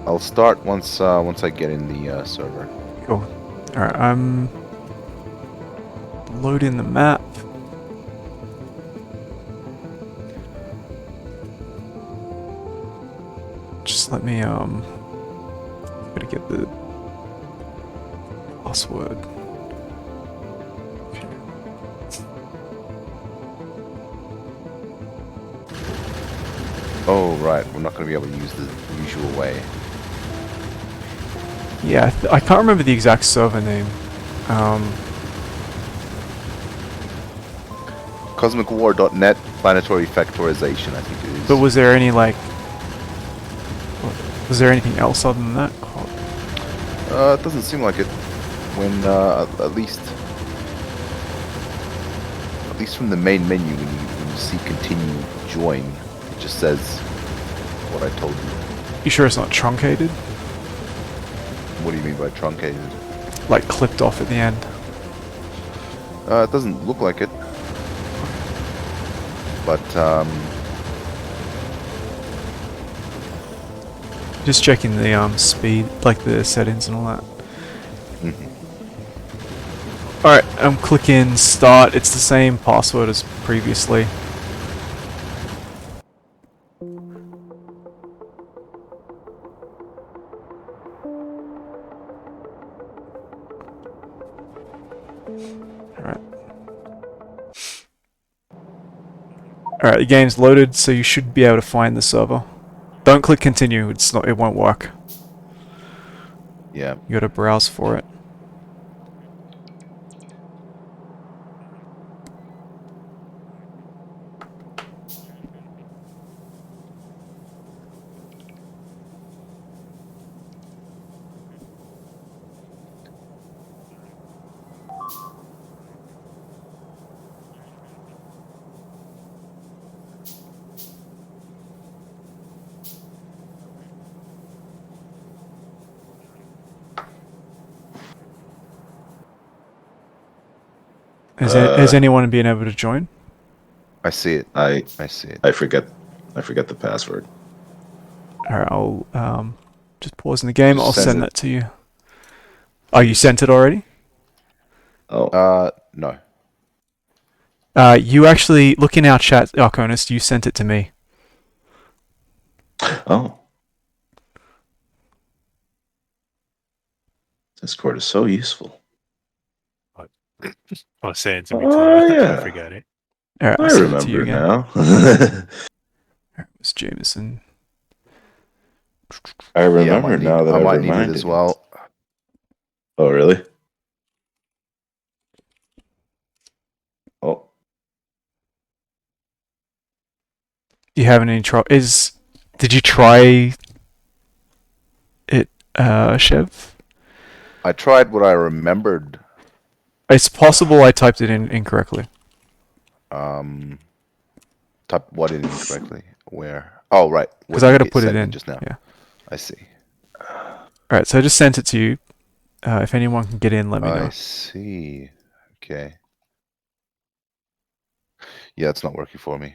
I'll start once I get in the server. Cool. Alright, I'm loading the map. Just let me gotta get the password. Okay. Oh right, we're not going to be able to use the usual way. Yeah, I can't remember the exact server name. CosmicWar.net Planetary Factorization, I think it is. But was there any like, was there anything else other than that? It doesn't seem like it. When at least from the main menu, when you see continue join, it just says what I told you. You sure it's not truncated? What do you mean by truncated? Like clipped off at the end? It doesn't look like it. But Just checking the speed, like the settings and all that. Alright, I'm clicking start. It's the same password as previously. Alright. Alright, the game's loaded, so you should be able to find the server. Don't click continue, it won't work. yeah. You gotta browse for it. Has anyone been able to join? I see it. I see it. I forget the password. Alright, I'll just pause in the game. I'll send it. that to you. Oh, you sent it already? Oh. No. You actually, look in our chat, Arconist, you sent it to me. Oh. Discord is so useful. I was saying to me, yeah. I forgot it. Alright, I I'll send it to you remember again. now. Alright, Miss Jameson. I remember yeah, now that I I might reminded need it as well. Oh, really? Oh. Do you have any trouble? Did you try it, Chev? I tried what I remembered. It's possible I typed it in incorrectly. Type what in incorrectly? Where? Oh, right. Because I gotta put it in. Just now. Yeah. I see. Alright, so I just sent it to you. If anyone can get in, let me know. I see. Okay. Yeah, it's not working for me.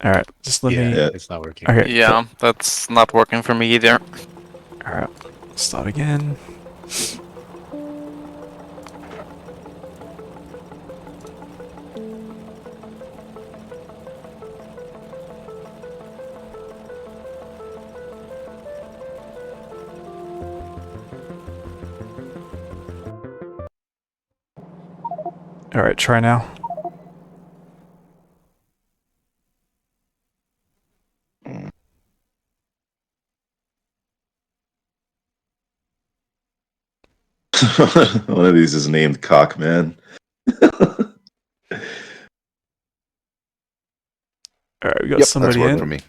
Alright, just let me... It's not working. Okay. Yeah, that's not working for me either. Alright, start again. Alright, try now. One of these is named Cockman. Alright, we got Yep, somebody that's worked in. for me.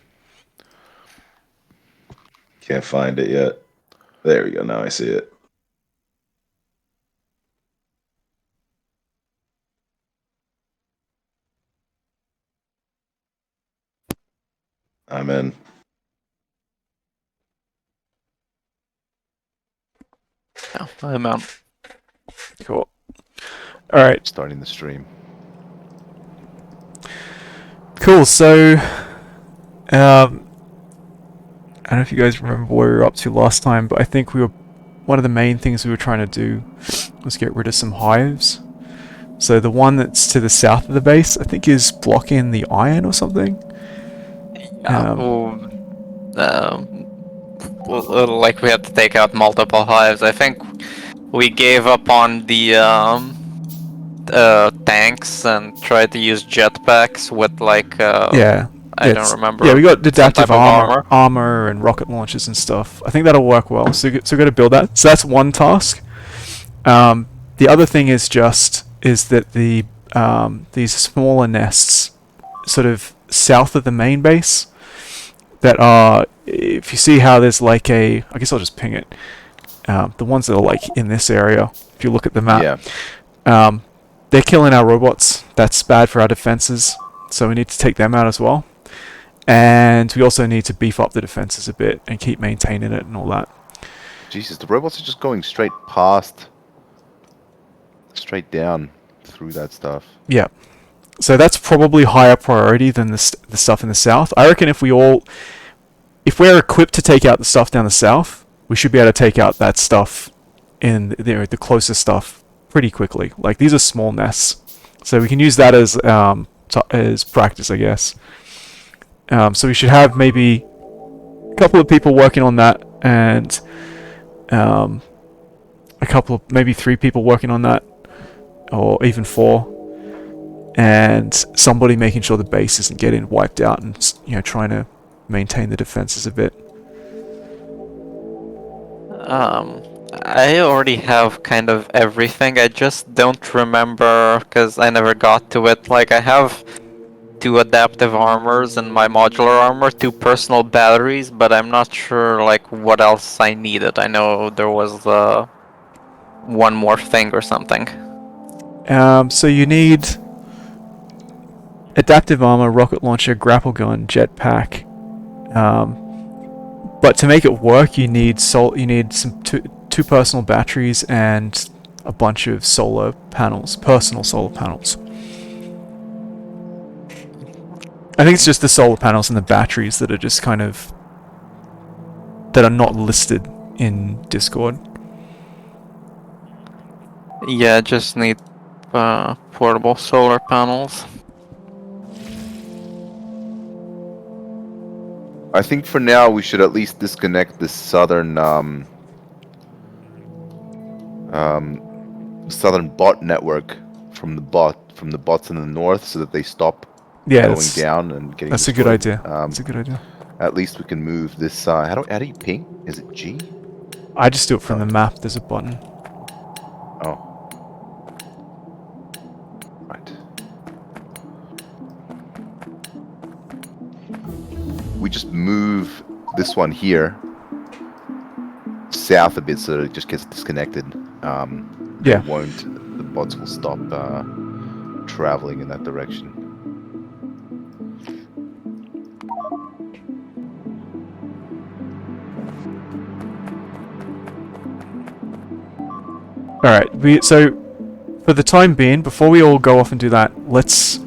Can't find it yet. There we go. Now I see it. I'm in. Yeah, I'm out. Cool. Alright. Starting the stream. Cool, so... don't know if you guys remember where we were up to last time, but I think one of the main things we were trying to do was get rid of some hives. So the one that's to the south of the base, I think, is blocking the iron or something. Like we had to take out multiple hives. I think we gave up on the tanks and tried to use jetpacks with like Yeah. I don't remember. Yeah, we got some adaptive type of armor and rocket launchers and stuff. I think that'll work well. So we got to build that. So that's one task. The other thing is that these smaller nests, sort of south of the main base, that are, if you see how there's like I guess I'll just ping it. The ones that are like in this area, if you look at the map, they're killing our robots. That's bad for our defenses, so we need to take them out as well. And we also need to beef up the defenses a bit and keep maintaining it and all that. Jesus, the robots are just going straight down through that stuff. Yeah. So that's probably higher priority than the stuff in the south. I reckon if we're equipped to take out the stuff down the south, we should be able to take out that stuff in the closest stuff pretty quickly. Like, these are small nests, so we can use that as practice, I guess. So we should have maybe a couple of people working on that, and maybe 3 people working on that, or even 4. And somebody making sure the base isn't getting wiped out, and trying to maintain the defenses a bit. I already have kind of everything. I just don't remember because I never got to it. Like, I have 2 adaptive armors and my modular armor, 2 personal batteries, but I'm not sure like what else I needed. I know there was one more thing or something. So you need adaptive armor, rocket launcher, grapple gun, jetpack. But to make it work, you need some 2 personal batteries and a bunch of solar panels, personal solar panels. I think it's just the solar panels and the batteries that are just that are not listed in Discord. Yeah, just need portable solar panels. I think for now we should at least disconnect the southern southern bot network from the bots in the north, so that they stop going down and getting. That's destroyed. a good idea. That's a good idea. At least we can move this. How do you ping? Is it G? I just do it from the map. There's a button. Oh. Right. We just move this one here south a bit, so that it just gets disconnected. Yeah. The bots will stop traveling in that direction. Alright, so for the time being, before we all go off and do that, let's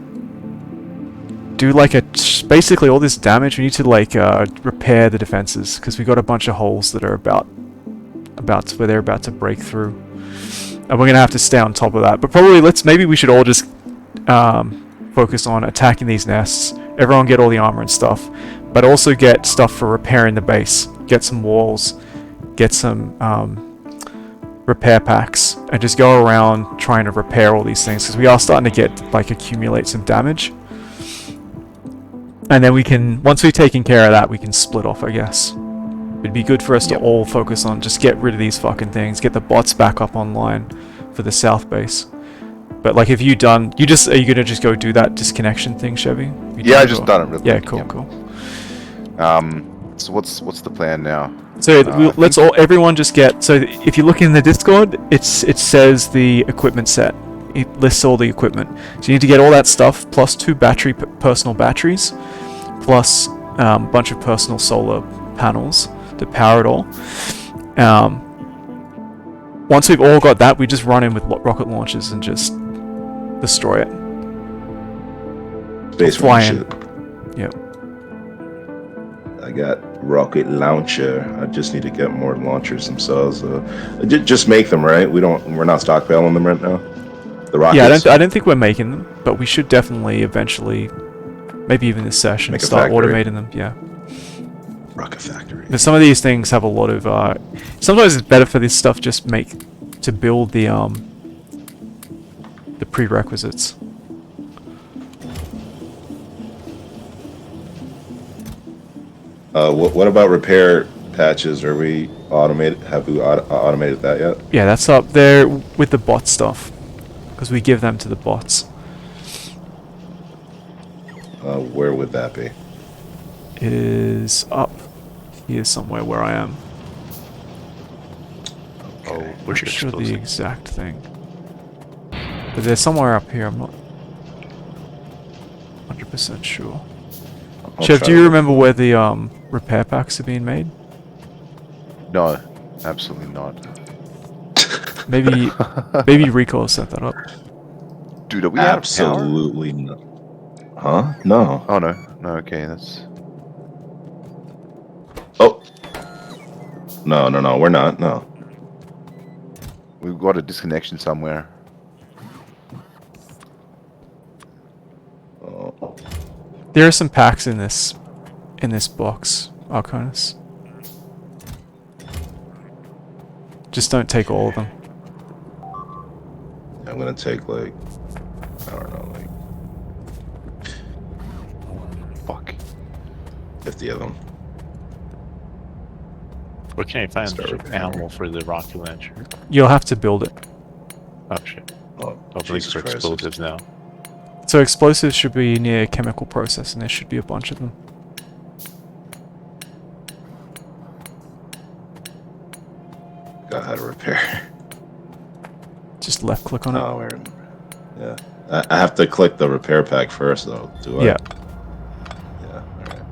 do like basically all this damage. We need to like repair the defenses, because we got a bunch of holes that are where they're about to break through, and we're gonna have to stay on top of that. But probably maybe we should all just focus on attacking these nests. Everyone get all the armor and stuff, but also get stuff for repairing the base. Get some walls, get some repair packs, and just go around trying to repair all these things, because we are starting to accumulate some damage. And then once we've taken care of that, we can split off, I guess. It'd be good for us to all focus on just get rid of these fucking things, get the bots back up online for the south base. But like, are you gonna just go do that disconnection thing, Chevy? Yeah, I just done it. Really yeah, quick. cool. So what's the plan now? So everyone just get. So if you look in the Discord, it says the equipment set. It lists all the equipment. So you need to get all that stuff, plus 2 personal batteries, plus a bunch of personal solar panels to power it all. Once we've all got that, we just run in with rocket launchers and just destroy it. Space fly shit. in. Yep. I got rocket launcher. I just need to get more launchers themselves. Just make them, right? We're not stockpiling them right now. The rockets. Yeah, I don't think we're making them, but we should definitely eventually, maybe even this session, Make a start factory. automating them. Yeah. Rocket factory. But some of these things have a lot of. Sometimes it's better for this stuff just to build the prerequisites. What about repair patches? Are we automated? Have we automated that yet? Yeah, that's up there with the bot stuff, because we give them to the bots. Where would that be? It is up here somewhere where I am. Okay. Oh, I'm where's not your sure the explosive? exact thing. But they're somewhere up here, I'm not 100% sure. I'll Chev, try do to you look. remember where the repair packs are being made? No, absolutely not. Maybe maybe Rico set that up. Dude, are we out of power? Absolutely not. Huh? No. Oh no, no. Okay, that's. Oh. No, no, no. We're not. No. We've got a disconnection somewhere. Oh. There are some packs in this box, Arcanus. Just don't take all of them. I'm gonna take like, I don't know, like Fuck. 50 of them. Where can I find Start repairing. ammo for the rocket launcher? You'll have to build it. Oh shit. Oh, Oh, Jesus for Christ. explosives now. So explosives should be near chemical process, and there should be a bunch of them. Got how to repair. Just left click on it. Oh, where? Yeah. I have to click the repair pack first, though. Do I? Yeah. Yeah. All right.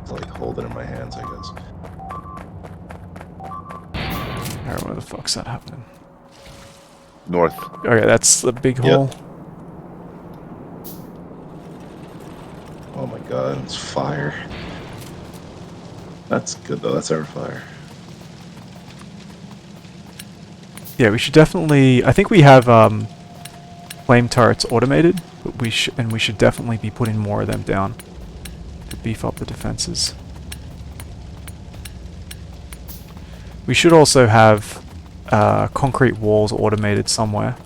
It's like hold it in my hands, I guess. Alright, where the fuck's that happening? North. Okay, that's the big Yep. hole. Oh my God, it's fire. That's good though. That's our fire. Yeah, we should definitely. I think we have flame turrets automated, but we should definitely be putting more of them down to beef up the defenses. We should also have concrete walls automated somewhere,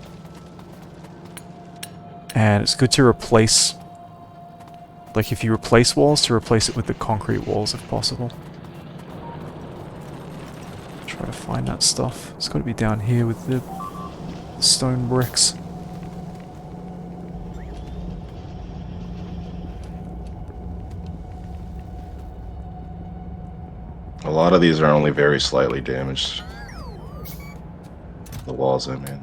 and it's good to replace. Like if you replace walls, to replace it with the concrete walls if possible. Try to find that stuff. It's got to be down here with the stone bricks. A lot of these are only very slightly damaged. The walls, I mean.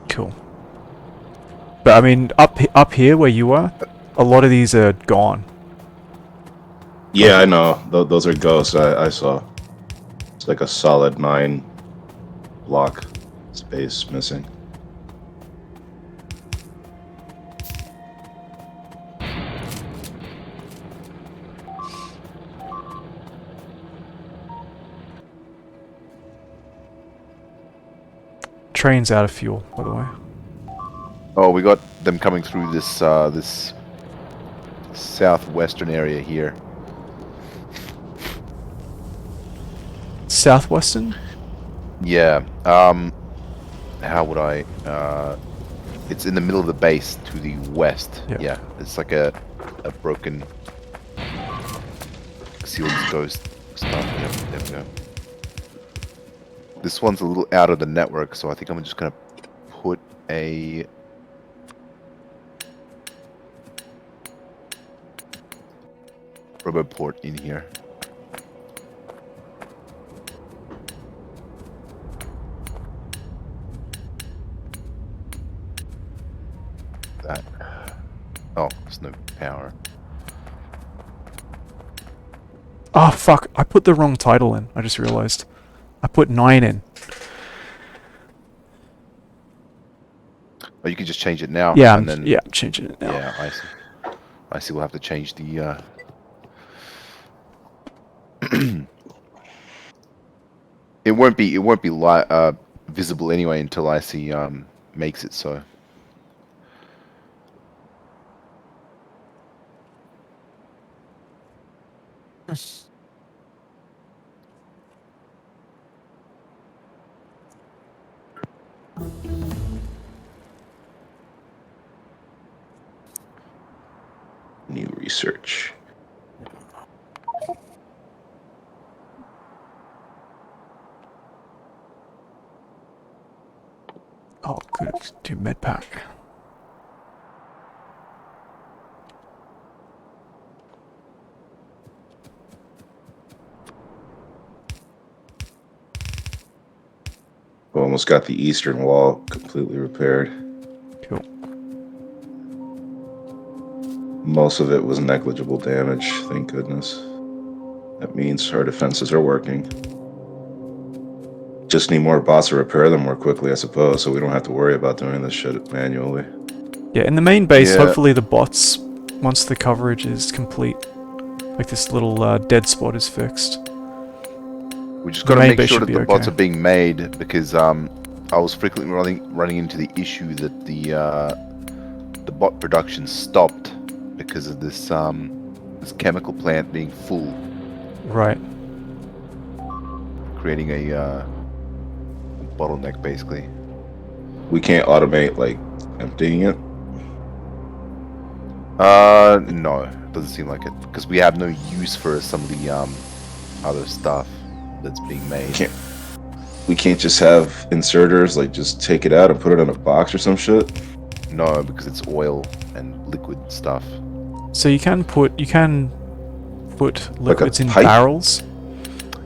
Cool. But I mean, up here where you are, a lot of these are gone. Yeah, I know. Those are ghosts. I saw. It's like a solid 9 block space missing. Train's out of fuel, by the way. Oh, we got them coming through this this southwestern area here. Southwestern? Yeah. How would I? It's in the middle of the base to the west. Yeah. Yeah. It's like a broken sealed ghost stuff. Yeah, there we go. This one's a little out of the network, so I think I'm just gonna put a roboport in here. That. Oh, there's no power. Oh fuck, I put the wrong title in, I just realized. I put 9 in. Or you can just change it now, Yeah, and then yeah, I'm changing it now. yeah, I see. I see. We'll have to change the. It won't be. It won't be visible anyway until IC makes it so. New research. Oh, good. Do med pack. Almost got the eastern wall completely repaired. Cool. Most of it was negligible damage, thank goodness. That means our defenses are working. Just need more bots to repair them more quickly, I suppose, so we don't have to worry about doing this shit manually. Yeah, in the main base, Yeah. hopefully the bots, once the coverage is complete, like this little dead spot is fixed. We just The got to main make base sure should that be the bots okay. are being made because I was frequently running into the issue that the bot production stopped because of this this chemical plant being full, Right. creating a bottleneck basically. We can't automate, like, emptying it. No, doesn't seem like it because we have no use for some of the other stuff that's being made. We can't just have inserters, like, just take it out and put it in a box or some shit. No, because it's oil and liquid stuff. So you can put Like a liquids in pipe? barrels.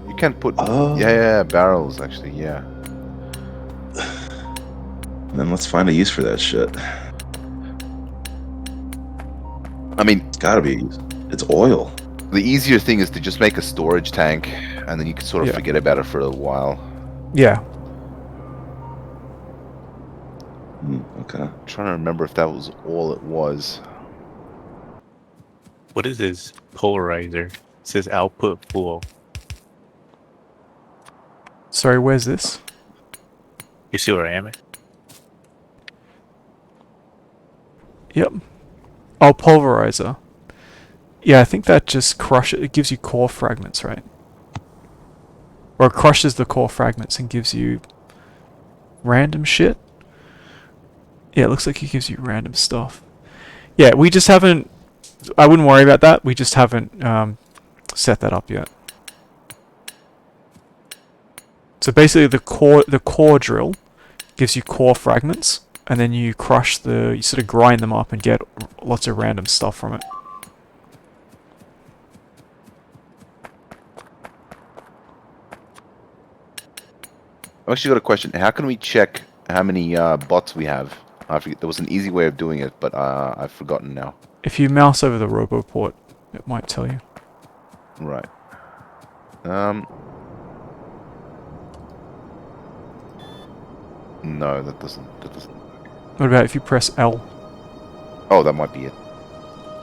You can put Oh. yeah, barrels actually, yeah. Then let's find a use for that shit. I mean, It's gotta be. It's oil. the easier thing is to just make a storage tank, and then you can sort of Yeah. forget about it for a while. Yeah. Okay. I'm trying to remember if that was all it was. What is this polarizer? It says output full. Sorry, where's this? You see where I am? Yep. Oh, pulverizer. Yeah, I think that just it gives you core fragments, right? Or it crushes the core fragments and gives you random shit. Yeah, it looks like it gives you random stuff. Yeah, we just haven't... I wouldn't worry about that. We just haven't set that up yet. So basically the core drill gives you core fragments, and then you you sort of grind them up and get lots of random stuff from it. I've actually got a question. How can we check how many bots we have? I forget. There was an easy way of doing it, but I've forgotten now. If you mouse over the roboport, it might tell you. Right. No, that doesn't. What about if you press L? Oh, that might be it.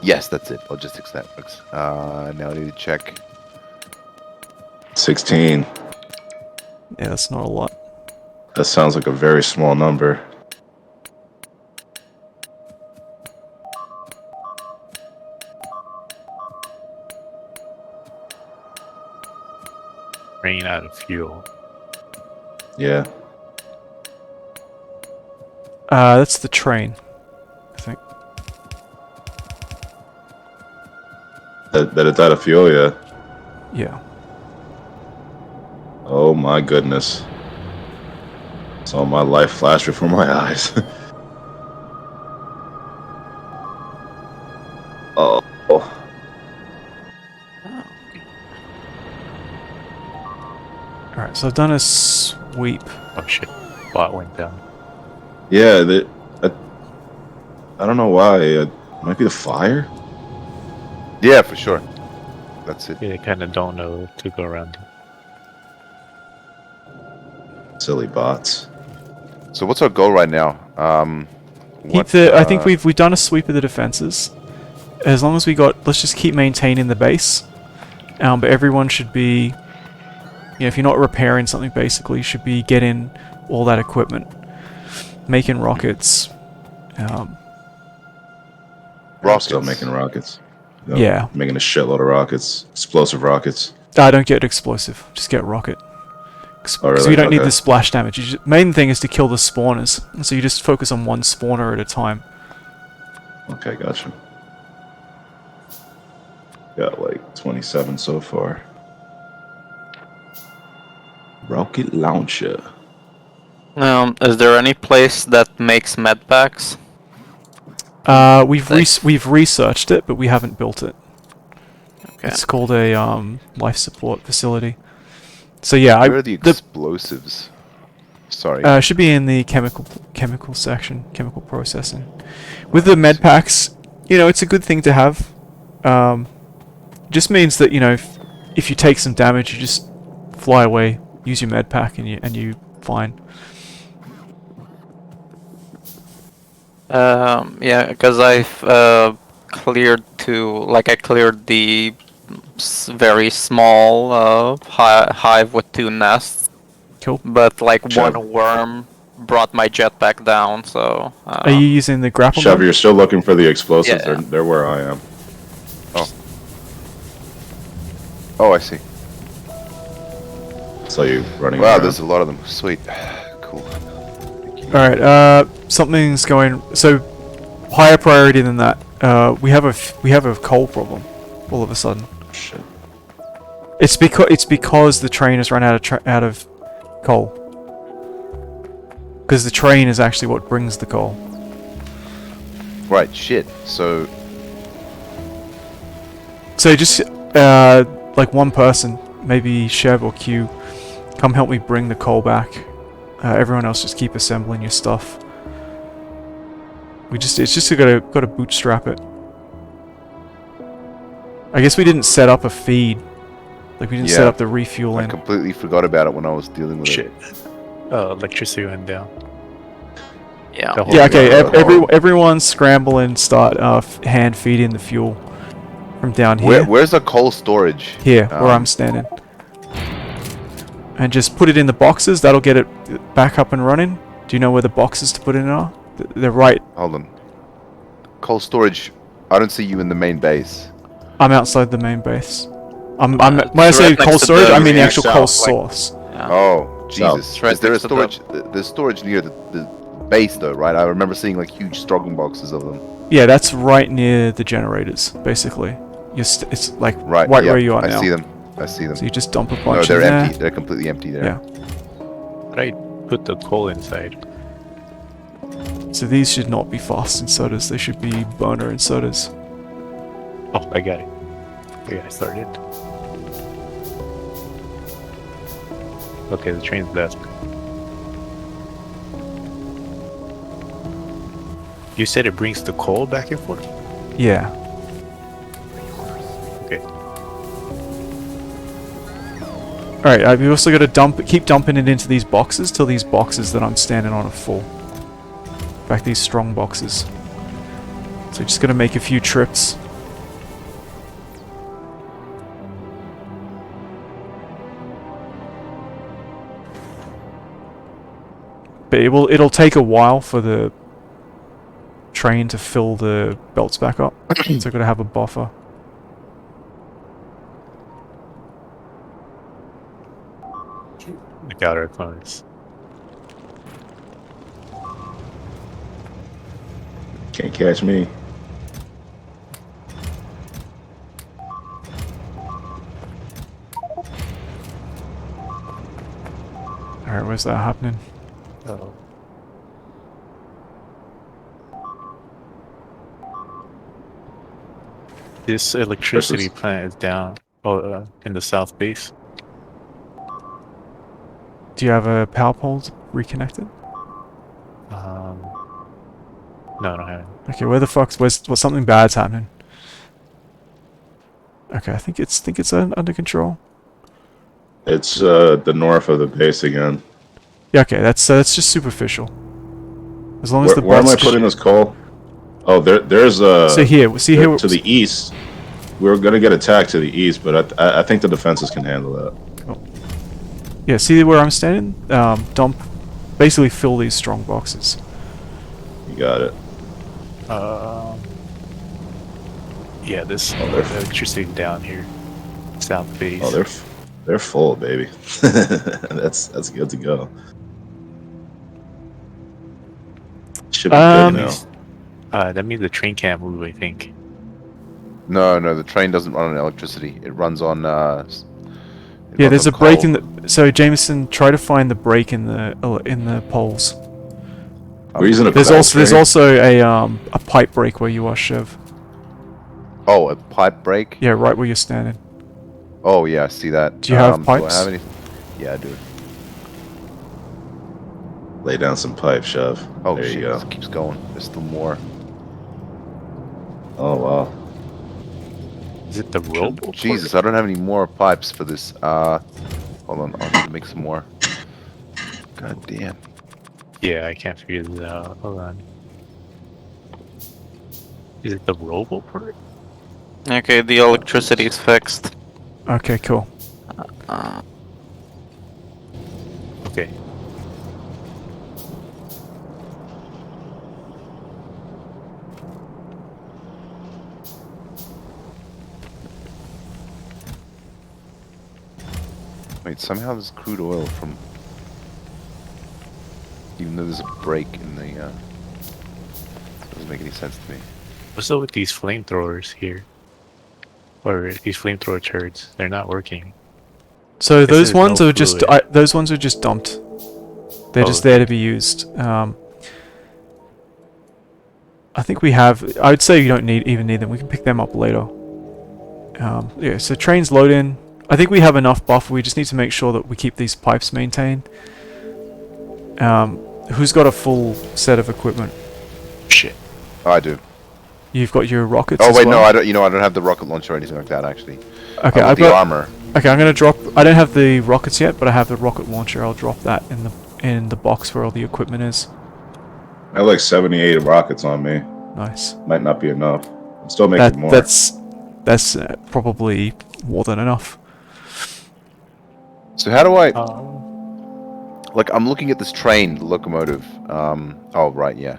Yes, that's it. Logistics networks. Now I need to check. 16. Yeah, that's not a lot. That sounds like a very small number. Running out of fuel. Yeah. That's the train, I think. That it's out of fuel, yeah. Yeah. Oh my goodness. Saw my life flash before my eyes. Oh. Alright, so I've done a sweep. Oh shit. Bot went down. Yeah, I don't know why. It might be the fire? Yeah, for sure. That's it. Yeah, they kind of don't know to go around. Silly bots. So what's our goal right now? I think we've done a sweep of the defenses. As long as we got, let's just keep maintaining the base. But everyone should be, if you're not repairing something, basically, you should be getting all that equipment, making rockets. Rockets. Still making rockets. Yeah. Making a shitload of rockets, explosive rockets. I don't get explosive, just get rocket. Because we don't need the splash damage. Main thing is to kill the spawners, and so you just focus on one spawner at a time. Okay, gotcha. Got like 27 so far. Rocket launcher. Is there any place that makes med packs? We've researched it, but we haven't built it. Okay. It's called a life support facility. So yeah, where are the explosives? Sorry. Should be in the chemical section, chemical processing. With the med packs, it's a good thing to have. Just means that if you take some damage, you just fly away, use your med pack, and you fine. Yeah, because I've cleared I cleared the very small hive with 2 nests. Cool. But one worm brought my jetpack down, so... Are you using the grapple Chevy, gun? you're still looking for the explosives. Yeah. They're where I am. Oh, I see. Saw you running Wow, around. there's a lot of them. Sweet. Cool. Alright, something's going... So, higher priority than that. We have a coal problem, all of a sudden. Shit. It's because the train has run out of coal. Because the train is actually what brings the coal. Right, shit. So just, like one person, maybe Chev or Q, come help me bring the coal back. Everyone else just keep assembling your stuff. It's just gotta bootstrap it. I guess we didn't set up a feed. Like we didn't set up the refueling. I completely forgot about it when I was dealing with Shit. it. Electricity went down. Yeah. Yeah, okay, everyone scramble and start hand feeding the fuel from down here. Where's the coal storage? Here, where I'm standing. And just put it in the boxes, that'll get it back up and running. Do you know where the boxes to put it in are? They're right. Hold on. Coal storage, I don't see you in the main base. I'm outside the main base. When I say right next coal to storage, the I mean the actual coal south, source. Oh, Jesus. It's right Is there a next to the- storage? There's storage near the base though, right? I remember seeing like huge strong boxes of them. Yeah, that's right near the generators, basically. It's like Right, yeah, where you are now. I see them. I see them. So you just dump a bunch No, in they're there. empty. They're completely empty there. Yeah. But I put the coal inside. So these should not be fast and sodas, they should be burner and sodas. Oh, I got it. I got it started. Okay, the train's left. You said it brings the coal back and forth? Yeah. Okay. Alright, we also got to keep dumping it into these boxes till these boxes that I'm standing on are full. In fact, these strong boxes. So just gonna make a few trips. But it'll take a while for the train to fill the belts back up. So I've got to have a buffer. Look out our phones. Can't catch me. Alright, where's that happening? Oh. This electricity plant is down. Oh, in the south base. Do you have a power pole reconnected? No, I don't have it. Okay, where the fuck's something bad's happening? Okay, I think it's under control. It's the north of the base again. Yeah, okay, that's just superficial. As long as the Where am I bots... putting this coal? Oh, there's a... So here, see here... To the east. We're gonna get attacked to the east, but I think the defenses can handle that. Cool. Yeah, see where I'm standing? Dump... Basically fill these strong boxes. You got it. Yeah, this Oh, they're electricity down here, south base. Oh, they're full, baby. that's good to go. Should be good now. That means the train can't move, I think. No, the train doesn't run on electricity. It runs on. Yeah, there's a break in the. So Jameson, try to find the break in the poles. We're using a There's train? also a pipe break where you are, Chev. Oh, a pipe break? Yeah, right where you're standing. Oh yeah, I see that. Do you have pipes? Do I have any? Yeah, I do. Lay down some pipe, Shove. Oh there shit, you go. it keeps going. There's still more. Oh wow. Is it the rope? Jesus, I don't have any more pipes for this. Hold on, I'll need to make some more. God damn. Yeah, I can't figure this out. Hold on. Is it the robo part? Okay, the electricity is fixed. Okay, cool. Okay. Wait, somehow there's crude oil from... Even though there's a break in the... Doesn't make any sense to me. What's up with these flamethrowers here? Or these flamethrower turrets? They're not working. So those there's ones no are just fluid. those ones are just dumped. They're just okay. there to be used. I think we have. I would say you don't even need them. We can pick them up later. Yeah. So trains load in. I think we have enough buffer. We just need to make sure that we keep these pipes maintained. Who's got a full set of equipment? Shit. Oh, I do. You've got your rockets. Oh as wait, well? no, I don't. You know, I don't have the rocket launcher or anything like that. Actually. Okay, I've I've got the armor. Okay, I'm gonna drop. I don't have the rockets yet, but I have the rocket launcher. I'll drop that in the box where all the equipment is. I have like 78 rockets on me. Nice. Might not be enough. I'm still making more. That's probably more than enough. So how do I? Um, Like, I'm looking at this train, the locomotive. Oh right, yeah.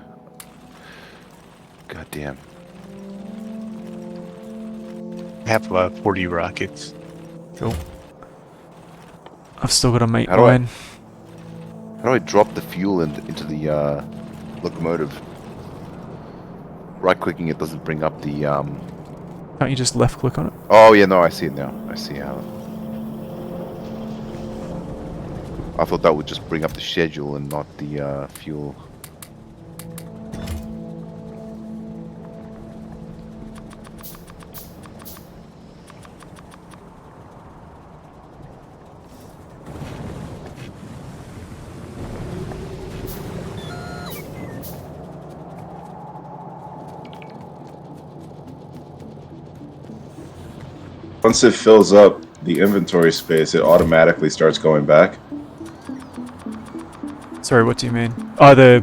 God damn. I have about 40 rockets. Cool. I've still got to make How do I- mine. How do I drop the fuel into the locomotive? Right-clicking it doesn't bring up the. Can't you just left click on it? Oh yeah, no, I see it now. I see how. I thought that would just bring up the schedule and not the fuel. Once it fills up the inventory space, it automatically starts going back. Sorry, what do you mean? Oh, the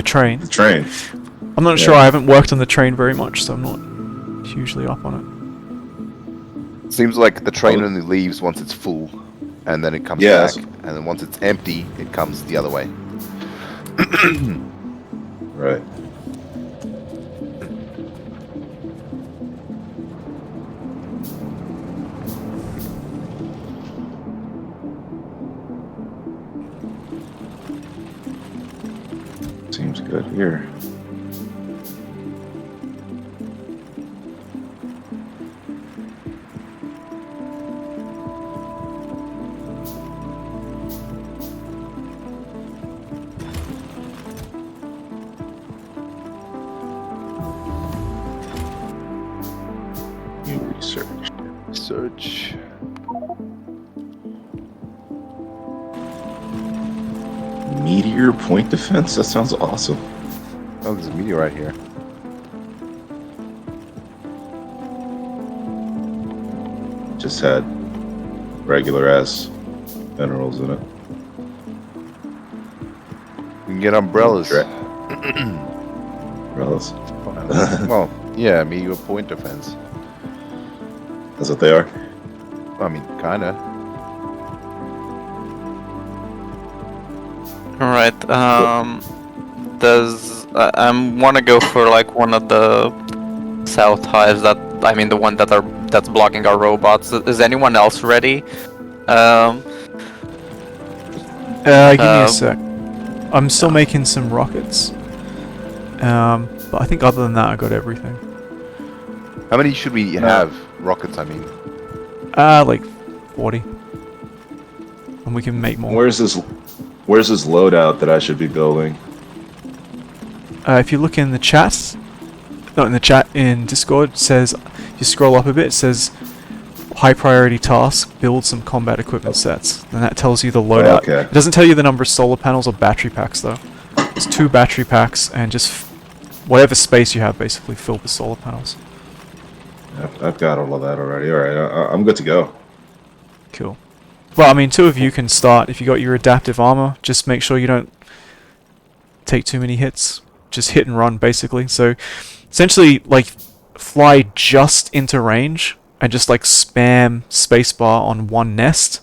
train. The train. I'm not Yeah. sure. I haven't worked on the train very much, so I'm not hugely up on it. Seems like the train only leaves once it's full, and then it comes Yeah, back, and then once it's empty, it comes the other way. Right. Seems good here. New research. Search. Meteor point defense? That sounds awesome. Oh, there's a meteorite here. Just had regular ass minerals in it. We can get umbrellas. Regardless. Well, yeah, meteor point defense. That's what they are. I mean, kinda. Alright, does... I want to go for like one of the south hives that... I mean the one that's blocking our robots. Is anyone else ready? Give me a sec. I'm still making some rockets. But I think other than that, I got everything. How many should we have? Rockets, I mean. Like 40. And we can make more. Where's this loadout that I should be building? If you look in the chat, not in the chat, in Discord, it says, you scroll up a bit, it says high priority task, build some combat equipment sets. And that tells you the loadout. Okay. It doesn't tell you the number of solar panels or battery packs though. It's 2 battery packs and just whatever space you have basically filled with solar panels. I've got all of that already. Alright, I'm good to go. Cool. Well, I mean, 2 of you can start. If you got your adaptive armor, just make sure you don't take too many hits. Just hit and run, basically. So, essentially, like, fly just into range and just, like, spam spacebar on one nest.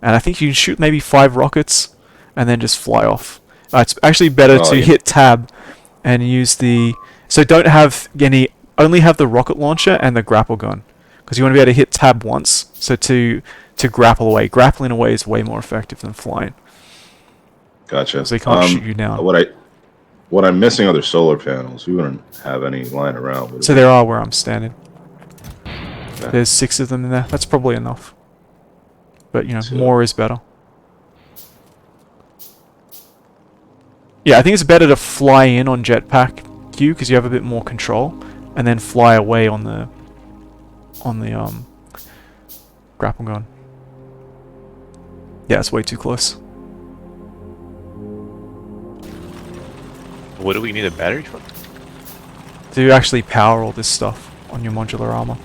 And I think you can shoot maybe 5 rockets and then just fly off. It's actually better to hit tab and use the... So don't have any... Only have the rocket launcher and the grapple gun. Because you want to be able to hit tab once. So to grapple away. Grappling away is way more effective than flying. Gotcha. So they can't shoot you down. What I'm missing are the solar panels. We wouldn't have any lying around. So there are where I'm standing. Okay. There's 6 of them in there. That's probably enough. But, you know, more is better. Yeah, I think it's better to fly in on jetpack Q because you have a bit more control, and then fly away on the grapple gun. Yeah, it's way too close. What do we need a battery for? To actually power all this stuff on your modular armor.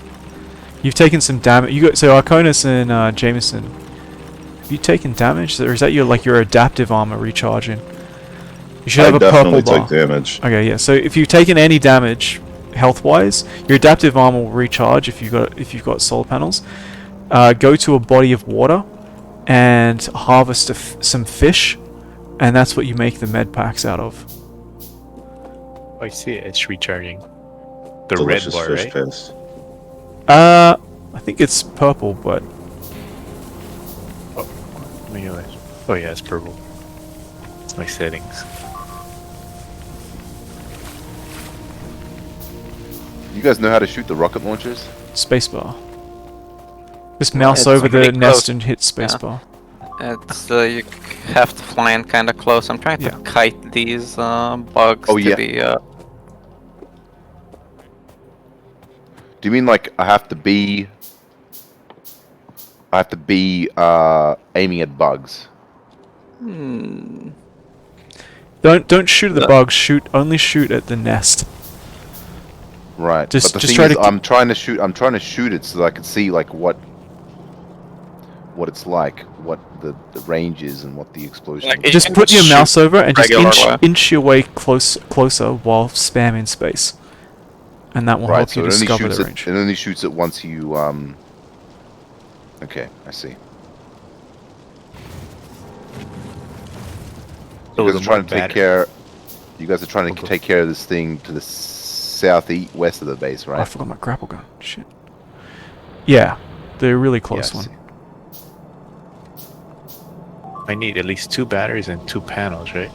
You've taken some damage. You got so Arconis and Jameson. Have you taken damage, or is that your adaptive armor recharging? You should have a purple bar. Take damage. Okay, yeah. So if you've taken any damage, health-wise, your adaptive armor will recharge if you've got solar panels. Go to a body of water and harvest some fish, and that's what you make the med packs out of. Oh, I see it. It's recharging. The Delicious red bar, fish right? paste. I think it's purple, but Oh yeah, it's purple. It's my settings. You guys know how to shoot the rocket launchers? spacebar. Just mouse It's over the pretty nest close. and hit spacebar. It's you have to fly in kind of close. I'm trying to kite these bugs Oh, to yeah. the. Do you mean like I have to be aiming at bugs? Don't shoot at the bugs. Only shoot at the nest. Right. Just but the try thing is, to I'm trying to shoot it so that I can see like what it's like, what the range is, and what the explosion. Like, is. Just can put your shoot mouse over and just regular. inch your way closer while spamming space, and that will Right. help So you it only discover shoots the it. range. It only shoots it once you Okay, I see. So You guys the are trying more to take battery- care. You guys are trying to take care of this thing to the southeast west of the base, Oh, I right? forgot my grapple gun. Shit. Yeah, they're really close Yeah, I one. see. I need at least 2 batteries and 2 panels, right?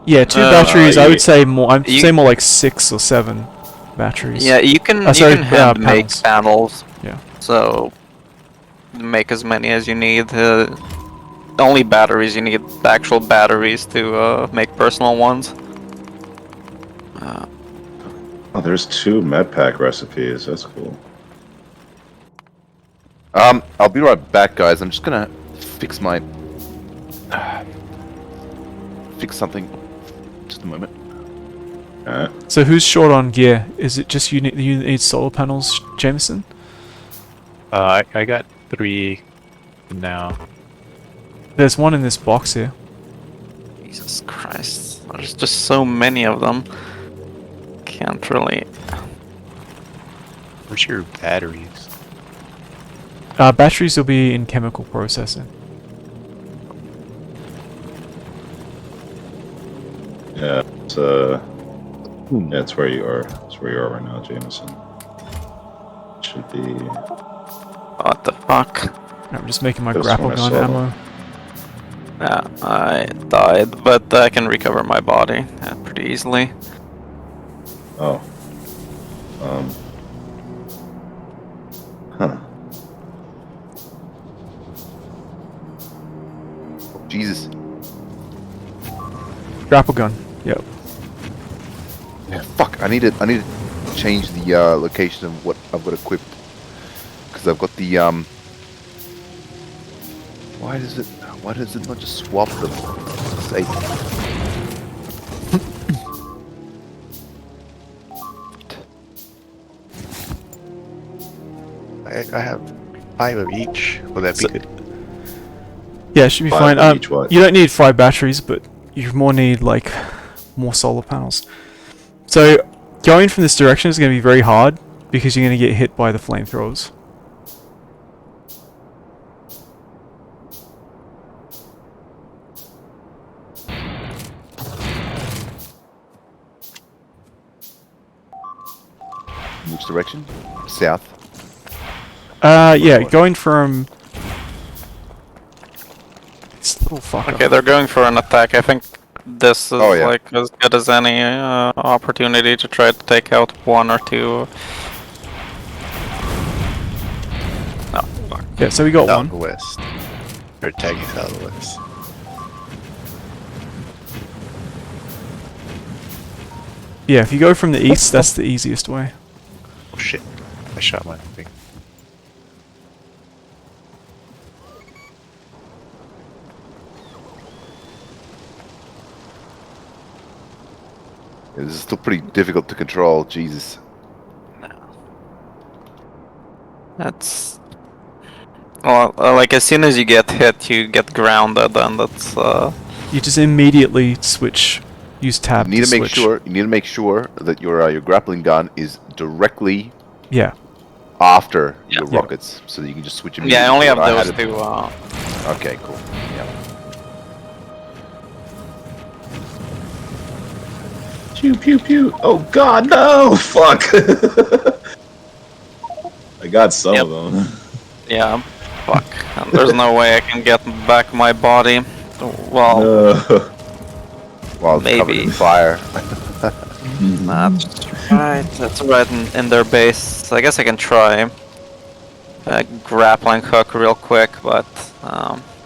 Yeah, 2 batteries. I would you- say more. I'd you- say more like 6 or 7 batteries. Yeah, you can sorry, hand make panels. panels. Yeah. So make as many as you need. Only batteries. You need the actual batteries to make personal ones. Oh, there's 2 med pack recipes. That's cool. I'll be right back, guys. I'm just gonna fix my fix something. Just a moment. Alright. So who's short on gear? Is it just you need solar panels, Jameson? I got 3 now. There's one in this box here. Jesus Christ. There's just so many of them. Can't really... Where's your batteries? Batteries will be in chemical processing. Yeah, it's yeah, it's where you are. It's where you are right now, Jameson. Should be. What the fuck? I'm just making my That's grapple when I gun saw ammo. Yeah, I died, but I can recover my body pretty easily. Oh. Um. Huh. Jesus. Grapple gun. Yep. Yeah, fuck. I need to change the location of what I've got equipped. Because I've got the Why does it not just swap them? Say. I have 5 of each. Will that be So- good? Yeah, it should be 5 fine. of each what? You don't need 5 batteries, but you more need like more solar panels. So going from this direction is going to be very hard because you're going to get hit by the flamethrowers. Which direction? South. Yeah, going from this little fucker. Okay, they're going for an attack. I think this is Oh, yeah. like as good as any opportunity to try to take out 1 or 2. No, fuck. Yeah, so we got Out one. the west. They're attacking south of the west. Yeah, if you go from the east, that's the easiest way. Oh shit. I shot my thing. Yeah, this is still pretty difficult to control. Jesus. That's... Well, like as soon as you get hit, you get grounded, and that's... You just immediately switch. Use tab You need to make switch. sure. You need to make sure that your grappling gun is directly Yeah. after Yeah. your Yeah. rockets, so that you can just switch immediately. Yeah, I only to have it. I had those it- 2. Okay, cool. Yeah. Pew pew pew. Oh God, no! Fuck. I got some Yep. of them. Yeah, fuck. And there's no way I can get back my body. Well, No. Well, it's covered Maybe. in fire. that's right in their base. I guess I can try a grappling hook real quick, but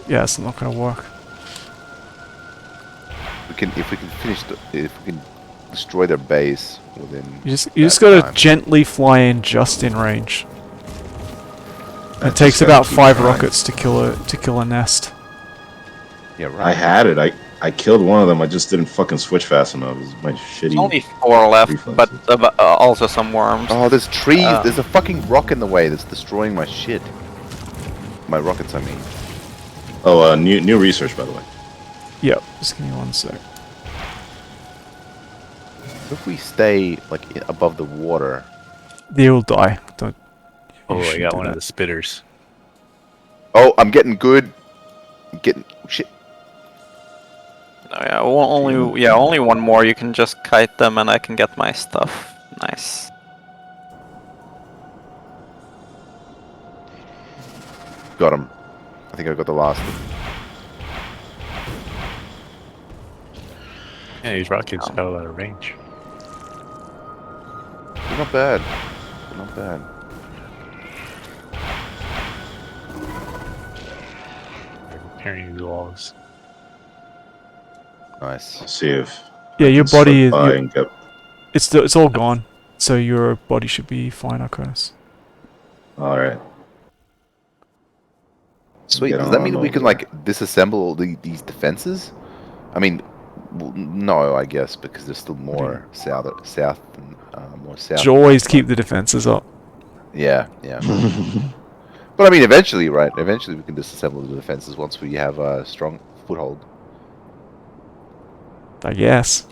Yeah, it's not gonna work. If we can destroy their base within. You just that gotta time. gently fly in just in range. I It takes just gotta about keep 5 trying. rockets to kill a nest. Yeah, right. I had it. I killed one of them. I just didn't fucking switch fast enough. It was my shitty. there's only 4 left, but reflexes. also some worms. Oh, there's trees. Uh, There's a fucking rock in the way that's destroying my shit. My rockets, I mean. Oh, new research, by the way. Yep, just give me 1 sec. If we stay like above the water, They will die. Don't. you Oh, I shouldn't got do one of that. the spitters. oh, I'm getting good. I'm getting shit. No, yeah, only 1 more. You can just kite them, and I can get my stuff. Nice. Got him. I think I got the last one. Yeah, these rockets got a lot of range. They're not bad. They're not bad. They're repairing these walls. Nice. See if. Yeah, I your can body slip by is. and get- It's all gone. So your body should be fine, Arconis. All right. Sweet. Get Does that on mean we can over. like disassemble all these defenses? I mean, no, I guess because there's still more south and more south. Should always keep the defenses up. Yeah, yeah. But I mean, eventually, right? Eventually, we can disassemble the defenses once we have a strong foothold. I guess.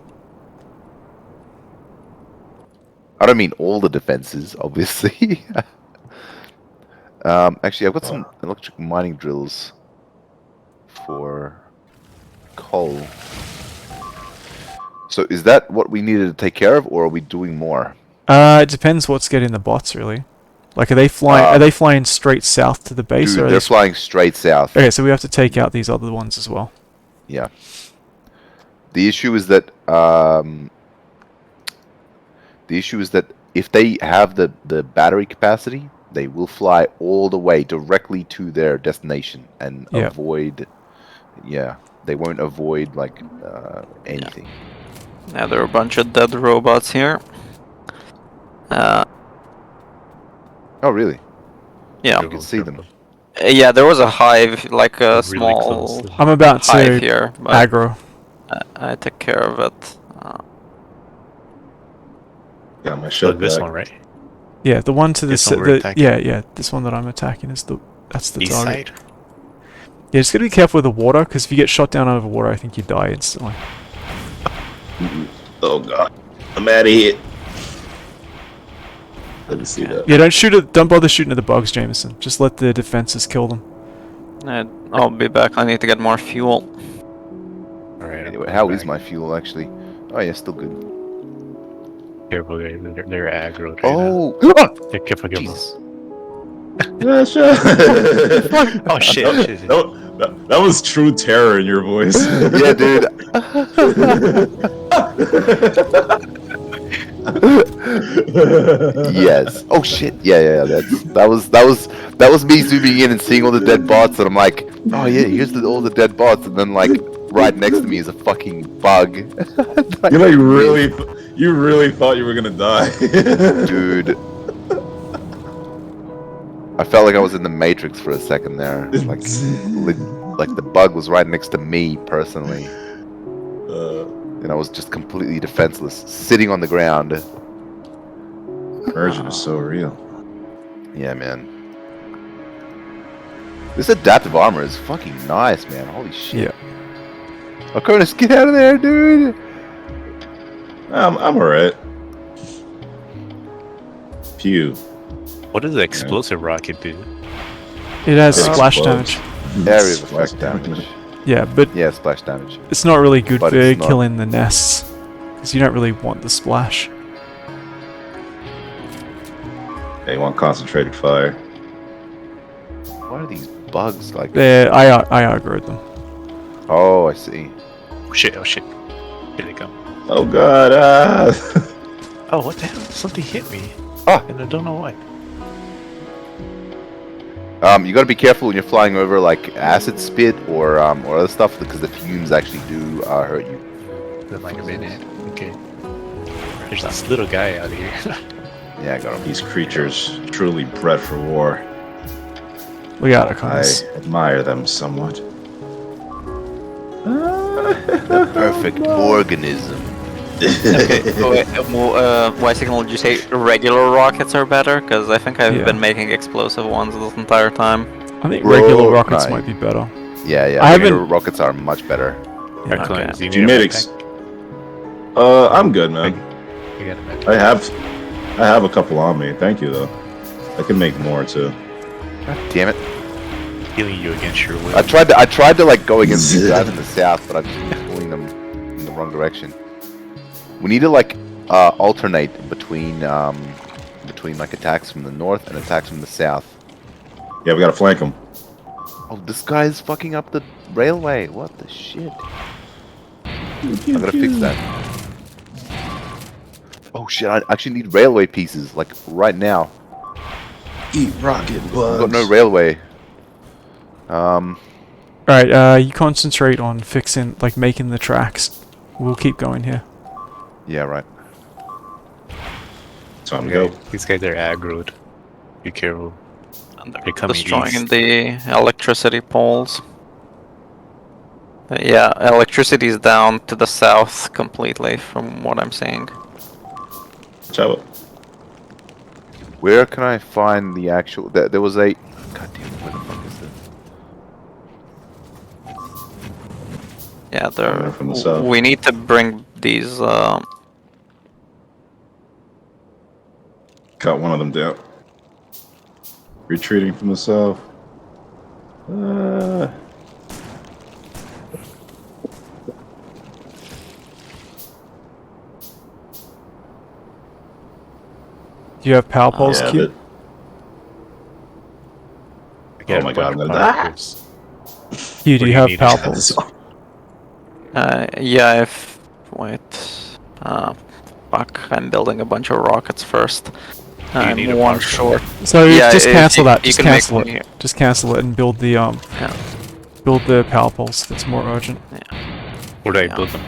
I don't mean all the defenses, obviously. Actually, I've got some electric mining drills for coal. So is that what we needed to take care of, or are we doing more? It depends what's getting the bots, really. Like, are they flying? Are they flying straight south to the base, Dude, or are they're they flying straight south. Okay, so we have to take out these other ones as well. Yeah. The issue is that if they have the battery capacity, they will fly all the way directly to their destination and Yep. avoid. Yeah, they won't avoid like anything. Yeah, there are a bunch of dead robots here. Oh, really? Yeah. You can see them. Yeah, there was a hive, like a Really small close. I'm about hive to here, but aggro. I took care of it. Got my So ship this back. one, right? Yeah, the one to the, This one we're the attacking? yeah, this one that I'm attacking is that's the East target. side? Yeah, just gotta be careful with the water, because if you get shot down over water, I think you die instantly. Oh god, I'm out of here. Let me see that. Yeah, don't bother shooting at the bugs, Jameson. Just let the defenses kill them. I'll be back. I need to get more fuel. Alright. Anyway, how is my fuel actually? Oh yeah, still good. Careful, guys. They're aggroed right Oh, now. Yeah, careful, careful. Jesus. Yeah, sure. Oh shit. That was true terror in your voice. Yeah, dude. Yes. Oh shit. Yeah. That was me zooming in and seeing all the dead bots, and I'm like, oh yeah, here's all the dead bots, and then like right next to me is a fucking bug. You really thought you were gonna die, Dude. I felt like I was in the Matrix for a second there. Like the bug was right next to me personally, and I was just completely defenseless, sitting on the ground. Immersion is so real. Yeah, man. This adaptive armor is fucking nice, man. Holy shit. Yeah. Oh, Cronus, get out of there, dude! I'm alright. Pew. What does the explosive rocket do? It has Yeah, splash explodes. damage. Area of Splash effect damage. Yeah, but Yeah, splash damage. it's not really good But for it's not- killing the nests, because you don't really want the splash. They want concentrated fire. What are these bugs like? I aggroed them. Oh, I see. Oh shit. Here they come. Oh god, Oh, what the hell? Something hit me. Ah! And I don't know what. You gotta be careful when you're flying over like acid spit or other stuff, because the fumes actually do hurt you. That might have been it. Okay. There's this little guy out here. Yeah, I got him. these creatures truly bred for war. We got it, I Connors. admire them somewhat. The perfect organism. Okay. ysignal, did you say regular rockets are better? Because I think I've Yeah. been making explosive ones this entire time. I think Bro, regular rockets right. might be better. Yeah. I Regular haven't- rockets are much better. Yeah. Okay. Do you You need a made backpack? I'm good, man. You got a backpack. I have a couple on me. Thank you, though. I can make more too. God damn it! Healing you against your will. I tried to like go against these guys in the south, but I've been pulling them in the wrong direction. We need to like alternate between like attacks from the north and attacks from the south. Yeah, we gotta flank them. Oh, this guy is fucking up the railway. What the shit? I gotta fix that. Oh shit! I actually need railway pieces like right now. Eat rocket I've bugs. got no railway. Alright, you concentrate on fixing, like, making the tracks. We'll keep going here. Yeah, right. Time to go. These guys are aggroed. Be careful. And They're they're coming destroying east. the electricity poles. Yeah, electricity is down to the south completely, from what I'm seeing. Watch out. Where can I find the actual? There was a. God damn it! Where the fuck is Yeah, Coming from the south. we need to bring these. Cut one of them down. Retreating from the south. Do you have power poles, Yeah, Q? that, I got Oh my a God, bunch I'm of gonna power die. poles. Q, do What you do you have need? power cut this poles? off. Yeah, if wait. Fuck! I'm building a bunch of rockets first. Do you I'm need a one power pole? short. So Yeah, just if cancel that. you Just can make cancel one it. here. Just cancel it and build the build the power poles. That's more urgent. Where do I Yeah. build them?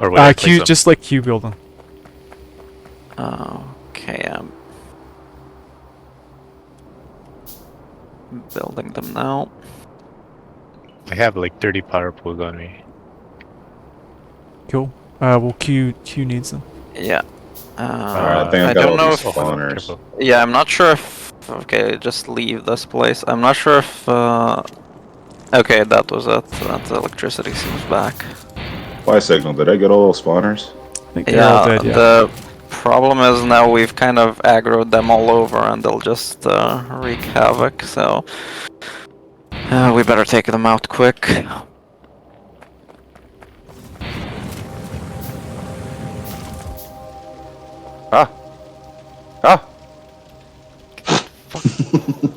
Or where do I place Q, them? just let Q build them. Okay, I'm building them now. I have like 30 power poles on me. Cool. Well, Q needs them. Yeah. Alright, I think I've I got all don't know these if. spawners. Yeah, I'm not sure if. Okay, just leave this place. I'm not sure if. Okay, that was it. That electricity seems back. Ysignal, did I get all those spawners? I think they're all dead. Yeah. The problem is now we've kind of aggroed them all over and they'll just wreak havoc, so we better take them out quick. Ah! Ah!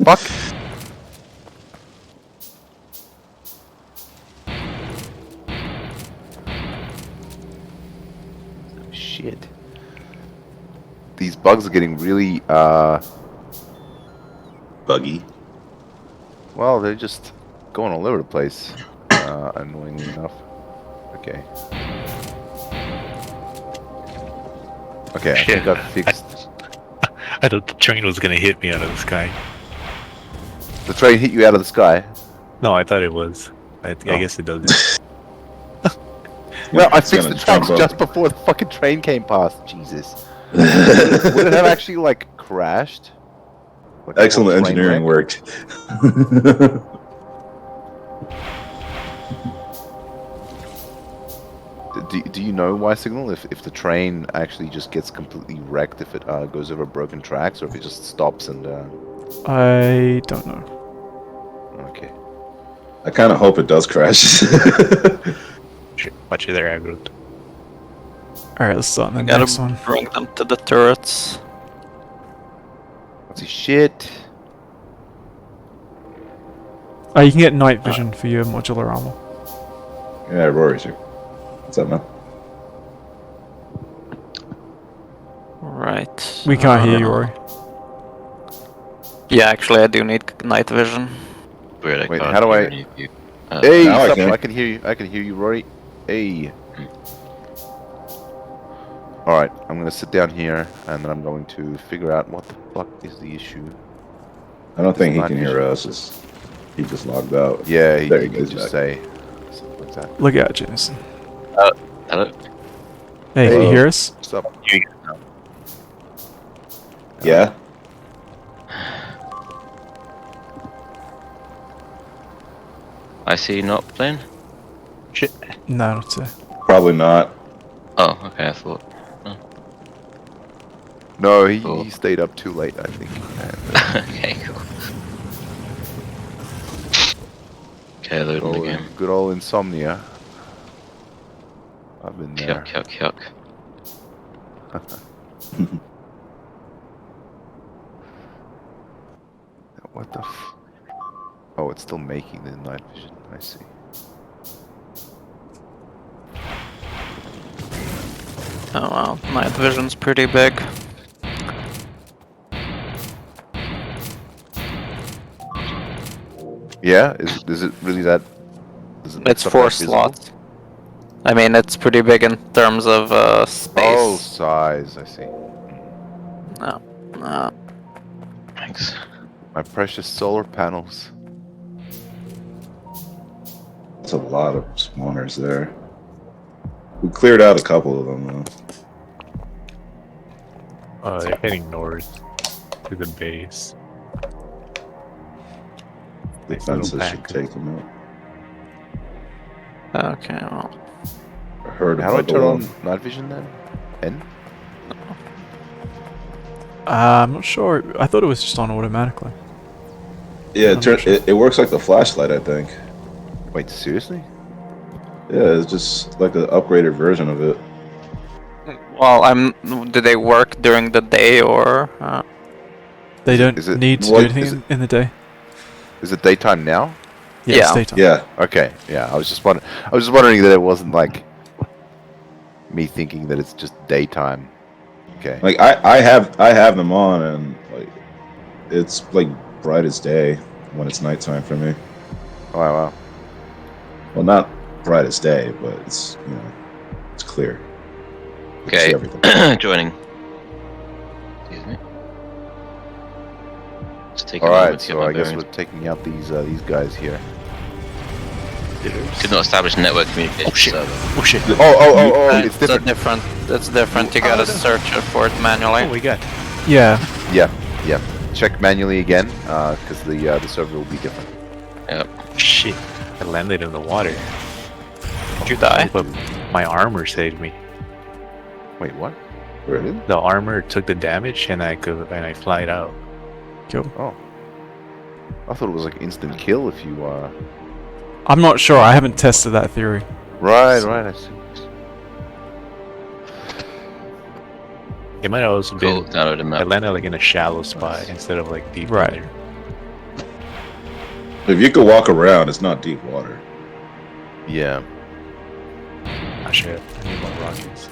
Fuck! Shit. These bugs are getting really, Buggy. well, they're just going all over the place, annoyingly enough. Okay. Okay, I Shit. think I've fixed... I thought the train was gonna hit me out of the sky. The train hit you out of the sky. No, I thought it was. I guess it doesn't. Well, I It's fixed gonna the tracks jump up. just before the fucking train came past. Jesus. Would it have actually, like, crashed? Like a Excellent full train engineering wreck? worked. Do you know ysignal if the train actually just gets completely wrecked if it goes over broken tracks, or if it just stops and I don't know. okay. I kind of hope it does crash. Shit, watch it there, aggroed. All right, let's start on the Gotta next one. bring them to the turrets. What's this shit? Oh, you can get night vision for your modular armor. Yeah, Rory's here. What's up, man? Right. We can't hear you, Rory. Yeah, actually I do need night vision. Weird, I Wait, can't how do hear I- any of you. Hey, now I stop, can. I can hear you. I can hear you, Rory. Hey. Alright, I'm gonna sit down here and then I'm going to figure out what the fuck is the issue. I don't think he Night can hear vision. us. He just logged out. Yeah, he There he did goes just back. say something like that. Look out, Jameson. Hello? Hey, can you Hello. hear us? What's up? Yeah? I see not playing? Shit. No, not today. Probably not. Oh, okay, I thought. No, he Cool. stayed up too late, I think. And, Okay, cool. Okay, loading the game. good old insomnia. I've been there. Yuck, yuck, yuck. What the f... Oh, it's still making the night vision. I see. Oh wow, night vision's pretty big. Yeah? Is it really that... Does it make It's stuff 4 that visible? slots. I mean, it's pretty big in terms of space. Oh, size. I see. No. Thanks. My precious solar panels. That's a lot of spawners there. We cleared out a couple of them, though. They're heading north to the base. Nice little Defenses should pack. take them out. Okay, well. I heard How do I about the turn one. on night vision then? N? I'm not sure. I thought it was just on automatically. Yeah, I'm not sure. it works like the flashlight, I think. Wait, seriously? Yeah, it's just like an upgraded version of it. Well, do they work during the day or? They don't Is it need to do What anything is it? in the day. is it daytime now? Yeah, it's Yeah. daytime. Yeah, Okay, yeah. I was just wondering that it wasn't like me thinking that it's just daytime. Okay. like I have them on, and like it's like bright as day when it's nighttime for me. Oh, wow. Well, not bright as day, but it's it's clear. You can see Okay, everything. joining. Excuse me. Just take a All moment right, to get so my I guess bearings. we're taking out these guys here. Could not establish network communication server. Oh shit. Oh, it's different. It's different. You gotta search for it manually. Oh, we got. Yeah. Yeah. Check manually again, because the server will be different. Yep. Shit. I landed in the water. Did you die? But my armor saved me. Wait, what? Really? The armor took the damage and I flied out. Cool. Oh, I thought it was like instant kill if you. I'm not sure. I haven't tested that theory. Right. I see. It might have also Cool. been. Download a I map. landed like in a shallow spot instead of like deep Right. water. If you could walk around, it's not deep water. Yeah. Ah shit. I need more rockets.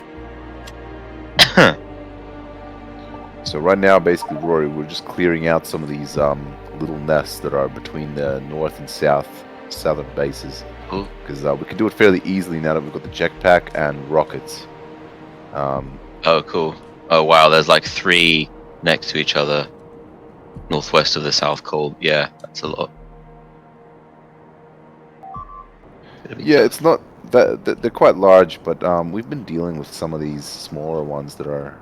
So right now, basically, Rory, we're just clearing out some of these little nests that are between the north and southern bases. Cool. Because we can do it fairly easily now that we've got the jetpack and rockets. Oh, cool. Oh, wow. There's like 3 next to each other, northwest of the South Col. Yeah, that's a lot. Gonna be Yeah, tough. it's not that they're quite large, but we've been dealing with some of these smaller ones that are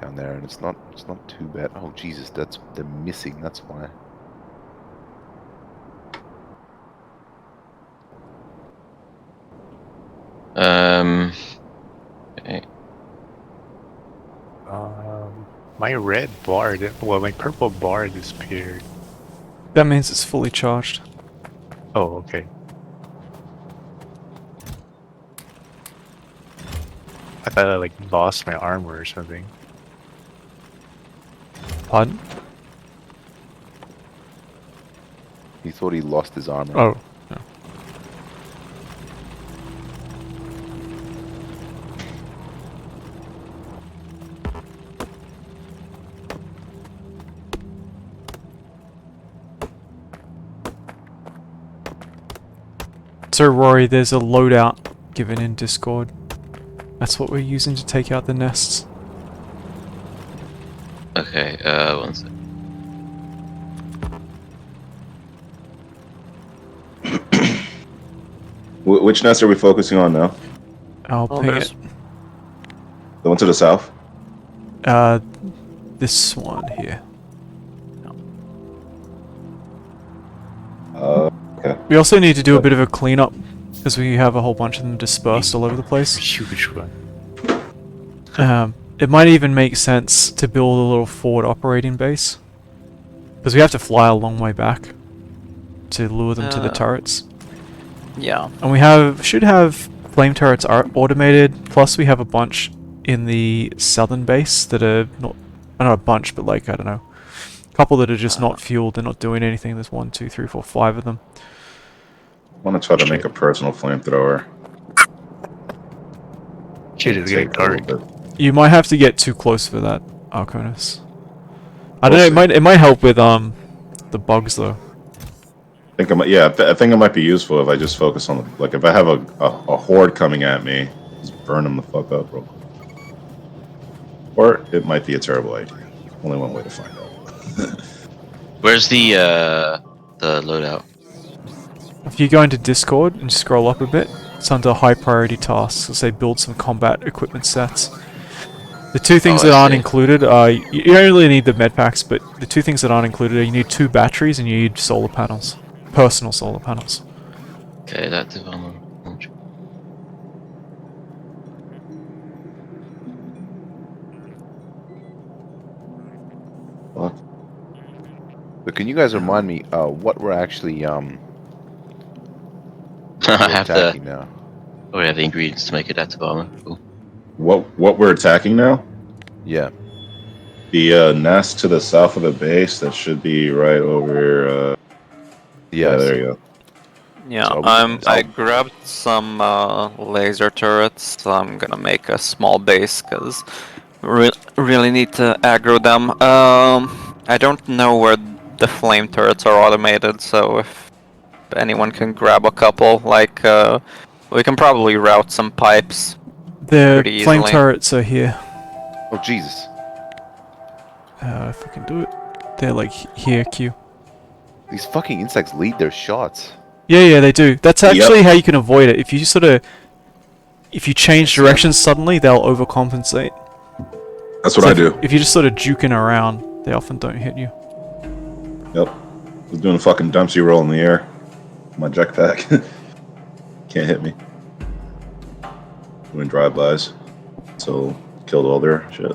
down there, and it's not too bad. Oh Jesus, they're missing. That's why. Okay. My red bar, my purple bar disappeared. That means it's fully charged. Oh, okay. I thought I like lost my armor or something. Pardon? He thought he lost his armor. Oh. No. So Rory, there's a loadout given in Discord. That's what we're using to take out the nests. Okay, one sec. Which nest are we focusing on now? I'll Well, ping there's- it. The one to the south? This one here. Okay. We also need to do a bit of a cleanup because we have a whole bunch of them dispersed all over the place. Huge one. It might even make sense to build a little forward operating base because we have to fly a long way back to lure them to the turrets. Yeah. And we should have flame turrets automated. Plus, we have a bunch in the southern base that are not a bunch, but like I don't know, a couple that are just not fueled. They're not doing anything. There's 1, 2, 3, 4, 5 of them. I want to try to make a personal flamethrower. Shit, it's getting Take a little dark. bit. You might have to get too close for that, Arconis. I don't We'll know. see. It might help with the bugs though. I think I think it might be useful if I just focus on like if I have a horde coming at me, just burn them the fuck up real quick. Or it might be a terrible idea. Only one way to find out. Where's the loadout? If you go into Discord and scroll up a bit, it's under high priority tasks. It'll say build some combat equipment sets. The two things I that aren't see. included are you don't really need the med packs, but the two things that aren't included are you need 2 batteries and you need solar panels, personal solar panels. Okay, adaptive armor. Fuck. But can you guys remind me what we're actually I we're have the. attacking now? Oh, we have the ingredients to make adaptive armor. Cool. What we're attacking now? Yeah. The nest to the south of the base. That should be right over. Yeah, Yes. there you go. Yeah, So I grabbed some laser turrets. So I'm gonna make a small base because really need to aggro them. I don't know where the flame turrets are automated, so if anyone can grab a couple, like we can probably route some pipes The pretty flame easily. turrets are here. Oh Jesus! If we can do it. They're like here, Q. These fucking insects lead their shots. Yeah, they do. That's actually Yep. how you can avoid it. If you if you change directions suddenly, they'll overcompensate. That's what So I do. If you're just sort of juking around, they often don't hit you. Yep. I was doing a fucking Dempsey roll in the air. My jetpack. Can't hit me. Doing drive-bys. So killed all their shit.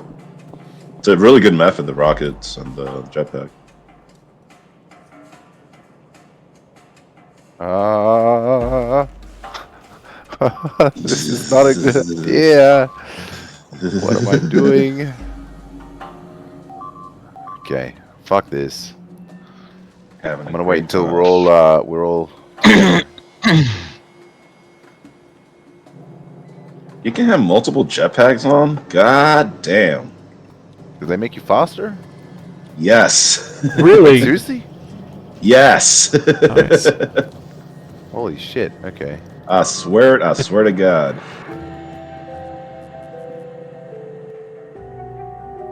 It's a really good method, the rockets and the jetpack. This is not a good idea. What am I doing? Okay, fuck this. I'm gonna wait until we're all together. You can have multiple jetpacks on? God damn. Do they make you faster? Yes. Really? Seriously? Yes. Nice. Holy shit. Okay. I swear to God.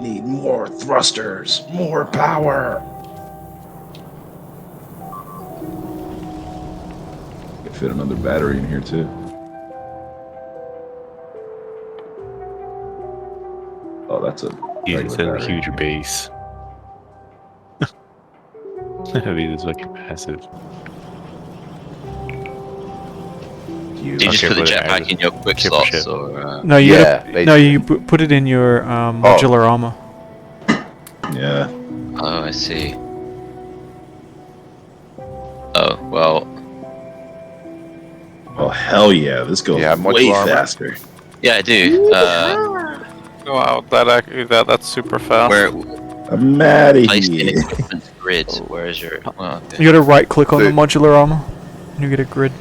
Need more thrusters, more power. Could fit another battery in here too. Oh, that's a He's regular instead of a battery. huge base. I mean, it's fucking massive. You. Do you just Okay, put the put it jetpack as in your quick ship for slots, ship. or No, you Yeah, gotta, no, you put it in your modular armor. Yeah. oh, I see. Oh well, Oh hell yeah! This goes Yeah, way modular armor. faster. yeah, I do. Wow, that's super fast. Where I'm mad at placed in you. equipment grid? Where is your? Well, okay. You gotta right click on the So- modular armor, and you get a grid.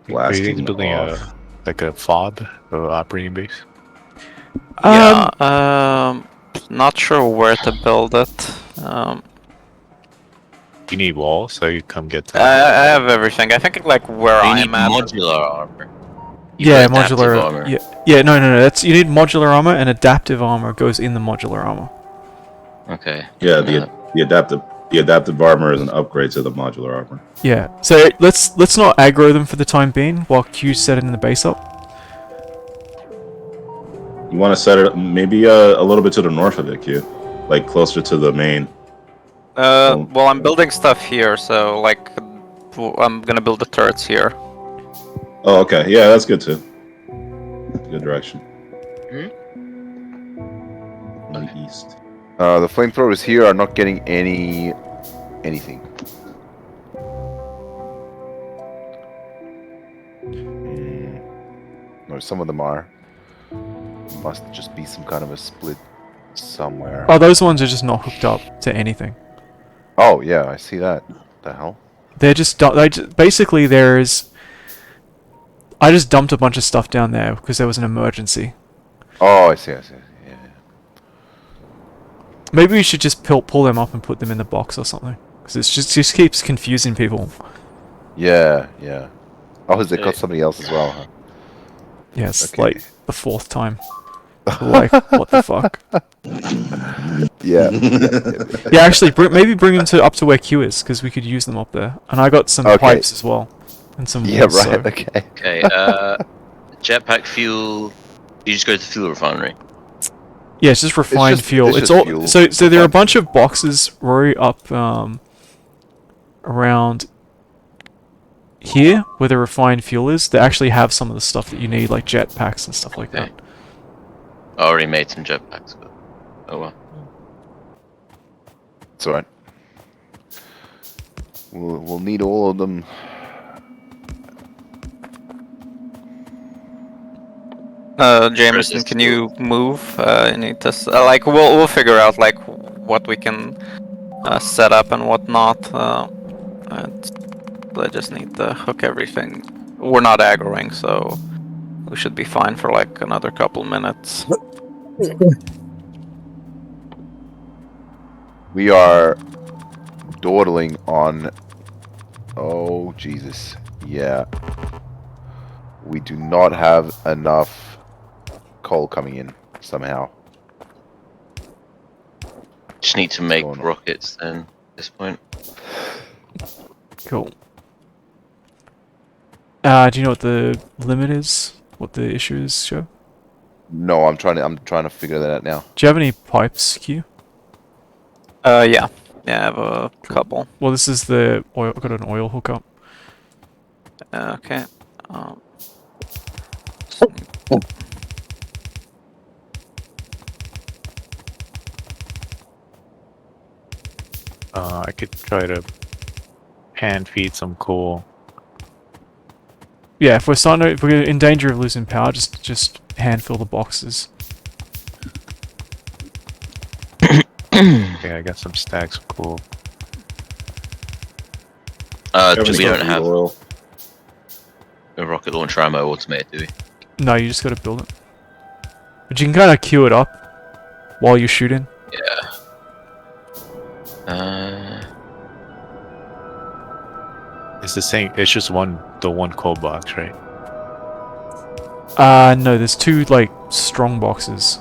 He's Blasting building off. a FOB, operating base. Yeah, not sure where to build it. You need walls, so you come get. I have everything. I think like where You need I'm at. modular armor. You Yeah, put adaptive modular. armor. Yeah, no. That's you need modular armor, and adaptive armor goes in the modular armor. Okay. Yeah, the adaptive armor is an upgrade to the modular armor. Yeah. So let's not aggro them for the time being while Q's setting the base up. You want to set it maybe a little bit to the north of it, Q, like closer to the main. Well, I'm building stuff here, so like, I'm gonna build the turrets here. Oh, okay. Yeah, that's good too. Good direction. On the east. The flamethrowers here are not getting anything. No, some of them are. Must just be some kind of a split somewhere. Oh, those ones are just not hooked up to anything. Oh yeah, I see that. The hell? They're just basically I just dumped a bunch of stuff down there because there was an emergency. Oh, I see. Yeah. Maybe we should just pull them up and put them in the box or something, because it just keeps confusing people. Yeah. Oh, they got somebody else as well, huh? Yeah, it's Okay. like the fourth time. Like, what the fuck? Yeah. Yeah, actually, maybe bring them up to where Q is, because we could use them up there. And I got some Okay. pipes as well, and some Yeah, walls, right. so- Okay. Okay. Jetpack fuel. You just go to the fuel refinery. Yeah, it's just refined just- fuel. it's It's just all fuel. so there are a Refined bunch of boxes, Rory, up around here where the refined fuel is. They actually have some of the stuff that you need, like jetpacks and stuff like that. Okay. I already made some jetpacks, but oh well. It's alright. We'll need all of them. Jameson, Just can you move? You need to like we'll figure out like what we can set up and what not. I just need to hook everything. We're not aggroing, so we should be fine for like another couple minutes. We are dawdling on. Oh Jesus! Yeah, we do not have enough coal coming in somehow. Just need to make going on? rockets then at this point. Cool. Do you know what the limit is? What the issue is, Joe? No, I'm trying to figure that out now. Do you have any pipes, Q? Yeah. Yeah, I have a couple. Well, this is the oil. I've got an oil hookup. Okay. I could try to hand feed some coal. Yeah, if we're in danger of losing power, just hand fill the boxes. Okay, I got some stacks of coal. We don't have oil. a rocket launcher ammo automated, do we? No, you just gotta build it. But you can kind of queue it up while you're shooting. Yeah. It's the same. It's just the one coal box, right? No, there's two like strong boxes.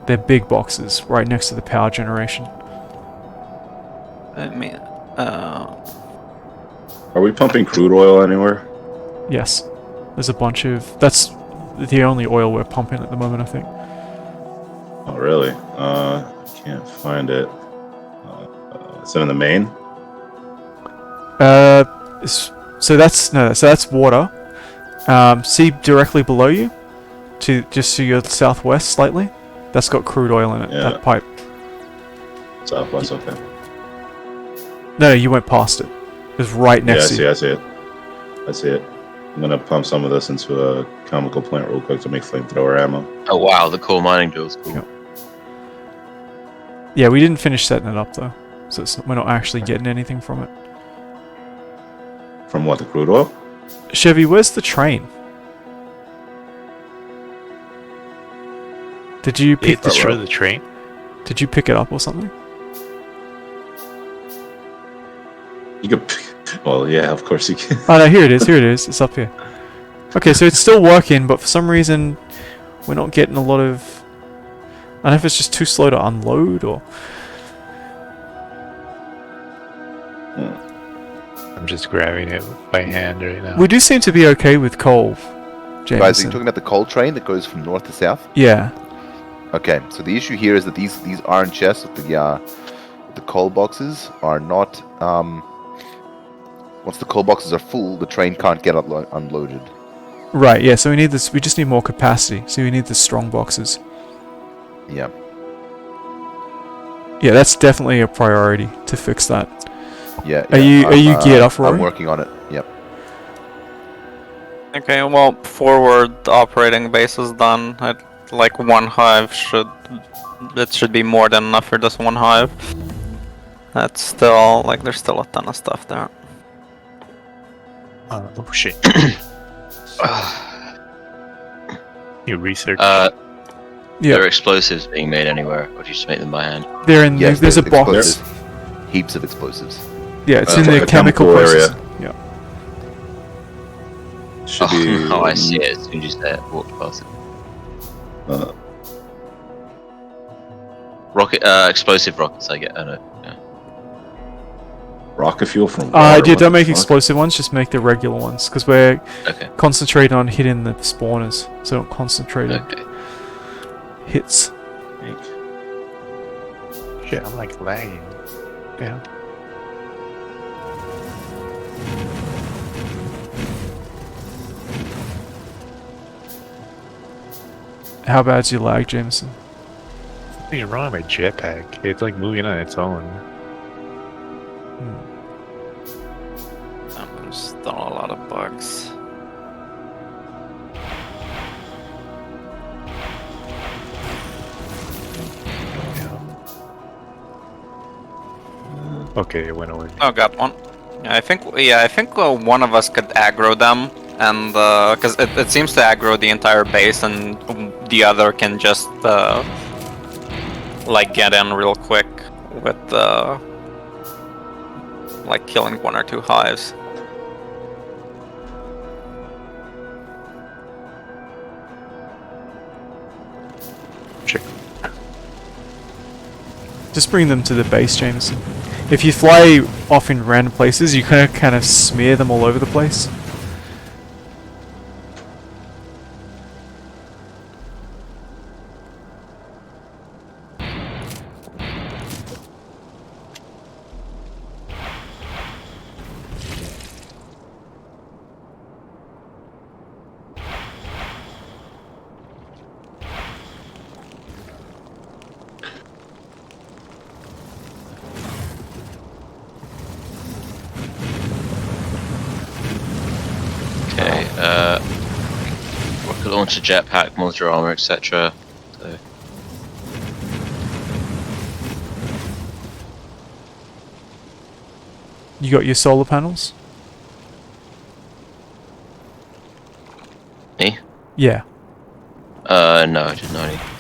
They're big boxes right next to the power generation. I mean, Are we pumping crude oil anywhere? Yes, there's a bunch of. That's the only oil we're pumping at the moment, I think. Oh, really? Can't find it. Is it in the main? So that's water. See directly below you, just to your southwest slightly. That's got crude oil in it. Yeah. That pipe. Southwest, okay. No, you went past it. It was right next to you. I see it. I see it. I'm gonna pump some of this into a chemical plant real quick to make flamethrower ammo. Oh wow, the coal mining drill's cool. Yep. Yeah, we didn't finish setting it up though, so we're not actually getting anything from it. From what, the crude oil? Chevy, where's the train? Did you pick Destroy the train? Did you pick it up or something? You could. Well, yeah, of course you can. Oh no, here it is. Here it is. It's up here. Okay, so it's still working, but for some reason we're not getting a lot of. I don't know if it's just too slow to unload or. I'm just grabbing it by hand right now. We do seem to be okay with coal, Jameson. Guys, are you talking about the coal train that goes from north to south? Yeah. Okay, so the issue here is that these iron chests with the coal boxes are not. Once the coal boxes are full, the train can't get unloaded. Right. Yeah. So we need this. We just need more capacity. So we need the strong boxes. Yeah. Yeah, that's definitely a priority to fix that. Yeah. Are you geared up, Rory? I'm working on it. Yep. okay. Well, forward operating base is done. Like one hive should be more than enough for just one hive. That's still like there's still a ton of stuff there. Oh shit. You research. Yeah. There are explosives being made anywhere, or do you just make them by hand? They're in. Yes, There's a box. explosives. Heaps of explosives. Yeah, it's Oh, in like the a chemical chemical process. area. Yeah. Should be. Oh, I see it. As soon as you say it, walk past it. Rocket, explosive rockets. I get. I know. Yeah. Rocket fuel from. Yeah, water, what don't the make fuck? explosive ones. Just make the regular ones, because we're Okay. concentrating on hitting the spawners. So don't concentrate on Okay. hits. Shit, I'm like lagging. Yeah. How bad's your lag, Jameson? Something's wrong with my jetpack. It's like moving on its own. There's still a lot of bugs. Okay, it went away. Oh, got one. Yeah, I think one of us could aggro them, and because it seems to aggro the entire base, and the other can just like get in real quick with like killing 1 or 2 hives. Check. Just bring them to the base, Jameson. If you fly off in random places, you kind of smear them all over the place. Okay, rocket launcher, jetpack, modular armor, etc. So, You got your solar panels? me? Yeah. No, I didn't know anything.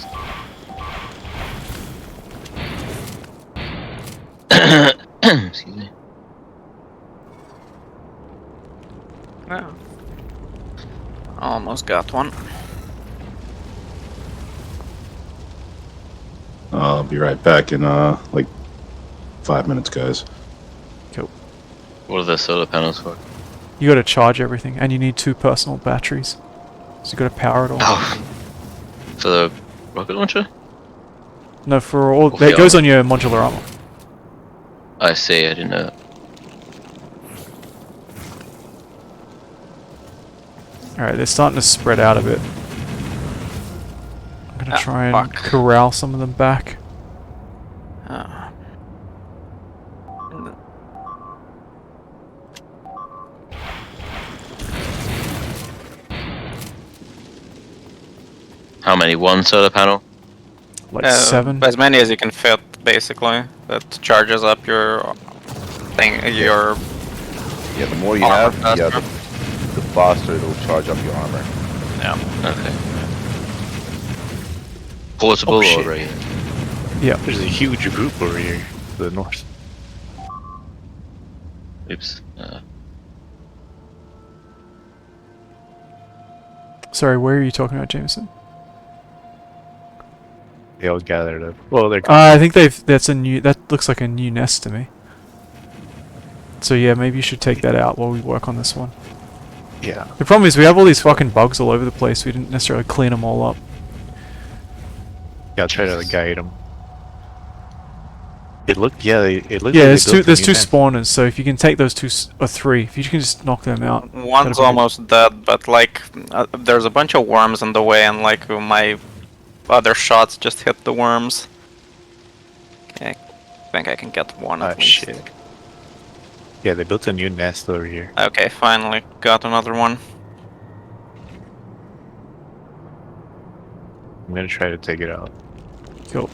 Excuse me. Oh. Almost got one. I'll be right back in like 5 minutes, guys. Cool. What are the solar panels for? You gotta charge everything, and you need 2 personal batteries. So you gotta power it all. Oh, for the rocket launcher? No, for all... Okay, It goes on your modular armor. I see, I didn't know that. Alright, they're starting to spread out a bit. I'm gonna try and corral some of them back. How many? 1 solar panel? Like 7. As many as you can fit, basically. That charges up your thing, your Yeah, the more you armor have, yeah, faster. the faster it'll charge up your armor. Yeah. Okay. Portable Oh, or shit. regular? Yeah. There's a huge group over here to the north. Oops. Sorry, where are you talking about, Jameson? They all gathered up. Well, they're I think that looks like a new nest to me. So yeah, maybe you should take that out while we work on this one. yeah. The problem is we have all these fucking bugs all over the place. We didn't necessarily clean them all up. Yeah, I'll try to guide them. It looked, yeah, it looked. Yeah, like there's two nest. spawners. So if you can take those 2 or 3, if you can just knock them out. One's that'd be almost dead, but like there's a bunch of worms in the way, and like my other shots just hit the worms. Okay, I think I can get one at least. Shit. Yeah, they built a new nest over here. Okay, finally got another one. I'm gonna try to take it out. Cool.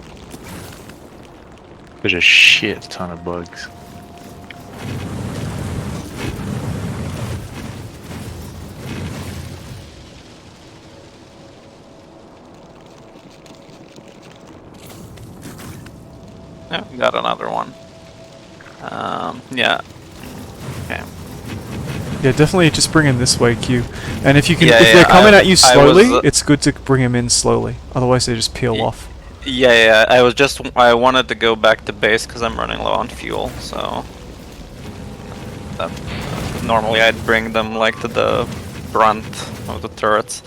There's a shit ton of bugs. Yeah, got another one. Yeah. Okay. Yeah, definitely just bring him this way, Q. And if you can, Yeah, if they're coming at you I slowly, was, it's good to bring him in slowly. Otherwise, they just peel off. Yeah, I wanted to go back to base because I'm running low on fuel, so normally I'd bring them like to the front of the turrets.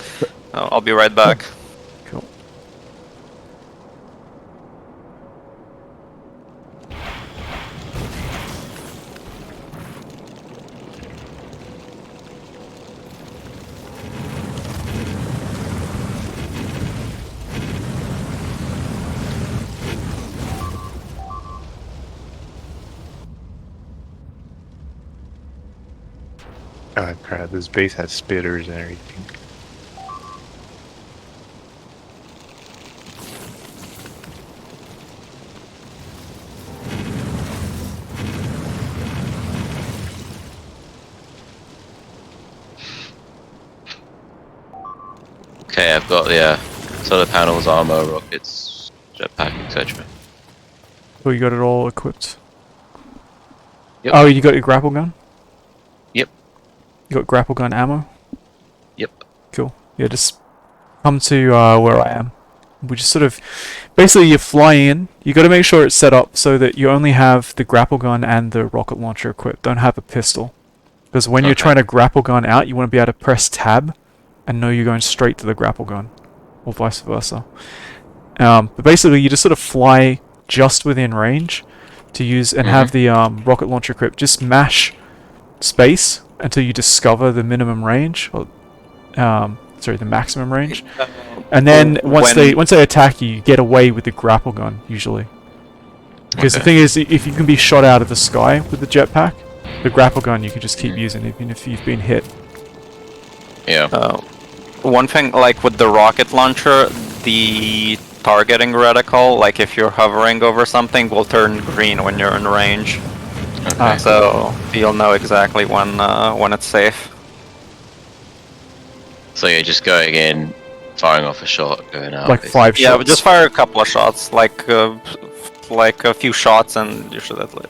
I'll be right back. Cool. Oh crap, this base has spitters and everything. Okay, I've got the solar panels, armor, rockets, jetpack, etc. Oh, you got it all equipped. Yep. Oh, you got your grapple gun? Yep. You got grapple gun ammo? Yep. Cool. Yeah, just come to where I am. We just sort of... Basically, you fly in. You got to make sure it's set up so that you only have the grapple gun and the rocket launcher equipped. Don't have a pistol. Because when you're Okay. trying to grapple gun out, you want to be able to press tab and know you're going straight to the grapple gun. Or vice versa. But basically, you just sort of fly just within range to use and have the rocket launcher equipped. Just mash space until you discover the minimum range, or sorry, the maximum range. And then once they attack you, you get away with the grapple gun usually. Because the thing is, if you can be shot out of the sky with the jetpack, the grapple gun you can just keep using even if you've been hit. Yeah. One thing, like with the rocket launcher, the targeting reticle, like if you're hovering over something, will turn green when you're in range. Okay. So you'll know exactly when it's safe. So you're just going in, firing off a shot, going out. Like 5 Yeah, shots. but just fire a couple of shots, like a few shots, and you should hit it.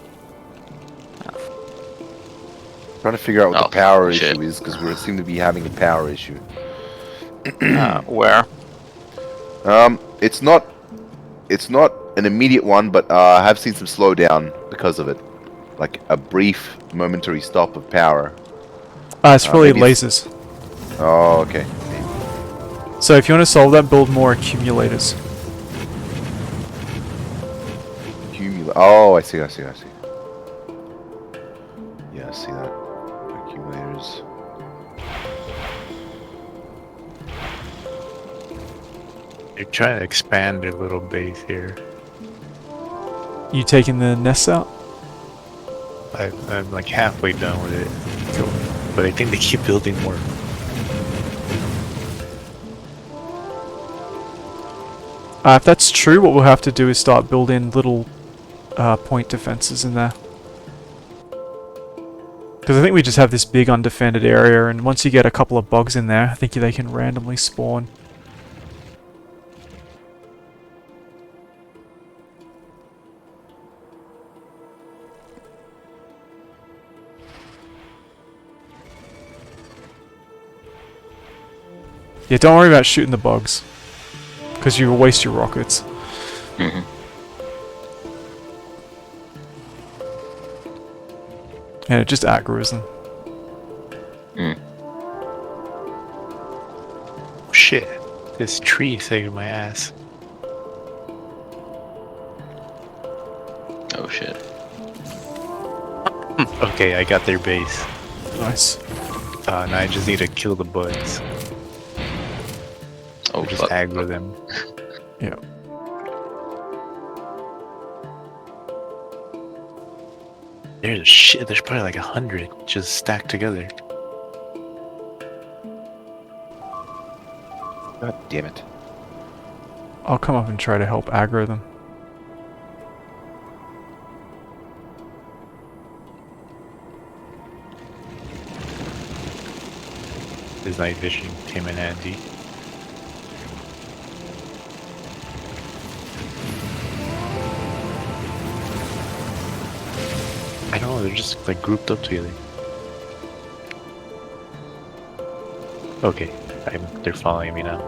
Trying to figure out what Oh, the power shit. issue is, because we seem to be having a power issue. Where? It's not an immediate one, but I have seen some slowdown because of it, like a brief momentary stop of power. It's probably maybe it's- lasers. Oh, okay. So if you want to solve that, build more accumulators. Oh, I see. Yeah, I see that. Accumulators. They're trying to expand their little base here. You taking the nests out? I'm like halfway done with it. Cool. But I think they keep building more. If that's true, what we'll have to do is start building little point defenses in there. Because I think we just have this big undefended area, and once you get a couple of bugs in there, I think they can randomly spawn. Yeah, don't worry about shooting the bugs. Because you will waste your rockets. Mhm. And it just aggroes them. Shit. This tree saved my ass. Oh shit. Okay, I got their base. Nice. Now I just need to kill the bugs. Oh Or just fuck. aggro them. Yeah. There's probably like 100 just stacked together. God damn it. I'll come up and try to help aggro them. This night vision came in handy. I don't know, they're just like grouped up together. Okay, they're following me now.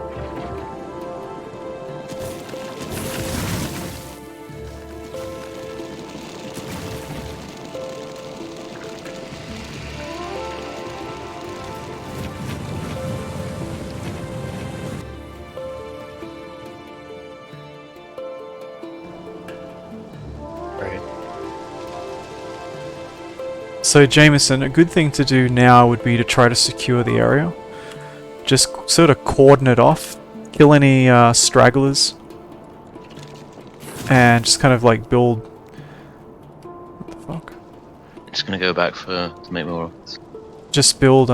Right. So Jameson, a good thing to do now would be to try to secure the area. Just sort of cordon it off, kill any stragglers, and just kind of like build... What the fuck? Just gonna go back to make more rockets. just build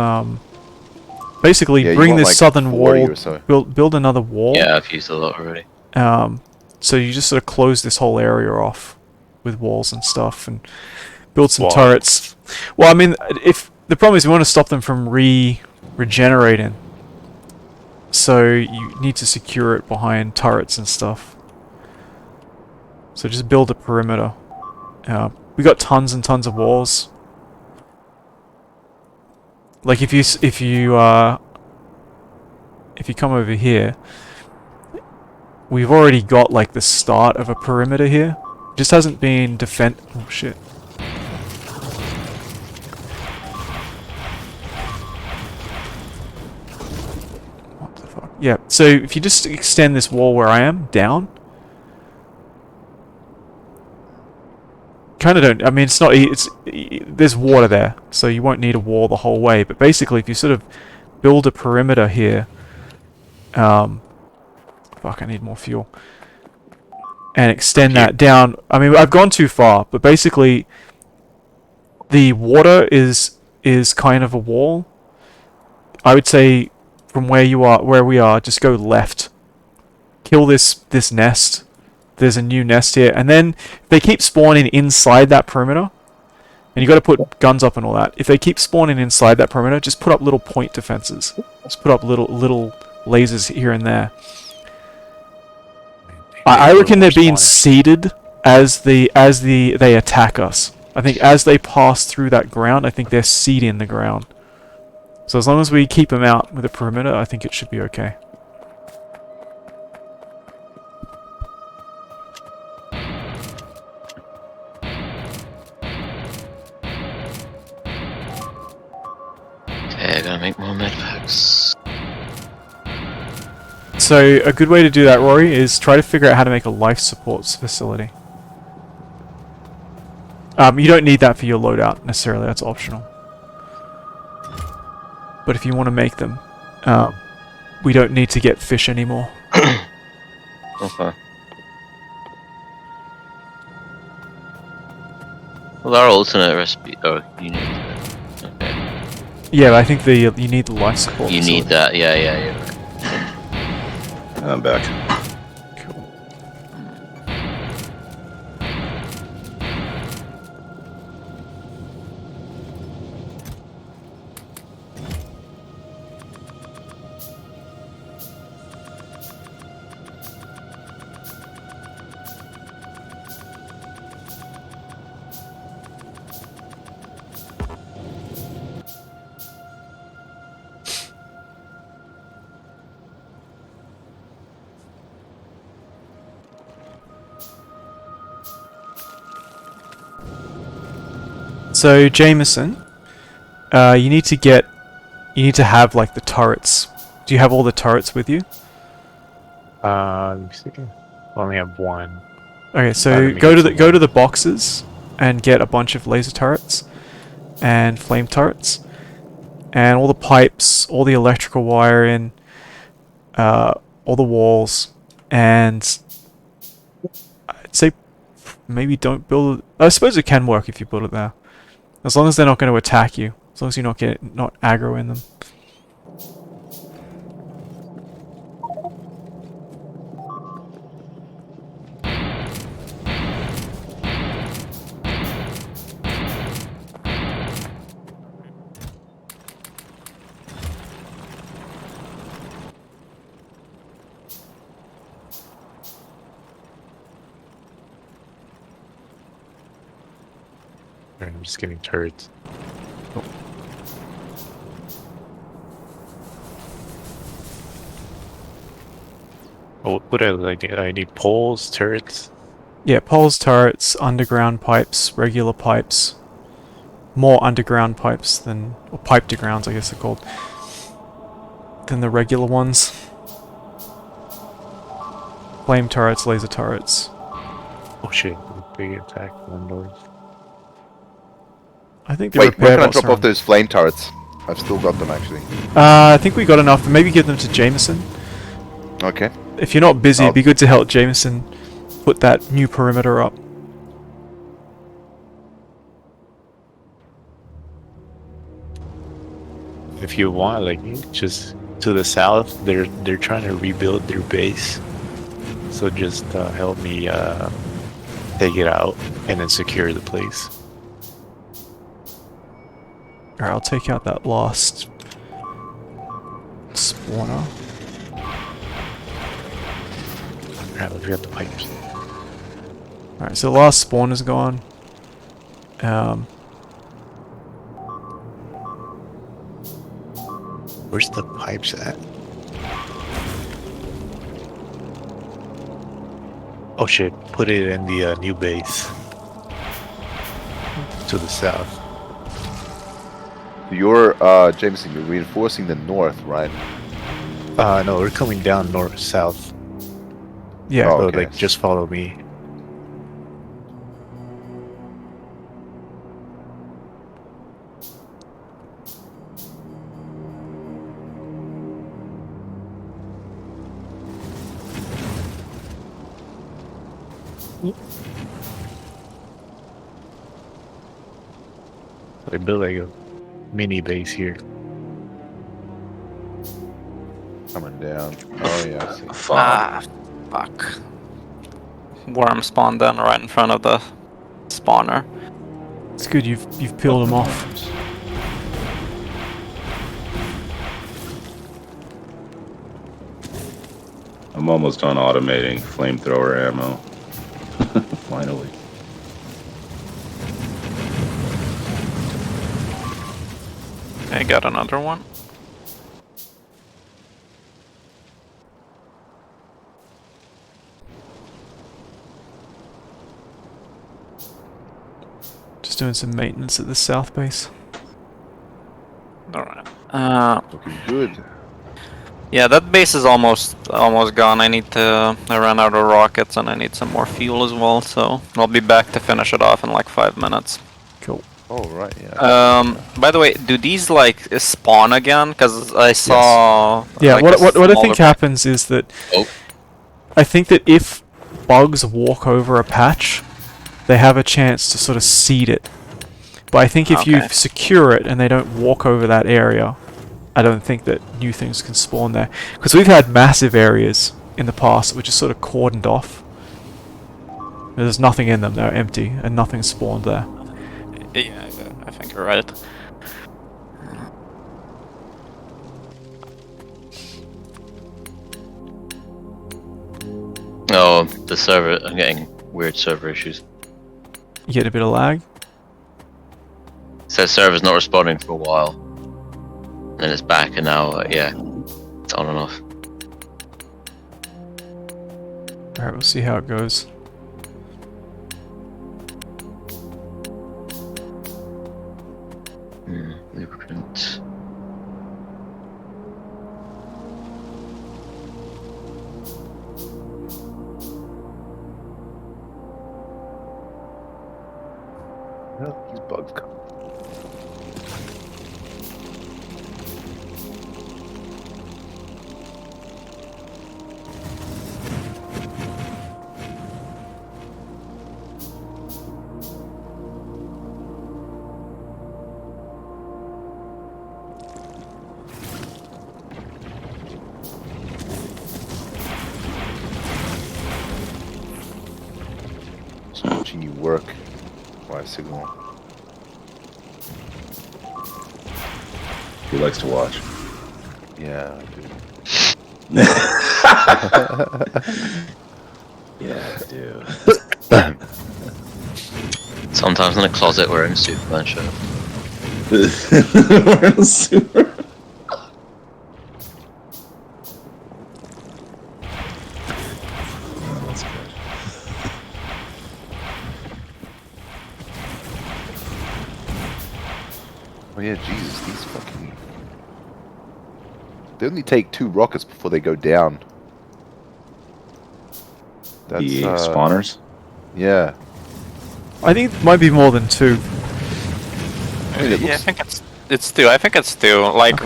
basically Yeah, you bring want, this like, southern 40 wall, or so. build another wall. Yeah, I've used a lot already. So you just sort of close this whole area off with walls and stuff, and build some Why? turrets. Well, I mean, if the problem is we want to stop them from regenerating, so you need to secure it behind turrets and stuff. So just build a perimeter. We got tons and tons of walls. Like if you come over here, we've already got like the start of a perimeter here. Just hasn't been oh shit. What the fuck? Yeah, so if you just extend this wall where I am, down. Kind of don't, I mean it's not, there's water there, so you won't need a wall the whole way, but basically if you sort of build a perimeter here, fuck, I need more fuel. And extend that down. I mean, I've gone too far, but basically, the water is kind of a wall. I would say, from where we are, just go left. Kill this nest. There's a new nest here, and then if they keep spawning inside that perimeter, and you got to put guns up and all that. If they keep spawning inside that perimeter, just put up little point defenses. Just put up little lasers here and there. I reckon they're being seeded as they attack us. I think as they pass through that ground, I think they're seeding the ground. So as long as we keep them out with a perimeter, I think it should be okay. Okay, I gotta make more medpacks. So a good way to do that, Rory, is try to figure out how to make a life support facility. You don't need that for your loadout necessarily, that's optional. But if you want to make them, we don't need to get fish anymore. Okay. Well, our alternate recipe. Oh, you need that. Okay. Yeah, but I think you need the life support You facility. need that. Yeah. I'm back. Cool. So Jameson, you need to have like the turrets. Do you have all the turrets with you? Let me see. I only have one. Okay, Let so me go get to some the boxes and get a bunch of laser turrets and flame turrets and all the pipes, all the electrical wiring, all the walls, and I'd say maybe don't build it. I suppose it can work if you build it there. As long as they're not going to attack you. As long as you're not aggroing them. I'm just getting turrets. Oh, what else I need? I need poles, turrets. Yeah, poles, turrets, underground pipes, regular pipes. More underground pipes than... or pipe to grounds, I guess they're called. Than the regular ones. Flame turrets, laser turrets. Oh shit! Big attack landlords. I think the Wait, where repair can I bots drop are off on. those flame turrets? I've still got them, actually. I think we got enough. Maybe give them to Jameson. Okay. If you're not busy, it'd be good to help Jameson put that new perimeter up. if you want, like, just to the south, they're trying to rebuild their base. So just help me take it out and then secure the place. Alright, I'll take out that last spawner. Alright, let's get the pipes. Alright, so the last spawner's gone. Where's the pipes at? Oh shit, put it in the new base. To the south. You're, Jameson, you're reinforcing the north, right? No, we're coming down north-south. Yeah. Oh, So, okay. like, just follow me. I built like a mini base here. Coming down. Oh, yeah, I see. Fuck. Ah, fuck. Worm spawned then right in front of the spawner. It's good you've peeled them off. I'm almost done automating flamethrower ammo. Finally. I got another one. Just doing some maintenance at the south base. Alright. Looking good. Yeah, that base is almost gone. I ran out of rockets and I need some more fuel as well, so I'll be back to finish it off in like 5 minutes. Cool. Oh, right, yeah. By the way, do these like spawn again? Because I saw. Yeah, like, what I think smaller- happens is that Oh. I think that if bugs walk over a patch, they have a chance to sort of seed it. But I think if you Okay. secure it and they don't walk over that area, I don't think that new things can spawn there. Because we've had massive areas in the past which are sort of cordoned off. There's nothing in them, they're empty, and nothing spawned there. Yeah, I think you're right. Oh, the server. I'm getting weird server issues. You get a bit of lag. It says server's not responding for a while. Then it's back, and now, yeah, it's on and off. Alright, we'll see how it goes. Blueprint. Well, these bugs come. So watching you work, ysignal. He likes to watch. Yeah, I do. Yeah, I do. Sometimes in a closet wearing a Superman shirt. We're super. Oh, that's good. Oh yeah, Jesus, these fucking... They only take 2 rockets before they go down. That's, The spawners? yeah. I think it might be more than 2. I mean, it Yeah, I looks... think it's 2. I think it's 2. Like,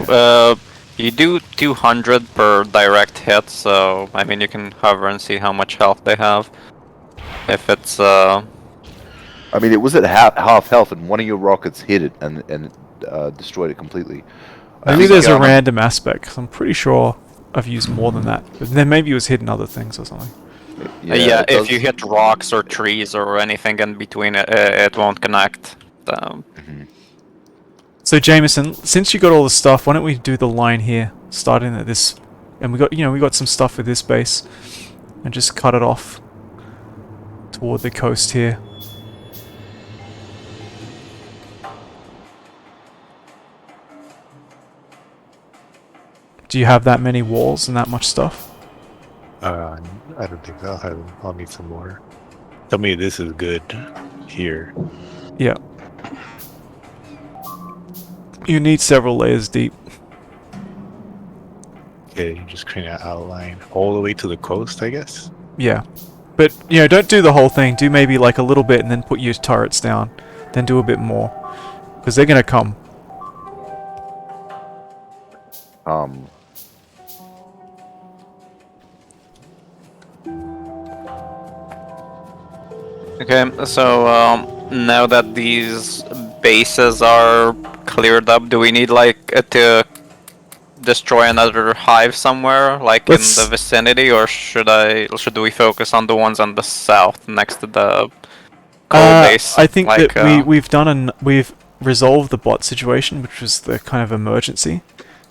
you do 200 per direct hit, so I mean you can hover and see how much health they have. If it's I mean, it was at half health, and one of your rockets hit it and destroyed it completely. Maybe think, there's a random aspect, 'cause I'm pretty sure I've used more than that. But then maybe it was hidden other things or something. Yeah, it if you does- hit rocks or trees or anything in between, it won't connect. Mhm. So Jameson, since you got all the stuff, why don't we do the line here, starting at this, and we got some stuff with this base, and just cut it off toward the coast here. Do you have that many walls and that much stuff? I don't think I'll need some more. Tell me this is good here. Yeah. You need several layers deep. Okay, just create an outline all the way to the coast, I guess. Yeah. But, don't do the whole thing. Do maybe like a little bit and then put your turrets down. Then do a bit more. Because they're going to come. Um, Okay, so now that these bases are cleared up, do we need to destroy another hive somewhere, like in the vicinity, or should we focus on the ones on the south next to the coal base? I think that we've resolved the bot situation, which was the kind of emergency.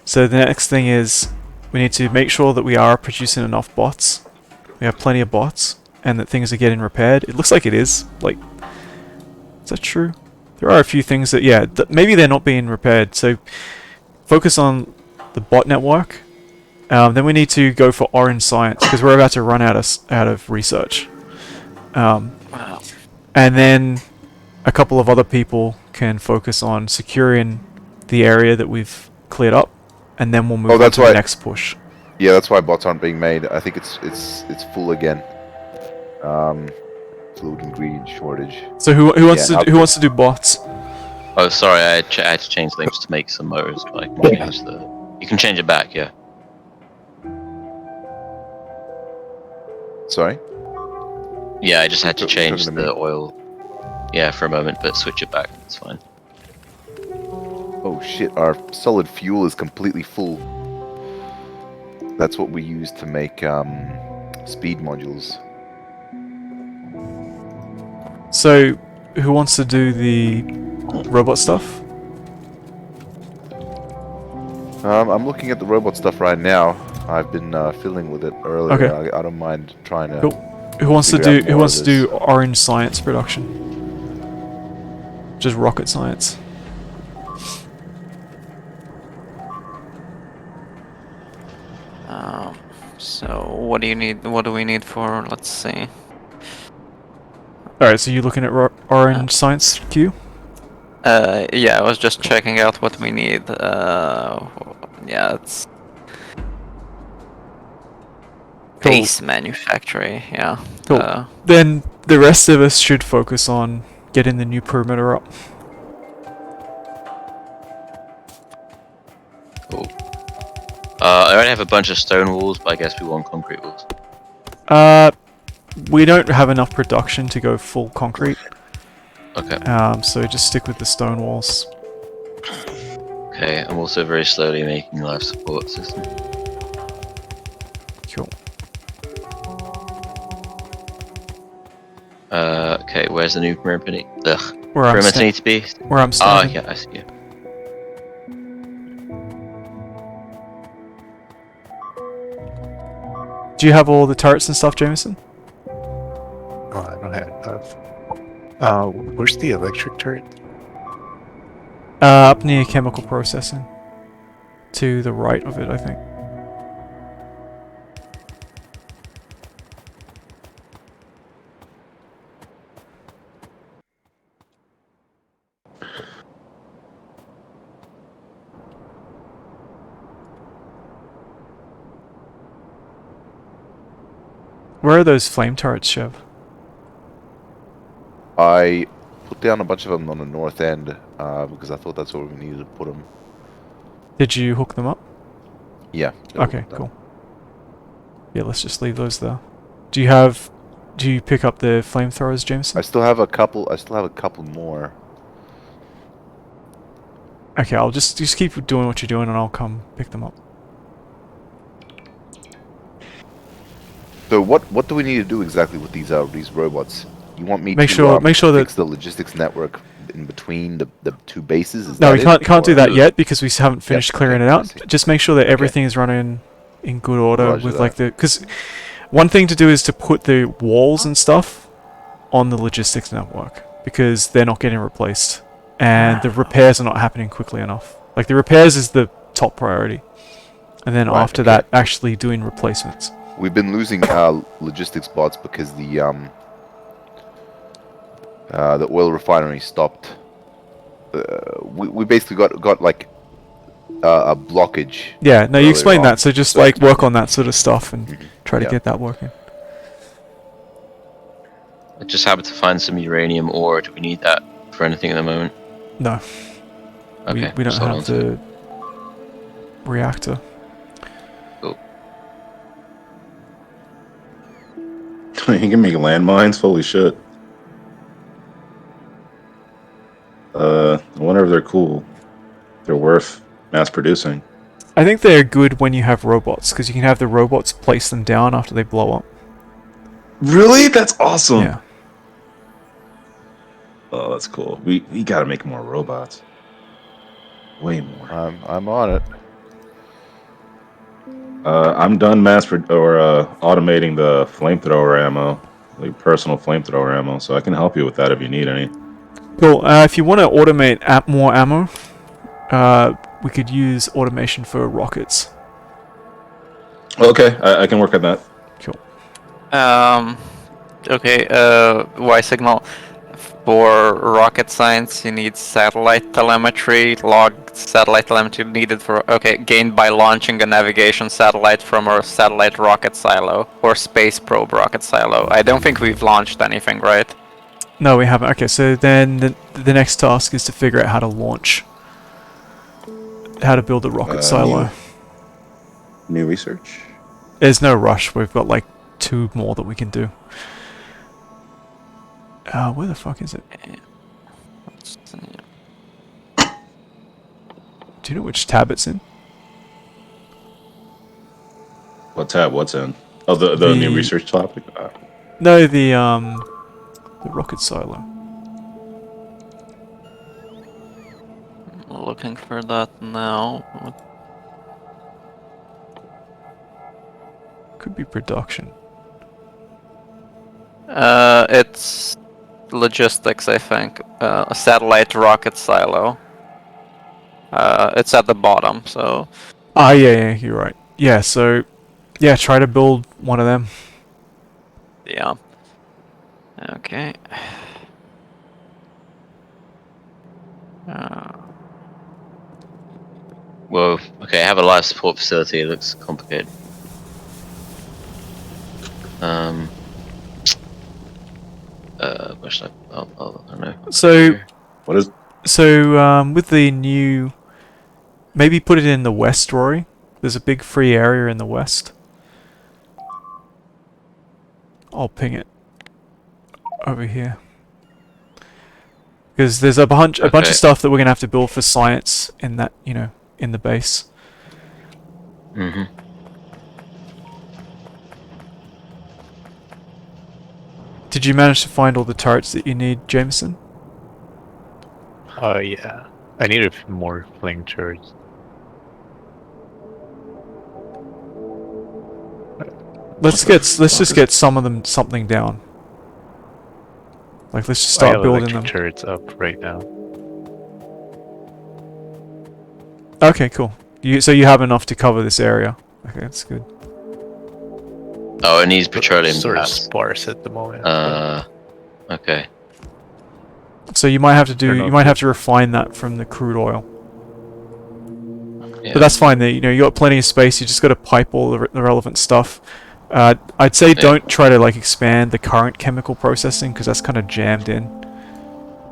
So the next thing is we need to make sure that we are producing enough bots. We have plenty of bots, and that things are getting repaired. It looks like it is. Like, is that true? There are a few things that, yeah, maybe they're not being repaired. So focus on the bot network. Then we need to go for orange science because we're about to run out of research. Wow. And then a couple of other people can focus on securing the area that we've cleared up, and then we'll move on to the next push. Yeah, that's why bots aren't being made. I think it's full again. Fluid ingredient shortage. So who wants to do bots? Oh, sorry, I had to change things to make some motors, but I can change you can change it back, yeah. Sorry? Yeah, I just had to change talking to me? the oil. Yeah, for a moment, but switch it back. It's fine. Oh shit, our solid fuel is completely full. That's what we use to make speed modules. So who wants to do the robot stuff? I'm looking at the robot stuff right now. I've been fiddling with it earlier. Okay. I don't mind trying to. Cool. Who wants to do orange science production? Just rocket science. So what do you need? What do we need for? Let's see. All right. So you looking at orange science Q? Yeah, I was just checking out what we need. Yeah, it's Cool. base manufacturing. Yeah. Cool. Then the rest of us should focus on getting the new perimeter up. Cool. I already have a bunch of stone walls, but I guess we want concrete walls. We don't have enough production to go full concrete. Okay. So just stick with the stone walls. Okay, I'm also very slowly making life support system. Cool. Okay, where's the new perimeter? Where Perimeter need to be? Where I'm Oh, standing. yeah, I see you. Do you have all the turrets and stuff, Jameson? Oh, I don't have enough. Where's the electric turret? Up near chemical processing. To the right of it, I think. Where are those flame turrets, Chev? I put down a bunch of them on the north end because I thought that's where we needed to put them. Did you hook them up? Yeah. Okay, cool. Yeah, let's just leave those there. Do you pick up the flamethrowers, Jameson? I still have a couple more. Okay, I'll just keep doing what you're doing, and I'll come pick them up. So what do we need to do exactly with these robots? You want me Make to sure that fix the logistics network in between the two bases? Is no, that we it? can't do Or- that yet because we haven't finished clearing it I out. see. Just make sure that Okay. everything is running in good order Roger with like that. because one thing to do is to put the walls and stuff on the logistics network because they're not getting replaced and the repairs are not happening quickly enough. Like the repairs is the top priority, and then Right, after okay. that, actually doing replacements. We've been losing logistics bots because the oil refinery stopped. We basically got like a blockage. Yeah, no, you earlier explained on. that, so just like work on that sort of stuff and try to Yeah. get that working. I just happened to find some uranium ore. Do we need that for anything at the moment? No, Okay, we don't just hold have on to it. the reactor. Cool. You can make landmines? Holy shit. I wonder if they're cool. They're worth mass producing. I think they're good when you have robots, because you can have the robots place them down after they blow up. Really? That's awesome. Yeah. Oh, that's cool. We gotta make more robots. Way more. I'm on it. I'm done automating the flamethrower ammo, like personal flamethrower ammo, so I can help you with that if you need any. Cool. If you want to automate more ammo, we could use automation for rockets. Okay, I can work on that. Cool. Okay, ysignal. For rocket science, you need satellite telemetry. Log satellite telemetry needed for gained by launching a navigation satellite from our satellite rocket silo or space probe rocket silo. I don't think we've launched anything, right? No, we haven't. Okay, so then the next task is to figure out how to launch, how to build a rocket silo. New research. There's no rush. We've got like 2 more that we can do. Where the fuck is it? Do you know which tab it's in? What tab? What's in? Oh, the new research topic. No, the rocket silo. Looking for that now. Could be production. It's logistics, I think. A satellite rocket silo. It's at the bottom, so. Ah, yeah, you're right. Yeah, so yeah, try to build one of them. Yeah. Okay. Whoa. Okay, I have a life support facility. It looks complicated. Where should I? Oh, I don't know. So, What is? with the new, maybe put it in the west, Rory. There's a big free area in the west. I'll ping it over here. Because there's a bunch of stuff that we're gonna have to build for science in that, in the base. Mm-hmm. Did you manage to find all the turrets that you need, Jameson? Yeah. I need a few more flame turrets. Let's just get some of them something down. Like let's just I start have building electric them. turrets up right now. Okay, cool. So you have enough to cover this area. Okay, that's good. Oh, it needs petroleum Sort of gas. sparse at the moment. Okay. So you might have to Turn off refine that from the crude oil. Yeah. But that's fine. You got plenty of space. You just got to pipe all the relevant stuff. I'd say don't try to like expand the current chemical processing because that's kind of jammed in.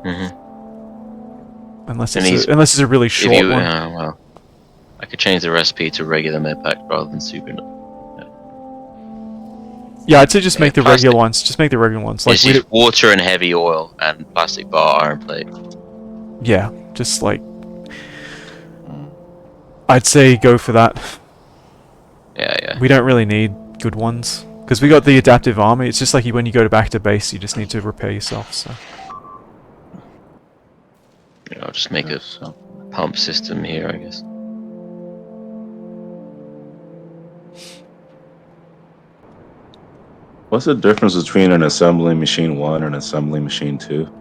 Mm-hmm. Unless it's a really short one. Well, I could change the recipe to regular medpack rather than super. Yeah, I'd say just make the plastic. regular ones. Just make the regular ones. Like It's just water and heavy oil and plastic bar iron plate. yeah, just like I'd say go for that. Yeah. We don't really need good ones. Because we got the adaptive armor, it's just like when you go back to base, you just need to repair yourself, so... I'll just make a pump system here, I guess. What's the difference between an assembly machine 1 and assembly machine 2?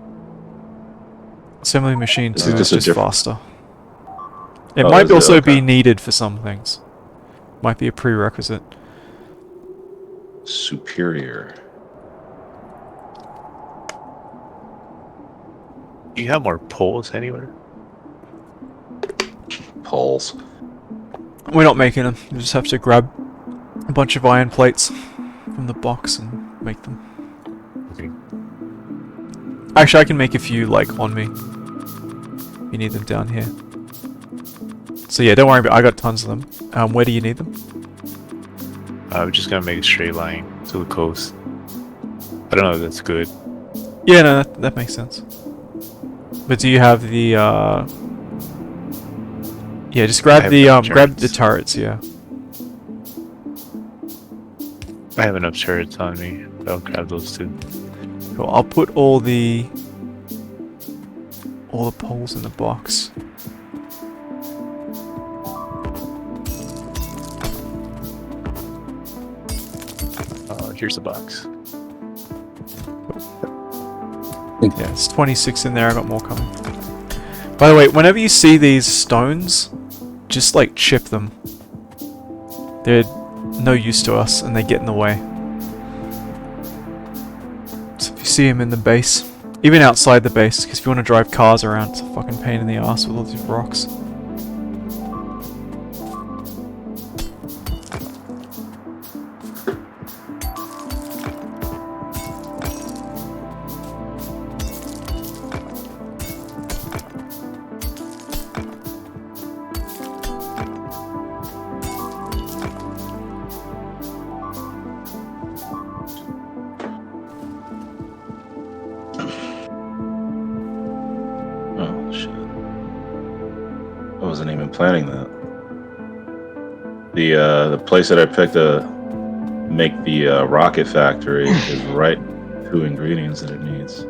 Assembly machine 2 is just a just faster. It Oh, might is it? also Okay. be needed for some things. Might be a prerequisite. Superior. Do you have more poles anywhere? Poles. We're not making them. You just have to grab a bunch of iron plates from the box and make them. Okay. Actually, I can make a few, like, on me. You need them down here. So yeah, don't worry about it. I got tons of them. Where do you need them? I'm just gonna make a straight line to the coast. I don't know if that's good. Yeah, no, that makes sense. But do you have the, Yeah, just grab have the, enough grab the turrets. turrets, yeah. I have enough turrets on me. I'll grab those too. Cool, I'll put all the poles in the box. Here's the box. Yeah, it's 26 in there, I got more coming. By the way, whenever you see these stones, just like chip them. They're no use to us and they get in the way. So if you see them in the base, even outside the base, because if you want to drive cars around, it's a fucking pain in the ass with all these rocks. Oh, shit. I wasn't even planning that. The place that I picked to make the rocket factory is right 2 ingredients that it needs.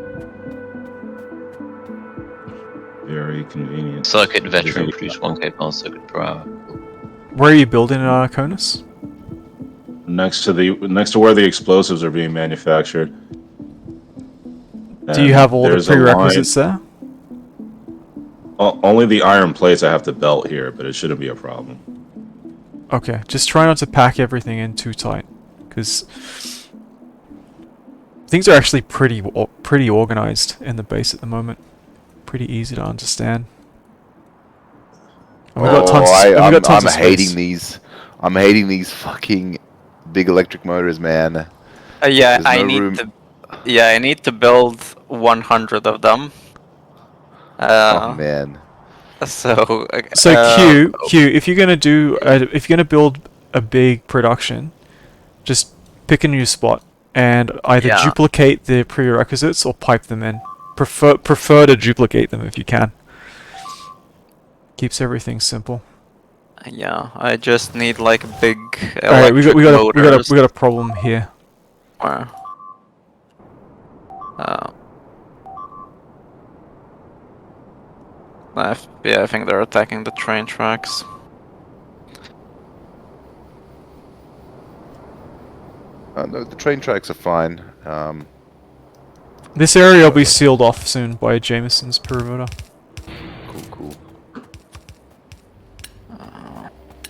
Very convenient. Circuit veteran produce 1k power circuit per hour. Where are you building Conus? Next to where the explosives are being manufactured. Do you have all the prerequisites there? Only the iron plates I have to belt here, but it shouldn't be a problem. Okay, just try not to pack everything in too tight, because things are actually pretty organized in the base at the moment. Pretty easy to understand. And we got tons. I'm of space. I'm hating these fucking big electric motors, man. Yeah, There's I no need room. to. Yeah, I need to build 100 of them. Oh man. So. So Q, if you're gonna build a big production, just pick a new spot and either Yeah. duplicate the prerequisites or pipe them in. Prefer to duplicate them if you can. Keeps everything simple. Yeah, I just need like big electric All right, we motors. got a problem here. Where? Yeah, I think they're attacking the train tracks. No, the train tracks are fine. This area will be sealed off soon by Jameson's perimeter. Cool.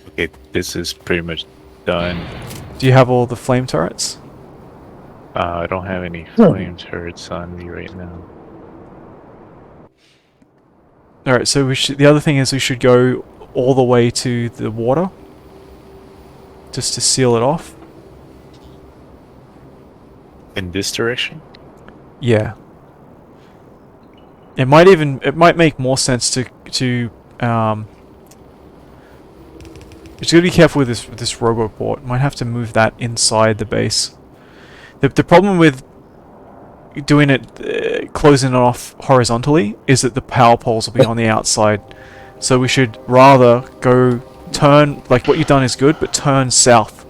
Okay, this is pretty much done. Do you have all the flame turrets? I don't have any flame turrets on me right now. Alright, so the other thing is we should go all the way to the water. Just to seal it off. In this direction? Yeah. It might make more sense to you just gotta be careful with this roboport. Might have to move that inside the base. The problem with doing it, closing it off horizontally, is that the power poles will be on the outside. So we should rather go turn, like what you've done is good, but turn south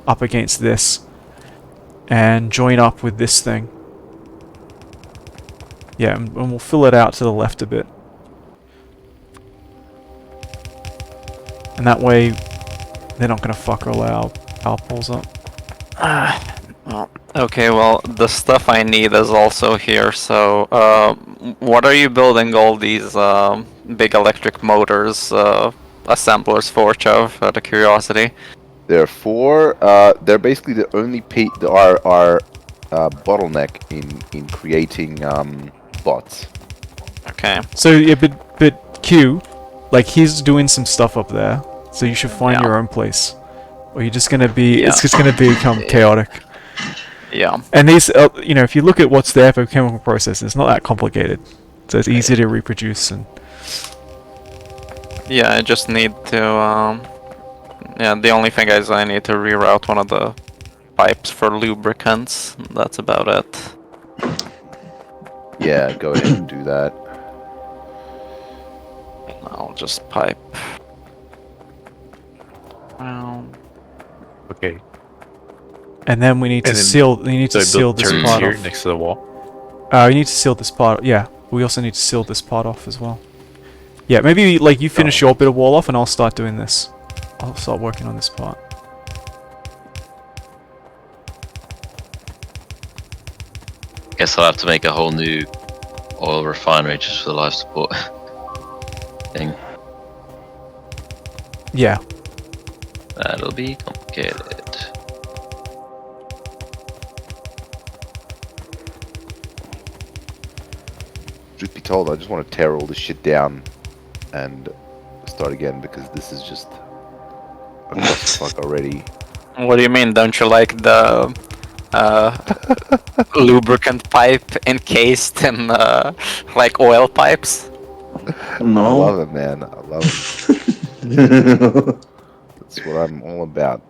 up against this and join up with this thing. Yeah, and we'll fill it out to the left a bit. And that way, they're not going to fuck all our power poles up. Well, okay, well, the stuff I need is also here, so, what are you building all these, big electric motors, assemblers for, Chav, out of curiosity? Therefore, they're basically the only our bottleneck in creating bots. Okay. So, yeah, but Q, like, he's doing some stuff up there, so you should find Yeah. your own place. Or you're just going to be, it's Yeah. just going to become chaotic. Yeah. And these, you know, if you look at what's there for chemical processes, it's not that complicated. So it's easy to reproduce and... Yeah, I just need to, yeah, the only thing is I need to reroute one of the pipes for lubricants. That's about it. Yeah, go ahead and do that. I'll just pipe. Well, Okay. And then we need to And then- seal, we need So to I seal built this turrets part here off. next to the wall. We need to seal this part, yeah. We also need to seal this part off as well. Yeah, maybe, like, you finish Oh. your bit of wall off and I'll start doing this. I'll start working on this part. Guess I'll have to make a whole new oil refinery just for the life support thing. Yeah. That'll be complicated. Truth be told, I just want to tear all this shit down and start again because this is just a clusterfuck already. what do you mean? Don't you like the lubricant pipe encased in like oil pipes? I No. love it, man. I love it. That's what I'm all about.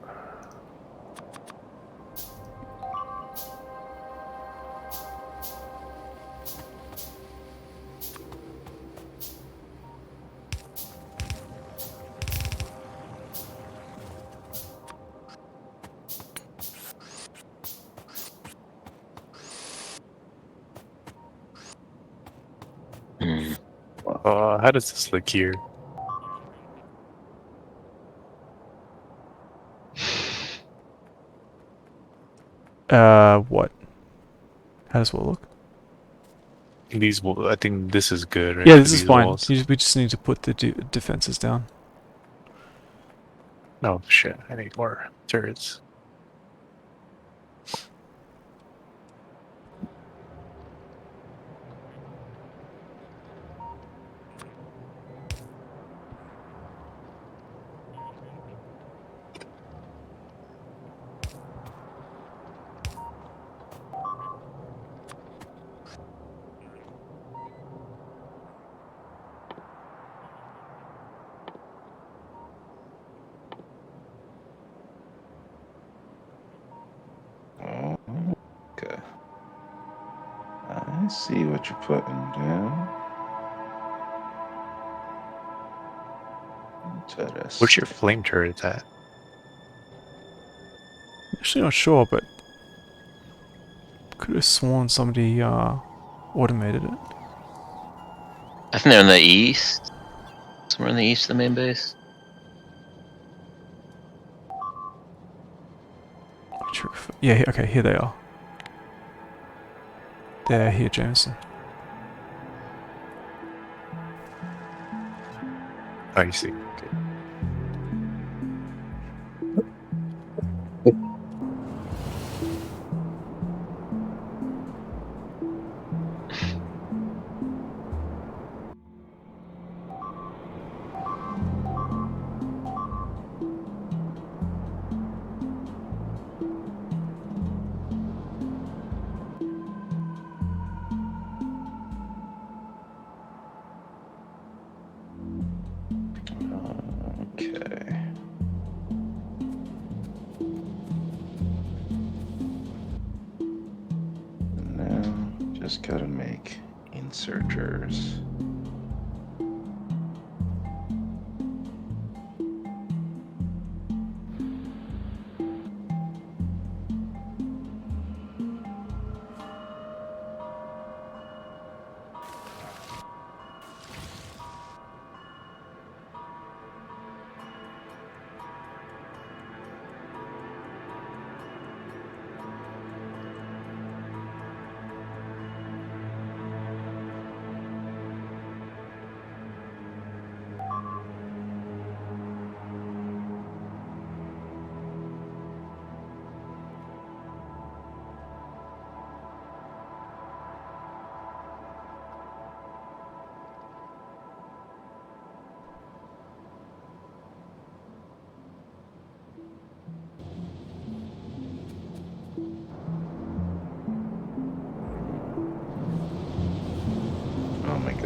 Hmm. How does this look here? What? How does what look? These, I think this is good, right? Yeah, for this is these fine. walls? We just need to put the defenses down. Oh shit! I need more turrets. Oh, okay. I see what you're putting down. Where's your flame turret at? Actually not sure, but could have sworn somebody automated it. I think they're in the east. Somewhere in the east of the main base. Yeah, okay, here they are. They're here, Jameson. I see. Okay. Okay. Now, just gotta make inserters.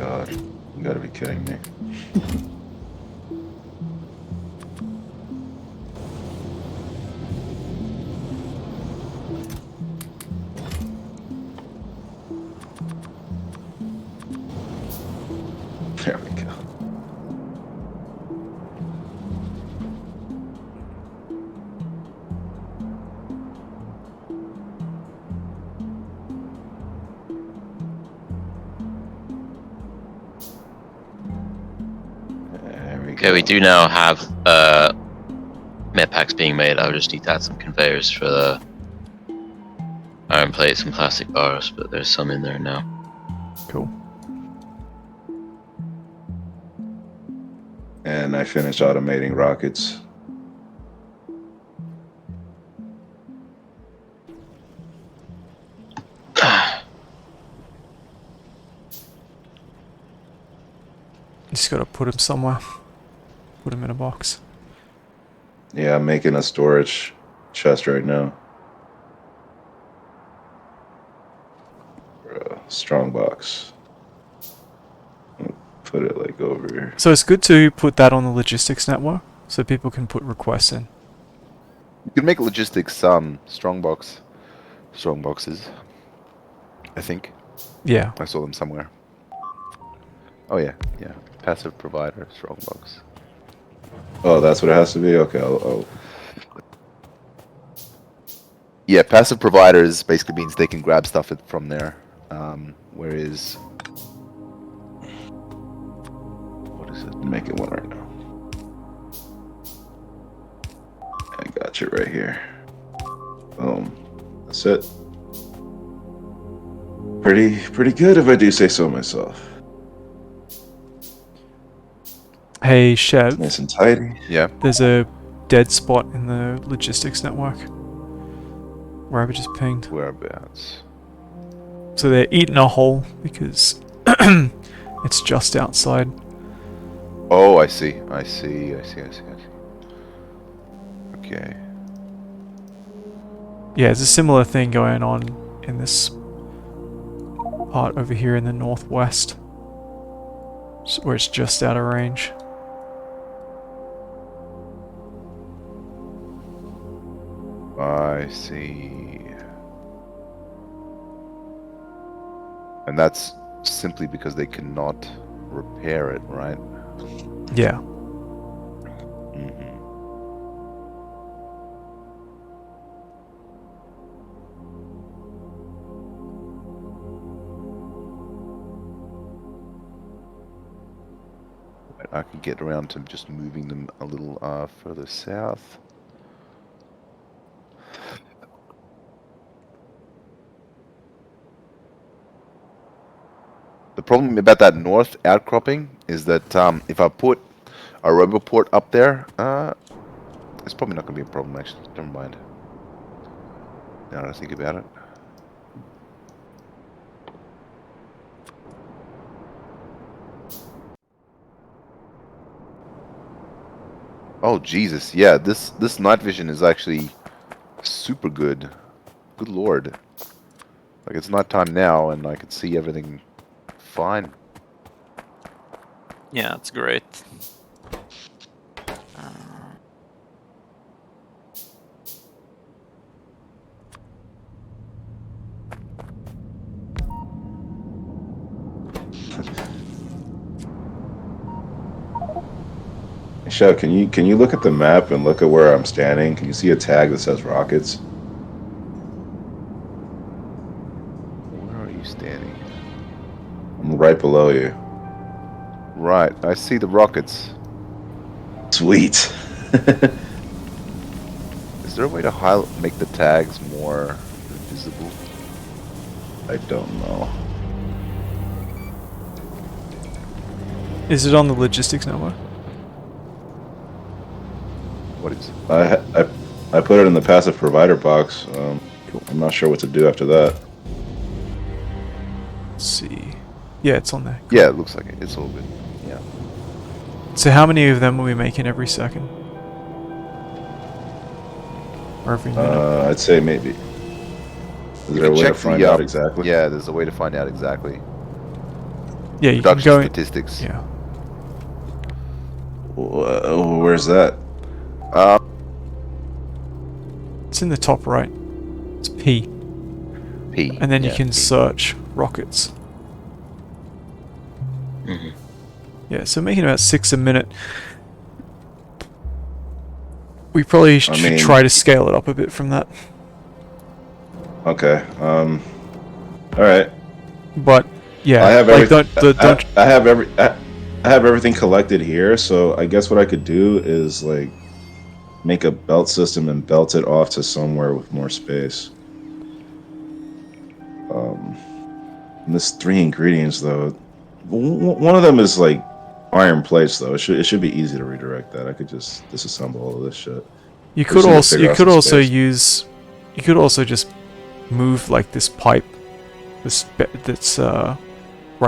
god. You gotta be kidding me. There we go. Okay, we do now have med packs being made. I'll just need to add some conveyors for the iron plates and plastic bars, but there's some in there now. Cool. And I finished automating rockets. Just gotta put him somewhere. Put him in a box. Yeah, I'm making a storage chest right now. For a strong box. I'll put it like over here. So it's good to put that on the logistics network so people can put requests in. You can make logistics strong boxes. I think Yeah. I saw them somewhere. Oh yeah, yeah. Passive provider, strong box. Oh, that's what it has to be? Okay, I'll Yeah, passive providers basically means they can grab stuff from there. Whereas, what is it? make it one right now. I got you right here. Boom. That's it. Pretty good if I do say so myself. Hey, Chev. Nice and tidy. Yeah. There's a dead spot in the logistics network. Where I just pinged. Whereabouts? So they're eating a hole because it's just outside. Oh, I see. Okay. Yeah, there's a similar thing going on in this part over here in the northwest. Where it's just out of range. I see. And that's simply because they cannot repair it, right? Yeah. Mm-hmm. I can get around to just moving them a little further south. The problem about that north outcropping is that if I put a roboport up there, it's probably not going to be a problem, actually. Never mind. Now that I think about it. Oh, Jesus. Yeah, this night vision is actually super good. Good lord. Like, it's nighttime now, and I can see everything fine. Yeah, it's great. Chef, can you look at the map and look at where I'm standing? Can you see a tag that says rockets? Where are you standing? I'm right below you. Right, I see the rockets. Sweet. Is there a way to make the tags more visible? I don't know. Is it on the logistics network? What is it? I put it in the passive provider box. I'm not sure what to do after that. Let's see. Yeah, it's on there. Yeah, it looks like it. It's all good. Yeah. So how many of them are we making every second? Or every minute? I'd say maybe. Is You there a can way check to find the, out exactly? Yeah, there's a way to find out exactly. Yeah, you can Production go in. statistics. Yeah. Where's that? It's in the top right. It's P. P. And then you yeah, can P. search rockets. Mhm. Yeah, so making about 6 a minute. We probably should mean- try to scale it up a bit from that. Okay. All right. But yeah, I have like everything. I have everything collected here, so I guess what I could do is like make a belt system and belt it off to somewhere with more space. And this 3 ingredients though, one of them is like iron plates though. It should be easy to redirect that. I could just disassemble all of this shit. you I could just need to also figure out some space. you could also just move like this pipe, that's right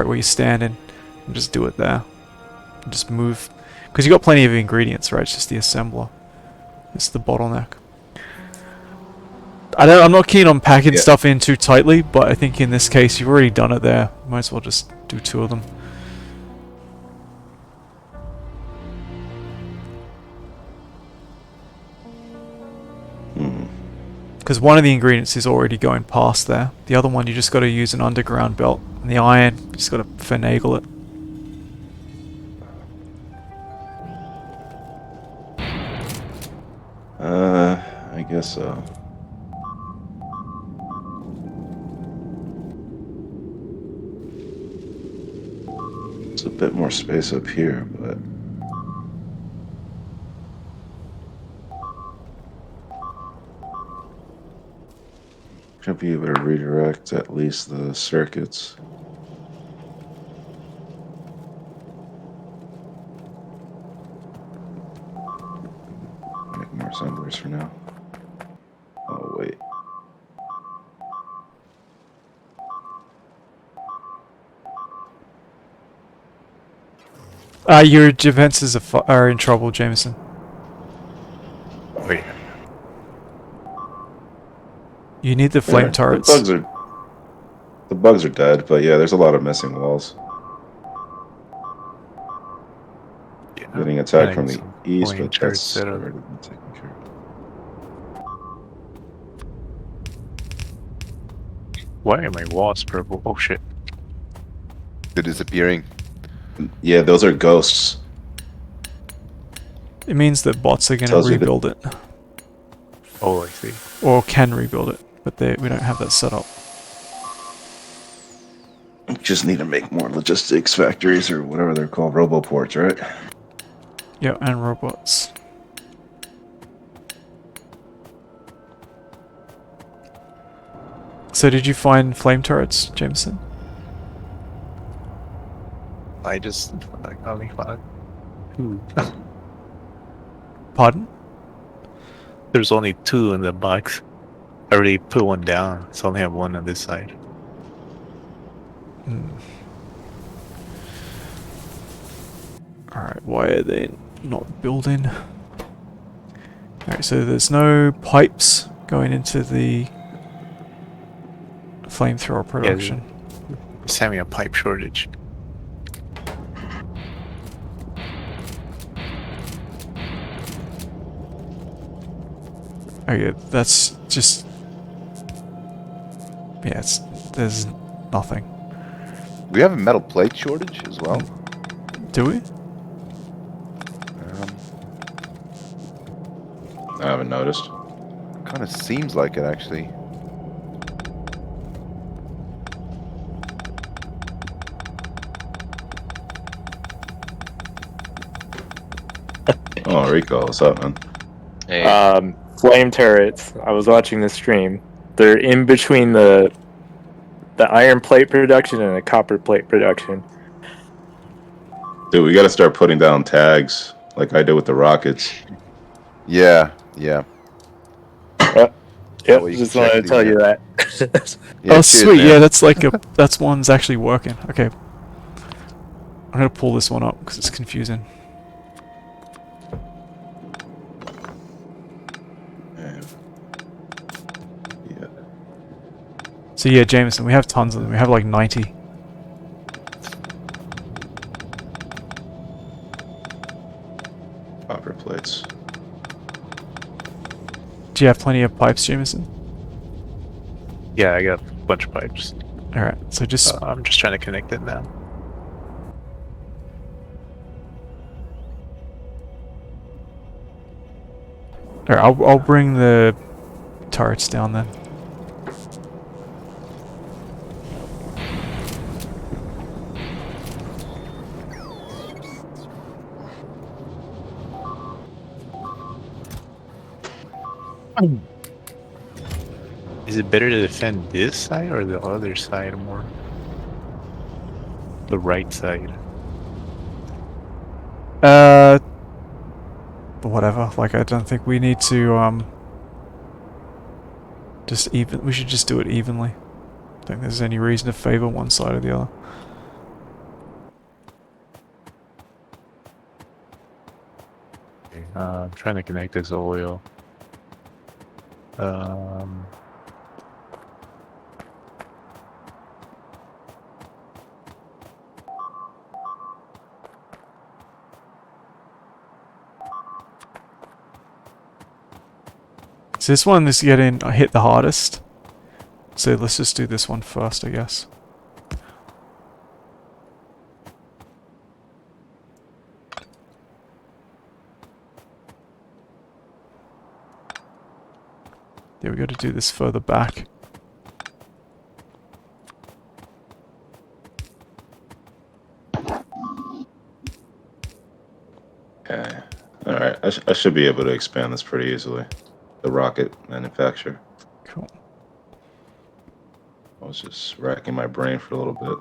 where you stand in, and just do it there. And just move, because you got plenty of ingredients, right? It's just the assembler. It's the bottleneck. I'm not keen on packing Yeah. stuff in too tightly, but I think in this case you've already done it there. Might as well just do 2 of them. Because one of the ingredients is already going past there. The other one you just got to use an underground belt. And the iron, you just got to finagle it. I guess so. It's a bit more space up here, but should be able to redirect at least the circuits. Make more assemblers for now. Oh wait. Your defenses are in trouble, Jameson. Wait. You need the flame Yeah, turrets. The bugs are dead, but yeah, there's a lot of missing walls. Yeah, Getting attacked from getting the some east, flame but turrets that's set up. already been taken care of. Why are my walls purple? Oh shit. They're disappearing. Yeah, those are ghosts. It means that bots are going to Tells you that- rebuild it. Oh, I see. Or can rebuild it. But we don't have that set up. Just need to make more logistics factories or whatever they're called, roboports, right? Yeah, and robots. So did you find flame turrets, Jameson? I just only found 2. Pardon? There's only 2 in the box. I already put one down, so I only have 1 on this side. Alright, why are they not building? Alright, so there's no pipes going into the flamethrower production. It's having a pipe shortage. Okay, that's just... Yeah, there's nothing. We have a metal plate shortage as well. Do we? I haven't noticed. Kind of seems like it actually. Oh, Rico, what's up, man? Hey, Flame turrets. I was watching the stream. They're in between the iron plate production and the copper plate production. Dude, we gotta start putting down tags like I did with the rockets. Yeah, yeah. Yep, way you just can check wanted to tell the, you that. Yeah, Oh, cheers, sweet, man. yeah, that's like that's one's actually working. Okay. I'm gonna pull this one up because it's confusing. Yeah. So yeah, Jameson, we have tons of them. We have like 90. copper plates. Do you have plenty of pipes, Jameson? Yeah, I got a bunch of pipes. Alright, so just... I'm just trying to connect it now. Alright, I'll bring the turrets down then. Is it better to defend this side or the other side more? The right side. Whatever. Like, I don't think we need to, we should just do it evenly. I don't think there's any reason to favor one side or the other. Okay, I'm trying to connect this oil. So this one is getting hit the hardest. So let's just do this one first, I guess. Yeah, we got to do this further back. Okay. Alright, I should be able to expand this pretty easily. The rocket manufacturer. Cool. I was just racking my brain for a little bit.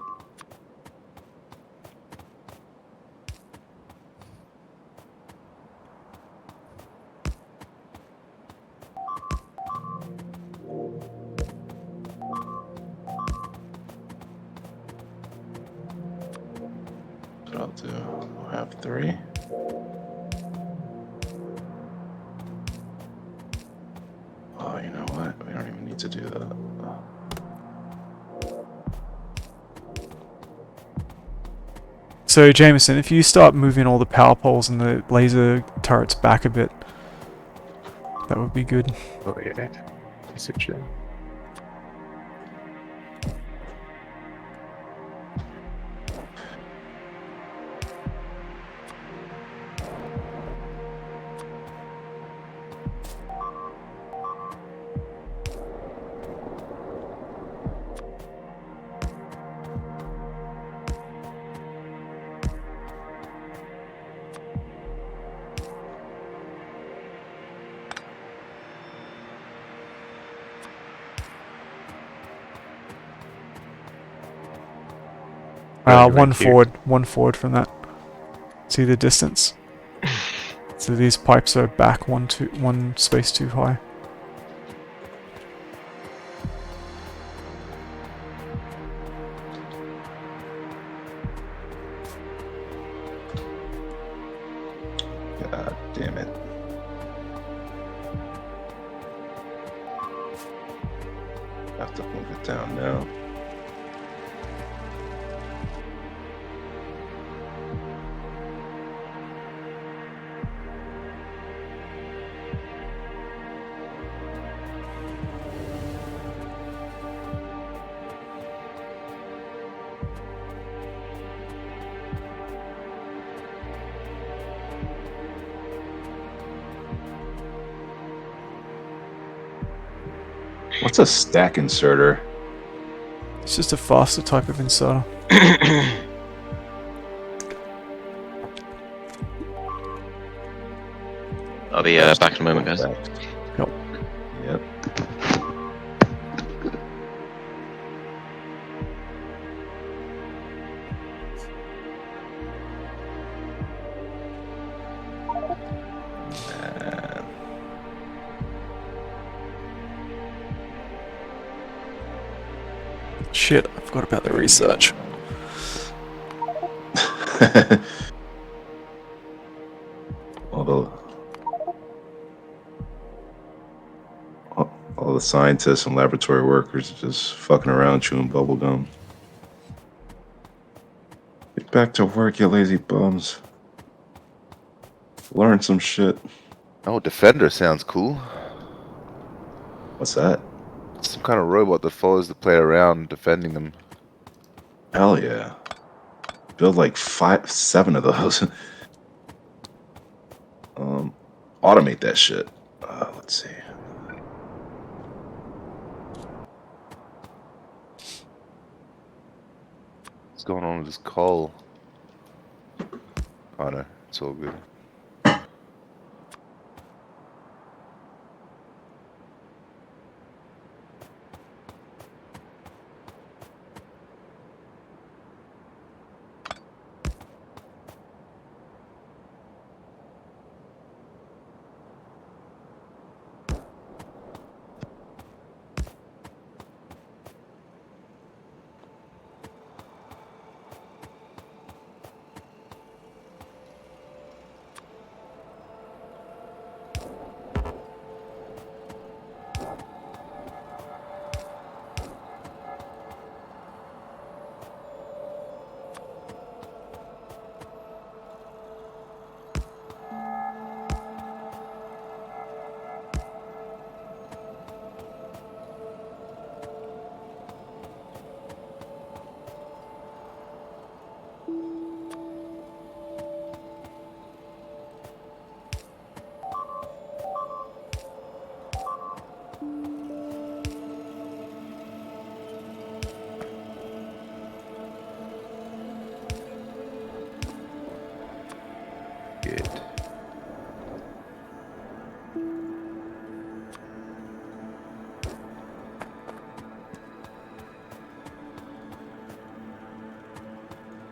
That's what I'll do. I'll have 3. Oh, you know what? We don't even need to do that. So Jameson, if you start moving all the power poles and the laser turrets back a bit, that would be good. Oh yeah. Oxygen. One forward from that. See the distance? So these pipes are back one space too high. God damn it. I have to move it down now. What's a stack inserter? It's just a faster type of inserter. I'll be back in a moment, guys. Yep. Yep. Shit, I forgot about the research. all the scientists and laboratory workers just fucking around chewing bubble gum. Get back to work, you lazy bums. Learn some shit. Oh, Defender sounds cool. What's that? It's some kind of robot that follows the player around, defending them. Hell yeah. Build like 7 of those. Automate that shit. Let's see. What's going on with this coal? Oh no, it's all good. Good.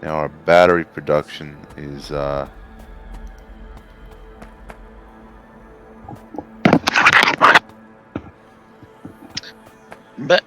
Now our battery production is Back.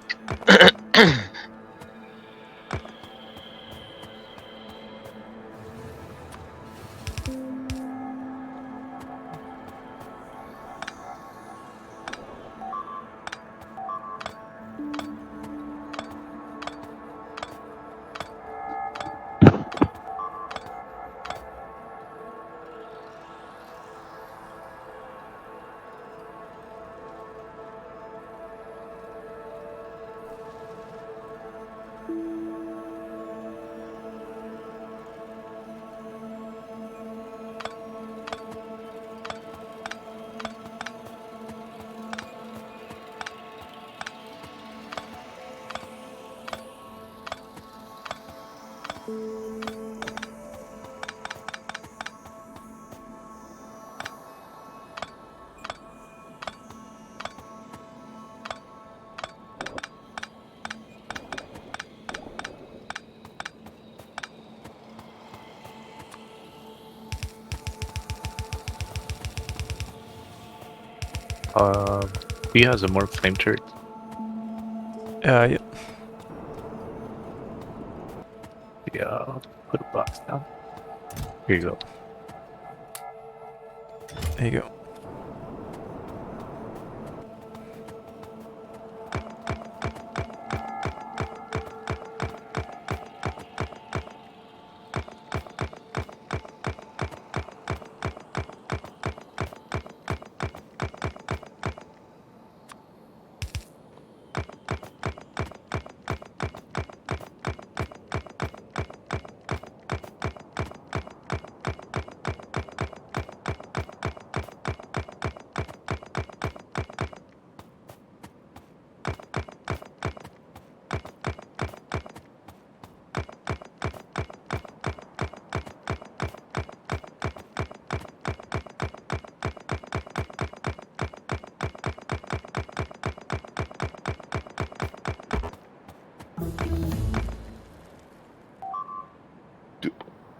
He has a more flame turret. Yeah. Yeah, put a box down. Here you go. There you go.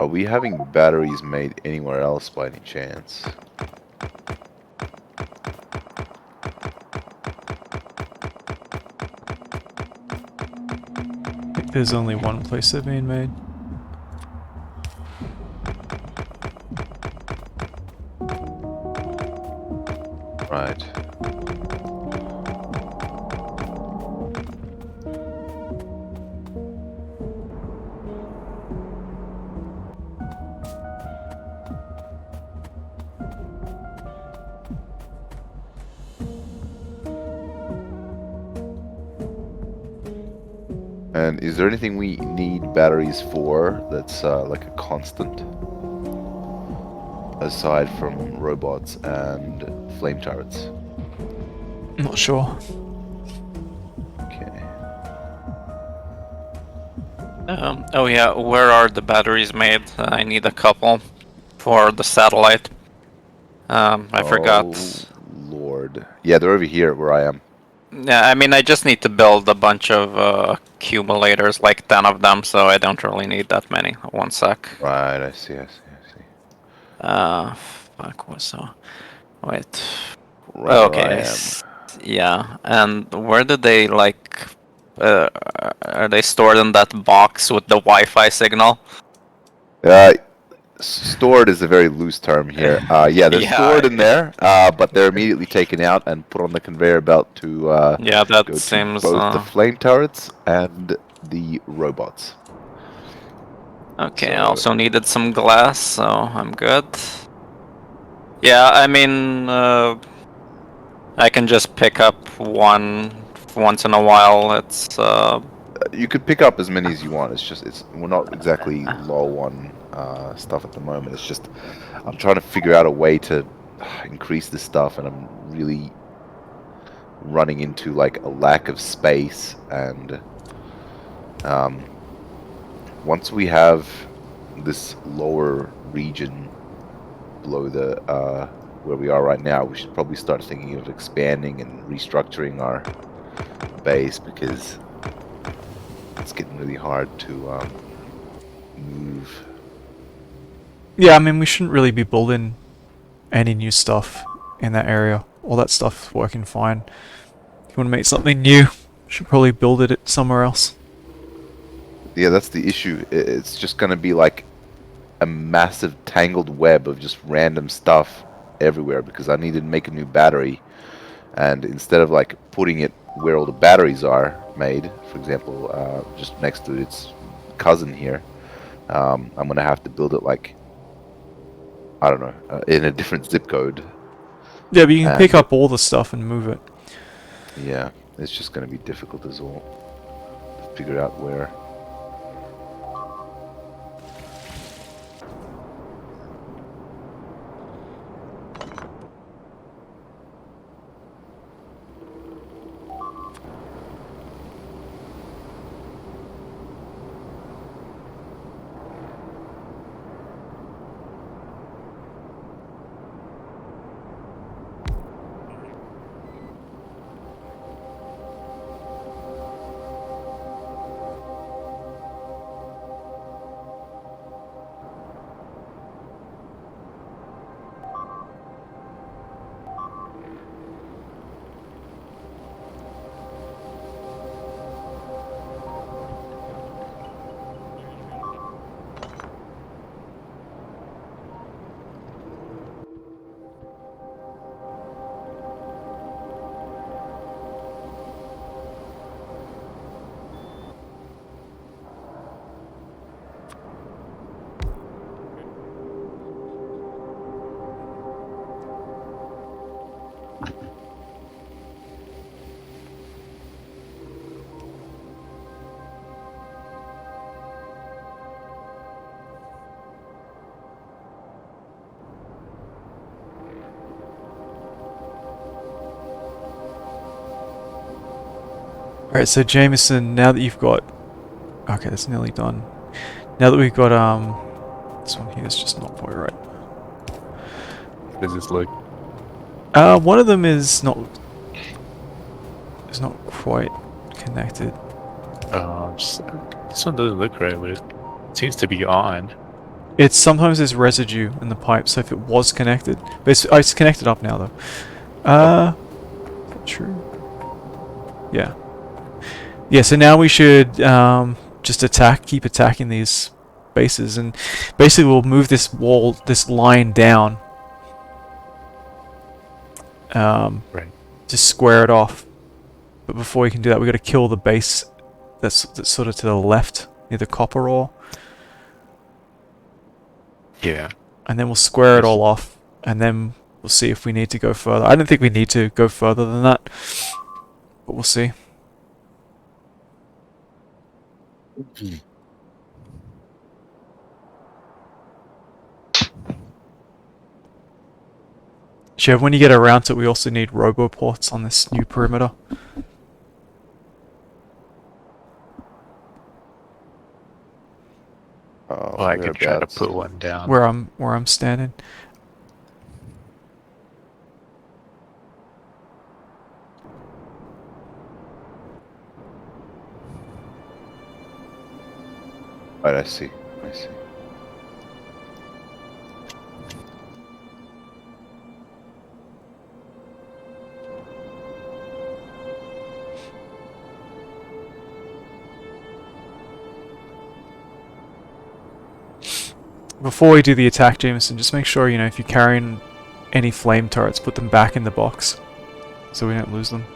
Are we having batteries made anywhere else by any chance? I think there's only one place they're being made. Right. And is there anything we need batteries for that's like a constant? Aside from robots and flame turrets. Not sure. Okay. Oh yeah, where are the batteries made? I need a couple for the satellite. I forgot. Oh, Lord. Yeah, they're over here where I am. Yeah, I mean, I just need to build a bunch of accumulators, like 10 of them, so I don't really need that many. One sec. Right, I see, I see, I see. Fuck, what so? Wait. Right where I Okay, am. yeah, and where do they, like, are they stored in that box with the Wi-Fi signal? Stored is a very loose term here. Yeah, they're Yeah, stored in there, but they're immediately taken out and put on the conveyor belt to yeah, that go to seems, both the flame turrets and the robots. okay, I So, also needed some glass, so I'm good. Yeah, I mean, I can just pick up one once in a while. It's you could pick up as many as you want. It's just we're not exactly low on stuff at the moment. It's just I'm trying to figure out a way to increase this stuff, and I'm really running into like a lack of space. And once we have this lower region below the where we are right now, we should probably start thinking of expanding and restructuring our base, because it's getting really hard to move. Yeah, I mean, we shouldn't really be building any new stuff in that area. All that stuff's working fine. If you want to make something new, should probably build it somewhere else. Yeah, that's the issue. It's just going to be like a massive tangled web of just random stuff everywhere, because I needed to make a new battery, and instead of like putting it where all the batteries are made, for example, just next to its cousin here, I'm going to have to build it like, I don't know, in a different zip code. Yeah, but you can pick And up all the stuff and move it. yeah, it's just going to be difficult as well to figure out where. Alright, so Jameson, now that you've got... Okay, that's nearly done. Now that we've got, this one here is just not quite right. How does this look? One of them is not quite connected. This one doesn't look right, but it seems to be on. It's sometimes there's residue in the pipe, so if it was connected, but it's connected up now though. True. Yeah. Yeah. So now we should just keep attacking these bases, and basically we'll move this line down. Right. Just square it off. But before we can do that, we got to kill the base that's sort of to the left near the copper ore. Yeah. And then we'll square it all off, and then we'll see if we need to go further. I don't think we need to go further than that, but we'll see. Chev, when you get around to it, we also need roboports on this new perimeter. Well, I could try to whereabouts? put one down. Where I'm standing. Right, I see. I see. Before we do the attack, Jameson, just make sure, you know, if you're carrying any flame turrets, put them back in the box. So we don't lose them.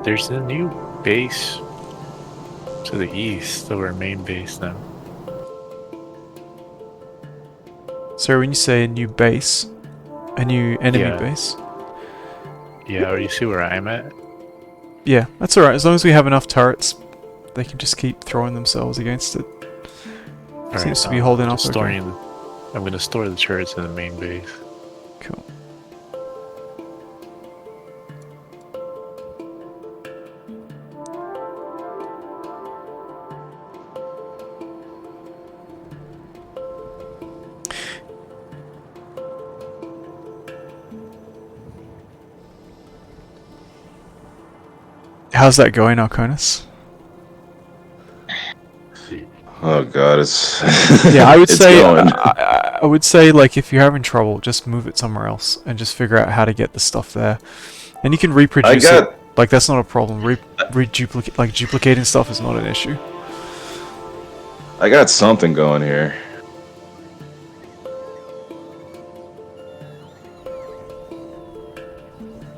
There's a new base to the east of our main base now. So when you say a new base, a new enemy Yeah. base? Yeah, or you see where I'm at? Yeah, that's alright. As long as we have enough turrets, they can just keep throwing themselves against it. Seems to be holding up okay. I'm gonna store the turrets in the main base. Cool. How's that going, Arconis? Oh god, it's Yeah, I would it's say going. I would say like if you're having trouble, just move it somewhere else and just figure out how to get the stuff there. And you can reproduce it. Like that's not a problem. Duplicating stuff is not an issue. I got something going here.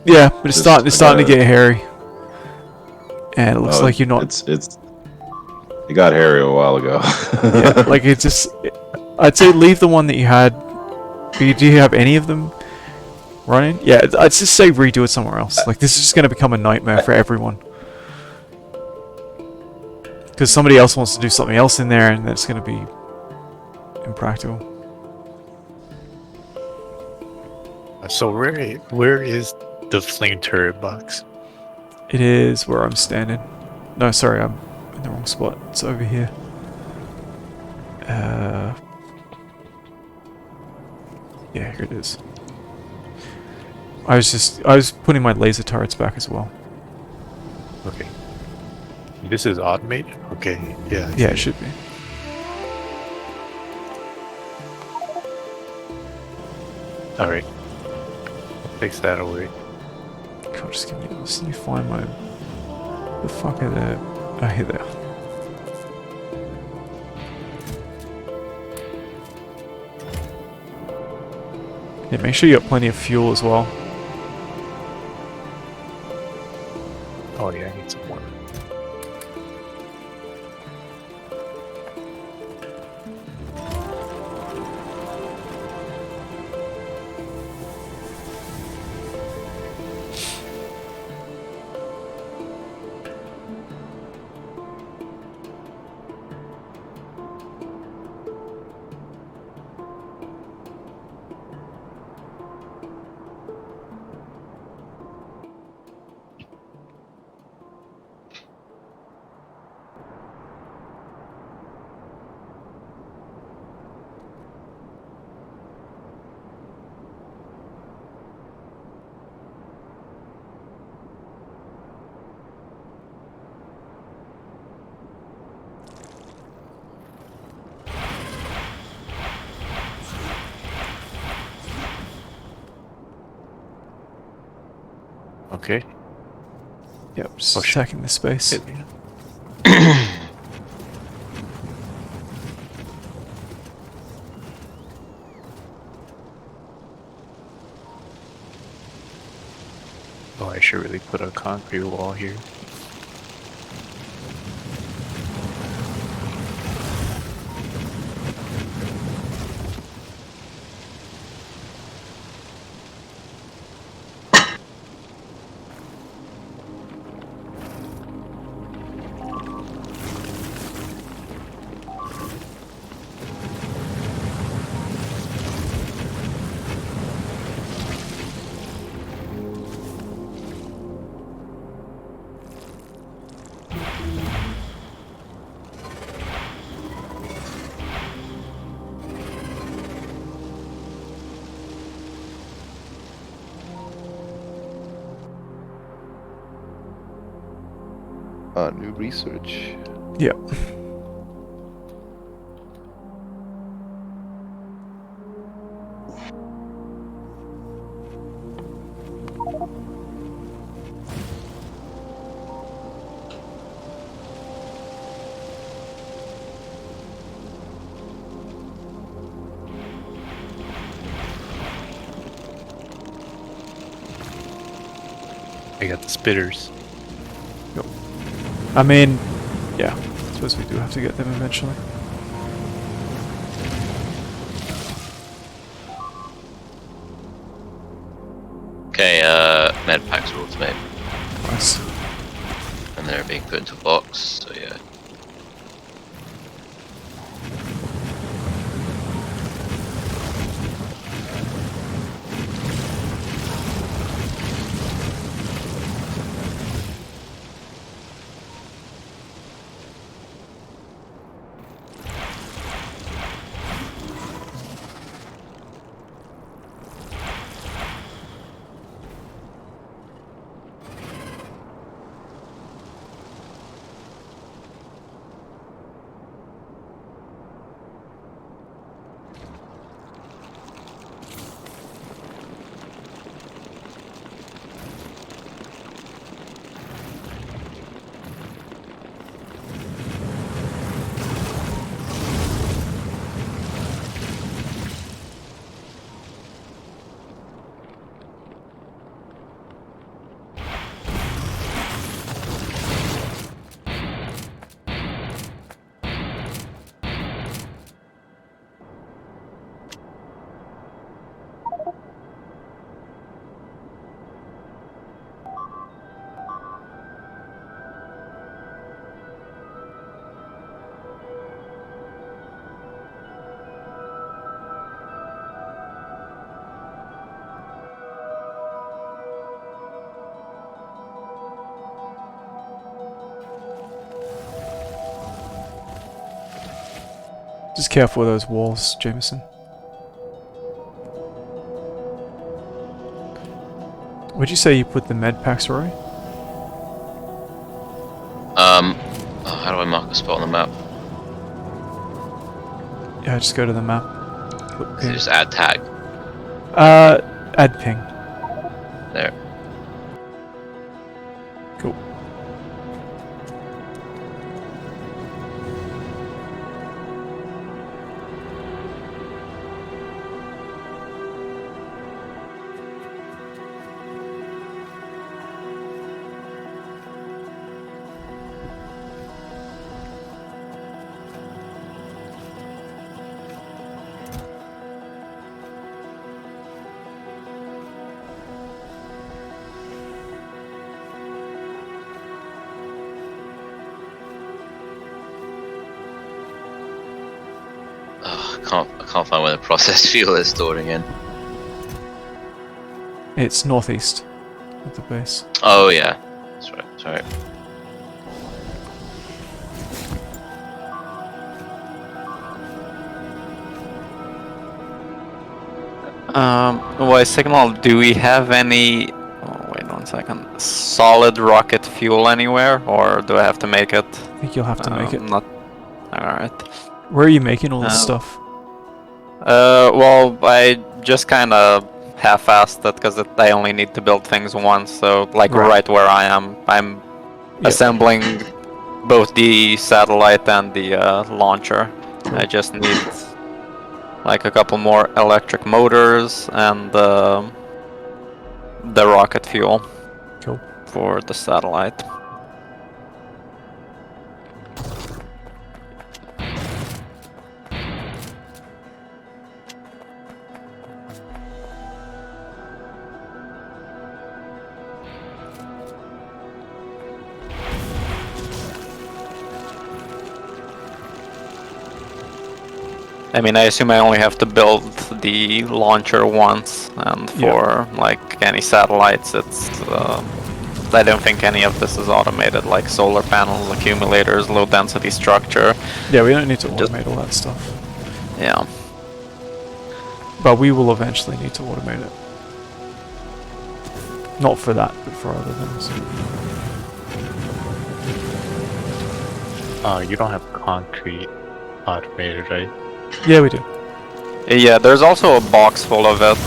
Yeah, but it's starting to get hairy. And it looks like you're not. It got hairy a while ago. Yeah, like it just. I'd say leave the one that you had. Do you have any of them running? Yeah, I'd just say redo it somewhere else. Like this is just going to become a nightmare for everyone. Because somebody else wants to do something else in there, and that's going to be impractical. So where is the flame turret box? It is where I'm standing. No, sorry, I'm in the wrong spot. It's over here. Yeah, here it is. I was putting my laser turrets back as well. Okay. This is automated? Okay, yeah. Yeah, it should be. Alright. Fix that away. God, just give me this. Let me find my... The fuck are they? Oh, here they are. Yeah, make sure you got plenty of fuel as well. Oh yeah, I need some more. Okay. Yep, just Oh, shit. attacking the space. Oh, I should really put a concrete wall here. New research. Yep. I got the spitters. I mean, yeah. I suppose we do have to get them eventually. Okay, med packs are automated, Nice. and they're being put into a box. So yeah. Just careful with those walls, Jameson. Would you say you put the med packs, Rory? How do I mark a spot on the map? Yeah, just go to the map. Click So ping. just add tag. Add ping. There. Cool. I can't find where the processed fuel is stored again. It's northeast of the base. Oh yeah, that's right. That's right. Ysignal, do we have any... Oh, wait 1 second. Solid rocket fuel anywhere, or do I have to make it? I think you'll have to make it. Not... Alright. Where are you making all this stuff? Well, I just kind of half-assed it because I only need to build things once, so like Right. right where I am, I'm Yeah. assembling both the satellite and the launcher. Cool. I just need like a couple more electric motors and the rocket fuel Cool. for the satellite. I mean, I assume I only have to build the launcher once, and for like any satellites, it's I don't think any of this is automated, like solar panels, accumulators, low density structure. Yeah, we don't need to Just- automate all that stuff. Yeah. But we will eventually need to automate it. Not for that, but for other things. You don't have concrete automated, right? Yeah, we do. Yeah, there's also a box full of it,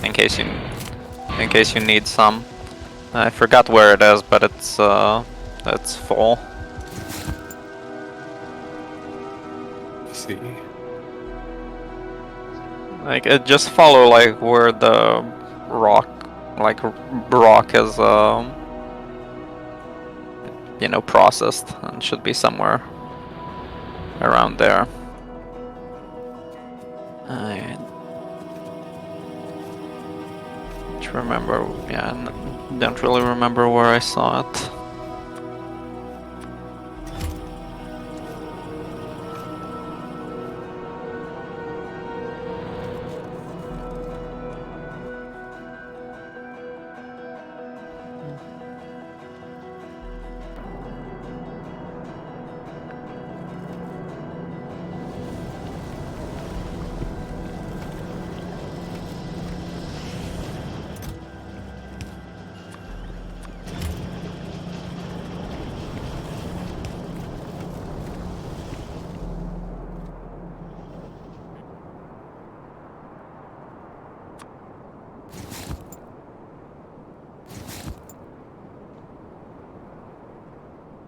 in case you need some. I forgot where it is, but it's full. Let's see. Like it just follow like where the rock is processed, and should be somewhere around there. I don't remember. Yeah, don't really remember where I saw it.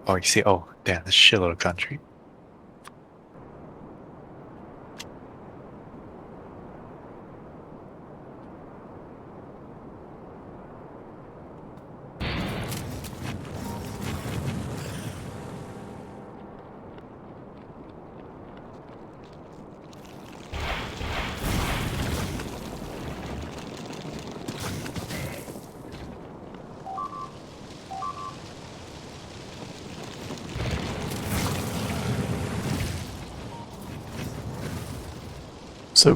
Oh, you see? Oh, damn, this shitload of country. So,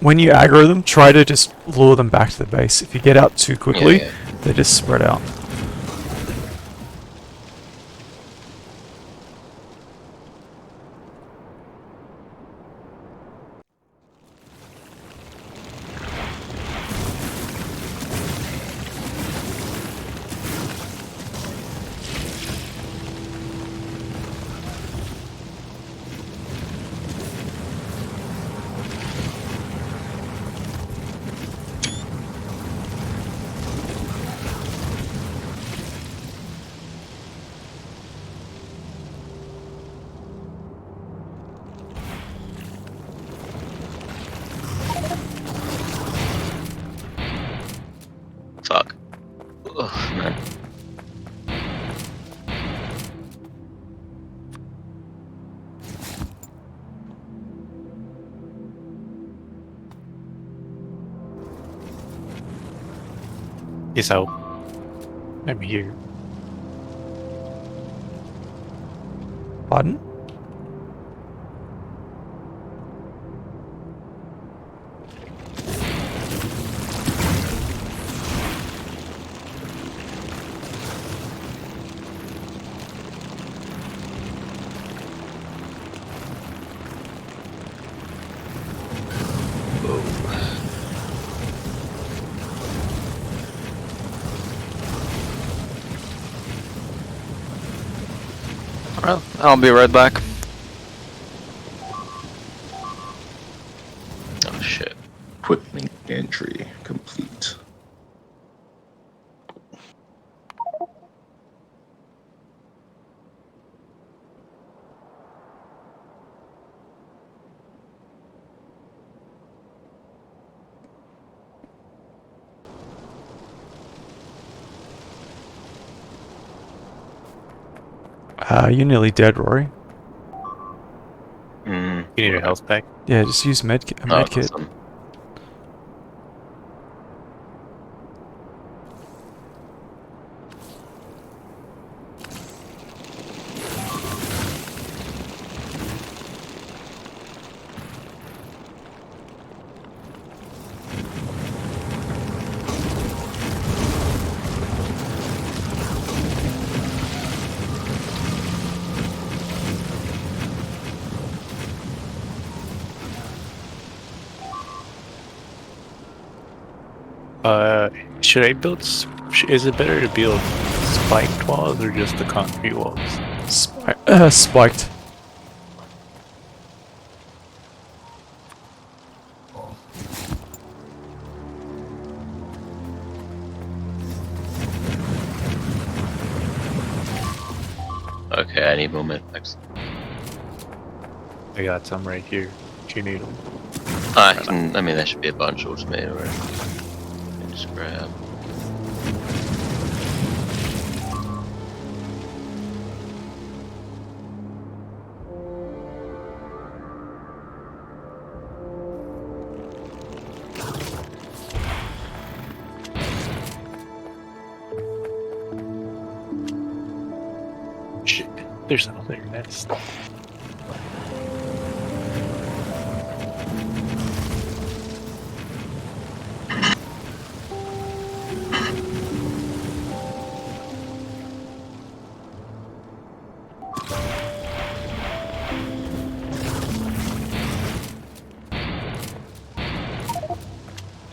when you aggro them, try to just lure them back to the base. If you get out too quickly, Yeah. they just spread out. Fuck. Ugh, man. He's out. I'm here. Pardon? Well, I'll be right back. Oh shit. Equipment entry complete. You're nearly dead, Rory. Mm. You need a health pack? Yeah, just use a med Oh, kit. awesome. Should I build? Is it better to build spiked walls or just the concrete walls? Spiked. Okay, I need more med packs. I got some right here. If you need them. I mean, there should be a bunch automated already. Just grab. Shit, there's another nest.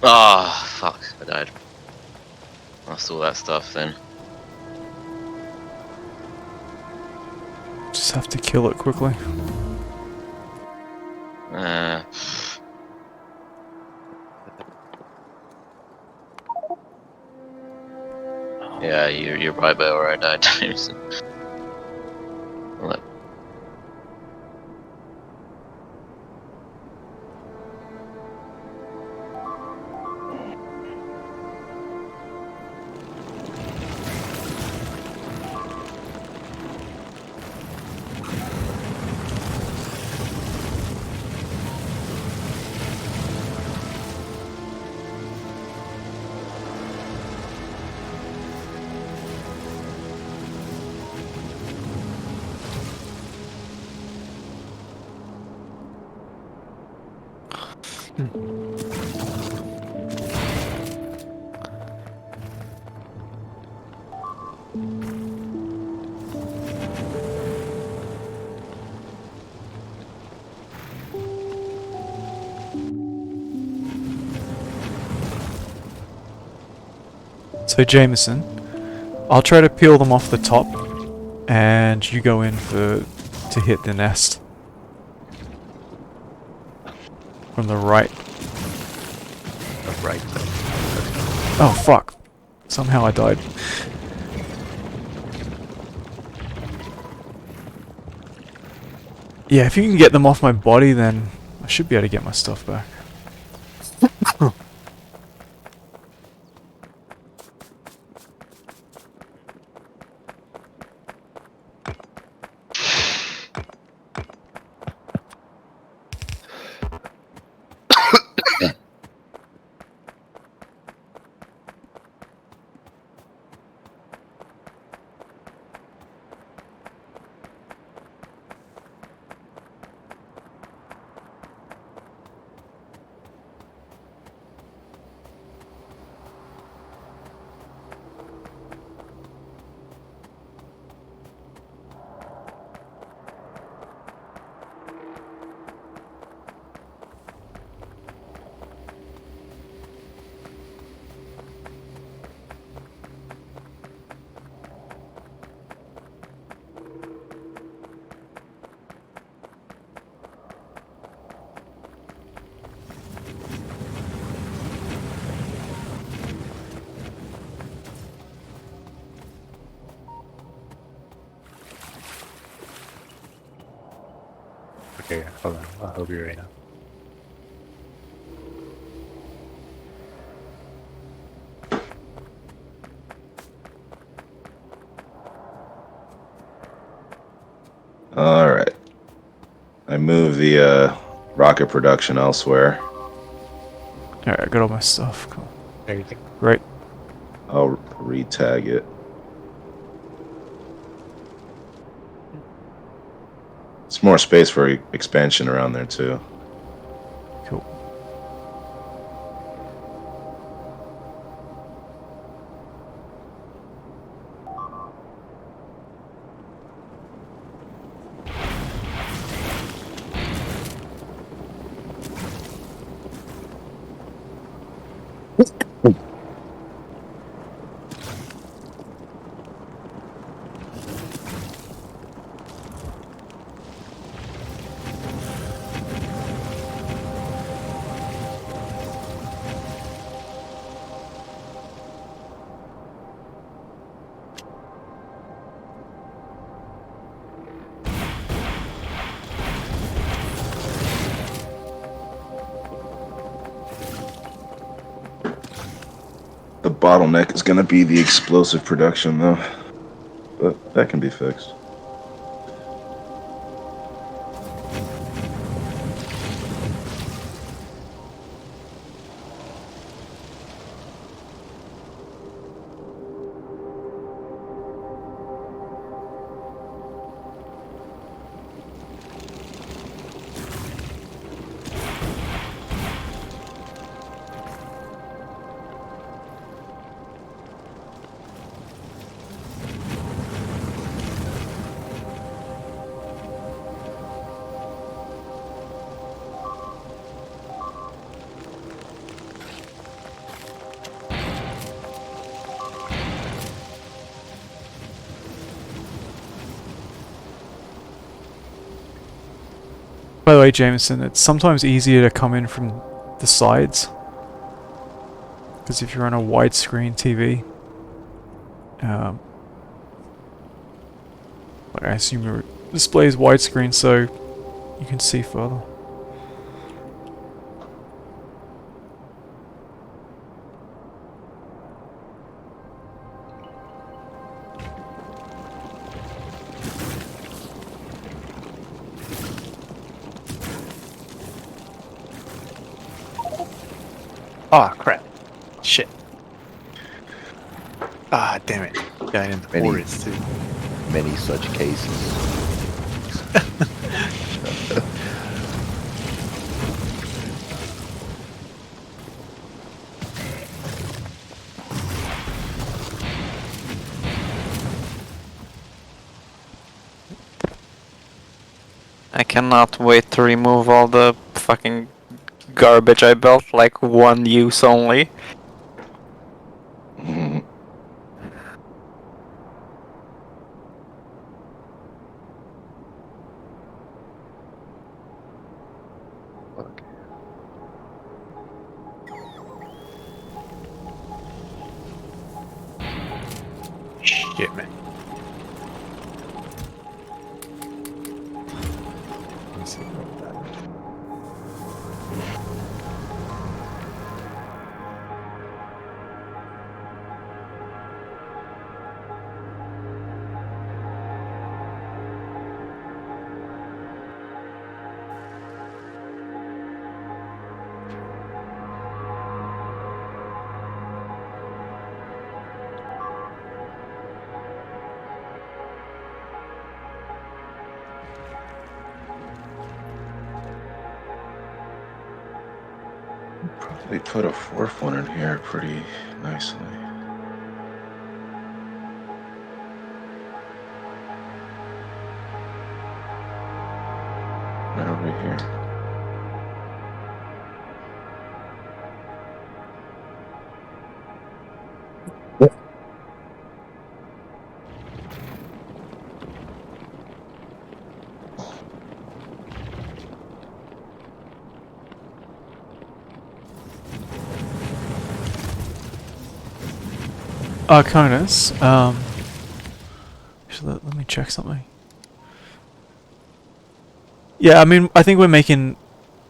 Ah, fuck! I died. Lost all that stuff then. Just have to kill it quickly. Uh, yeah, you're right about where I died, Jameson. Well, So Jameson, I'll try to peel them off the top, and you go in to hit the nest from the right. Right. Oh fuck! Somehow I died. Yeah, if you can get them off my body, then I should be able to get my stuff back. Okay, hold on. I'll be right now. I moved the rocket production elsewhere. Alright, I got all my stuff. Cool. Everything. Great. I'll re-tag it. It's more space for expansion around there too. Cool. The bottleneck is going to be the explosive production, though. But that can be fixed. By the way, Jameson, it's sometimes easier to come in from the sides. Because if you're on a widescreen TV, I assume your display is widescreen, so you can see further. Oh crap! Shit! Ah, damn it! Guy in the Many- forest too. Many such cases. I cannot wait to remove all the fucking garbage I built, like one use only. Shit, man. Let me see what that. Probably put a fourth one in here pretty nicely. Right over here. Arconus, actually, let me check something. Yeah, I mean, I think we're making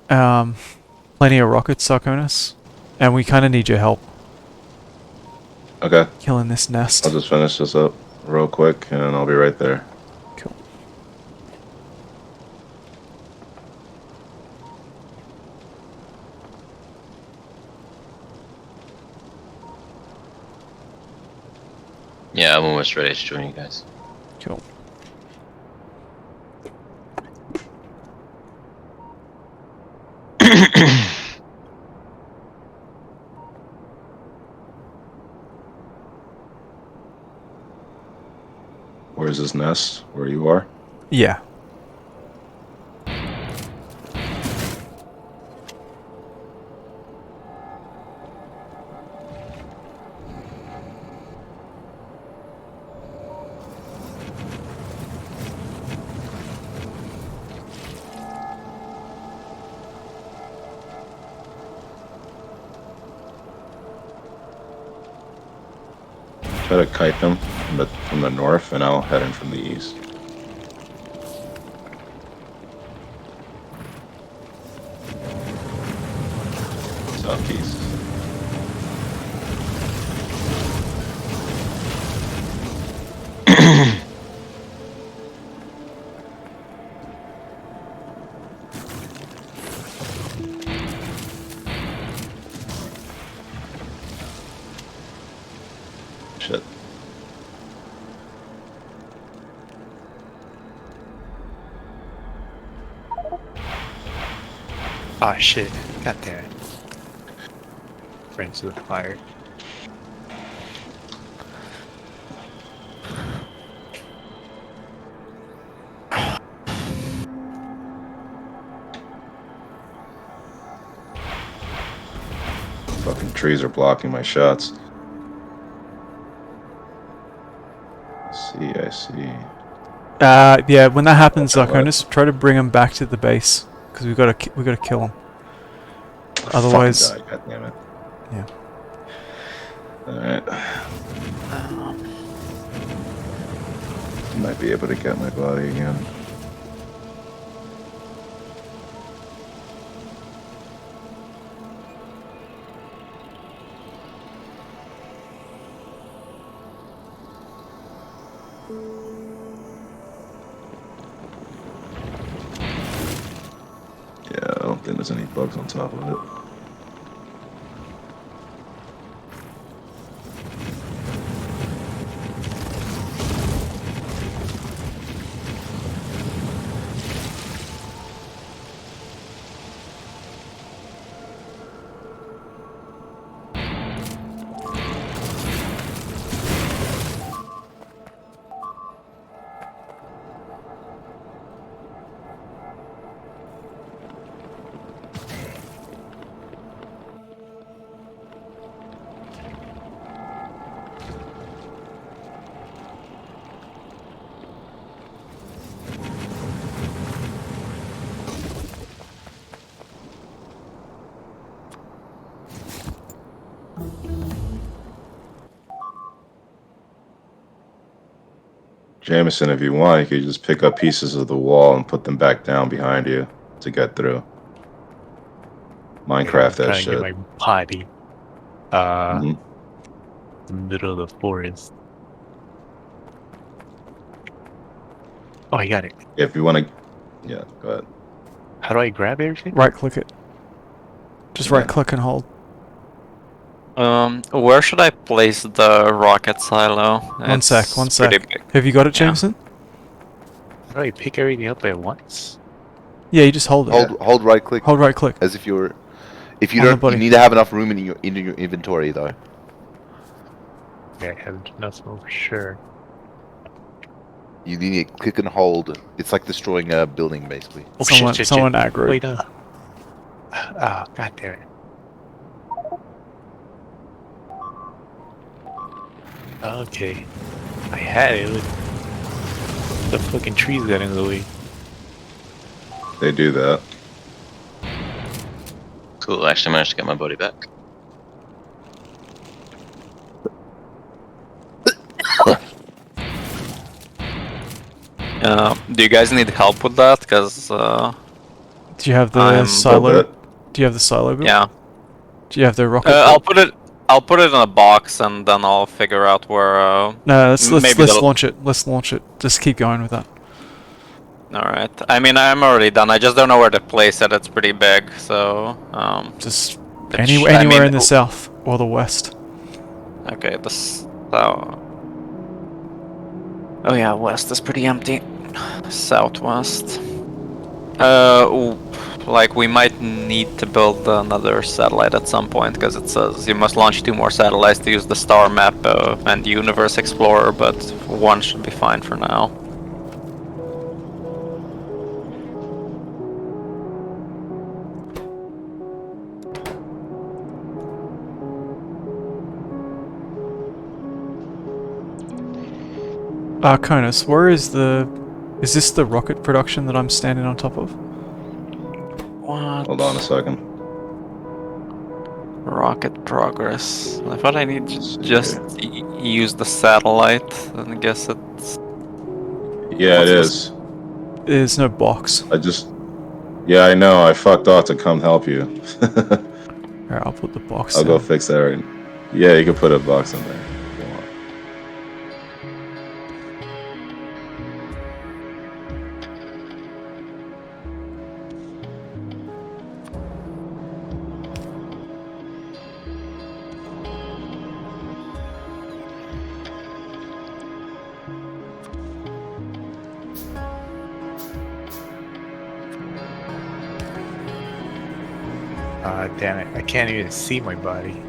plenty of rockets, Arconus, and we kind of need your help Okay, killing this nest. I'll just finish this up real quick and I'll be right there. Cool. Yeah, I'm almost ready to join you guys. Cool. Where's his nest? Where you are? Yeah. Try to kite them from the north, and I'll head in from the east. Southeast. Shit. Oh shit. God damn it. Friends with fire. Fucking trees are blocking my shots. I see. Yeah. When that happens, What? Zarkonis, try to bring him back to the base because we gotta kill him. Otherwise, Fucking die, God damn it. Yeah. Alright. Might be able to get my body again. Yeah, I don't think there's any bugs on top of it. Jameson, if you want, you could just pick up pieces of the wall and put them back down behind you to get through. Minecraft that Trying to shit. get my body. The middle of the forest. Oh, I got it. If you want to... Yeah, go ahead. How do I grab everything? right click it. Just Yeah. right click and hold. Where should I place the rocket silo? One sec. pretty big. Have you got it, Yeah. Jameson? How do I pick everything up at once? Yeah, you just hold it. Hold right click Hold right click. as if you're. If you On the don't, you body. need to have enough room in your inventory though. Yeah, I have enough for sure. You need to click and hold. It's like destroying a building basically. Oh, Someone aggro. Wait, no. Ah, god damn it. Okay. I had it. Look. The fucking trees got in the way. They do that. Cool, I actually managed to get my body back. Do you guys need help with that? Because Do you have the I'm- silo? Do you have the silo built? yeah, Do you have the rocket? I'll built? put it. I'll put it in a box and then I'll figure out where. No, let's maybe the- launch it. Let's launch it. Just keep going with that. All right. I mean, I'm already done. I just don't know where to place it. It's pretty big, so Just it sh- I anywhere mean, in the south or the west. Okay, this. So Oh yeah, west is pretty empty. Southwest. Like we might need to build another satellite at some point because it says you must launch 2 more satellites to use the star map and Universe Explorer, but 1 should be fine for now. Arconus, where is the... Is this the rocket production that I'm standing on top of? What? Hold on a second. Rocket progress. I thought I need to Let's see just use the satellite. And I guess it's... Yeah, What's it this? is. There's no box. Yeah, I know. I fucked off to come help you. Alright, I'll put the box I'll down. go fix that right. Yeah, you can put a box in there if you want. Damn it! I can't even see my body.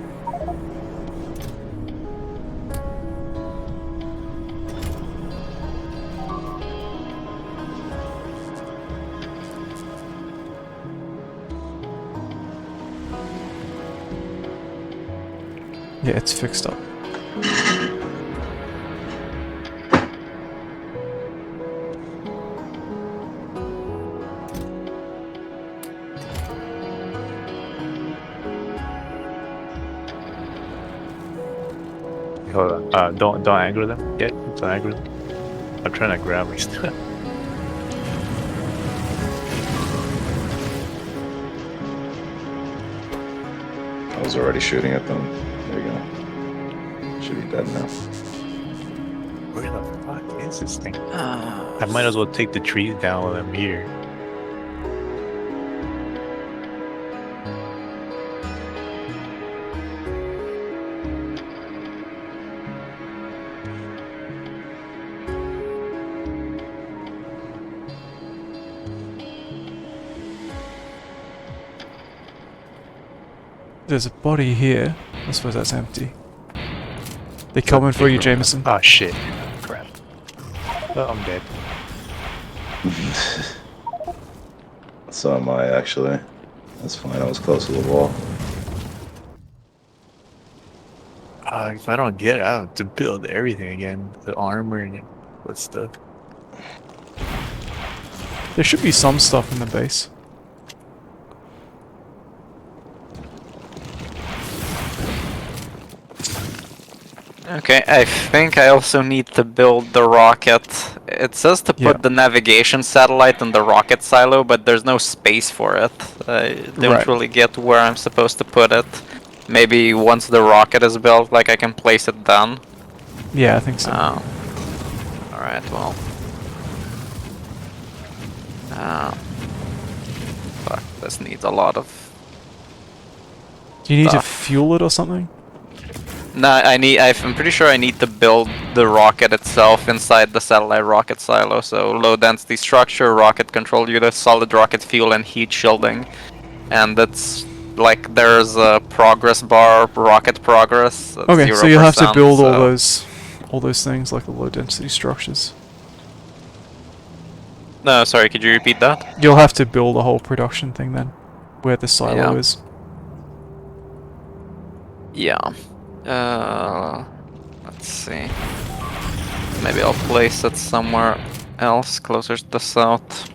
Yeah, it's fixed up. Hold on. Don't aggro them yet. Don't aggro them. I'm trying to grab my stuff. I was already shooting at them. There you go. Should be dead now. Where the fuck is this thing? I might as well take the trees down while I'm here. There's a body here. I suppose that's empty. They coming for you, Jameson. Oh shit. Crap. Oh, I'm dead. So am I, actually. That's fine. I was close to the wall. If I don't get out to build everything again, the armor and what stuff. There should be some stuff in the base. Okay, I think I also need to build the rocket. It says to put the navigation satellite in the rocket silo, but there's no space for it. I don't really get where I'm supposed to put it. Maybe once the rocket is built, like I can place it then. Yeah, I think so. Alright, well. Fuck, this needs a lot of... Do you need to fuel it or something? No, I'm pretty sure I need to build the rocket itself inside the satellite rocket silo. So low density structure, rocket control unit, solid rocket fuel, and heat shielding. And that's like there's a progress bar, rocket progress. Okay, so you'll have to build all those things like the low density structures. No, sorry, could you repeat that? You'll have to build a whole production thing then, where the silo is. Yeah. Let's see. Maybe I'll place it somewhere else, closer to the south.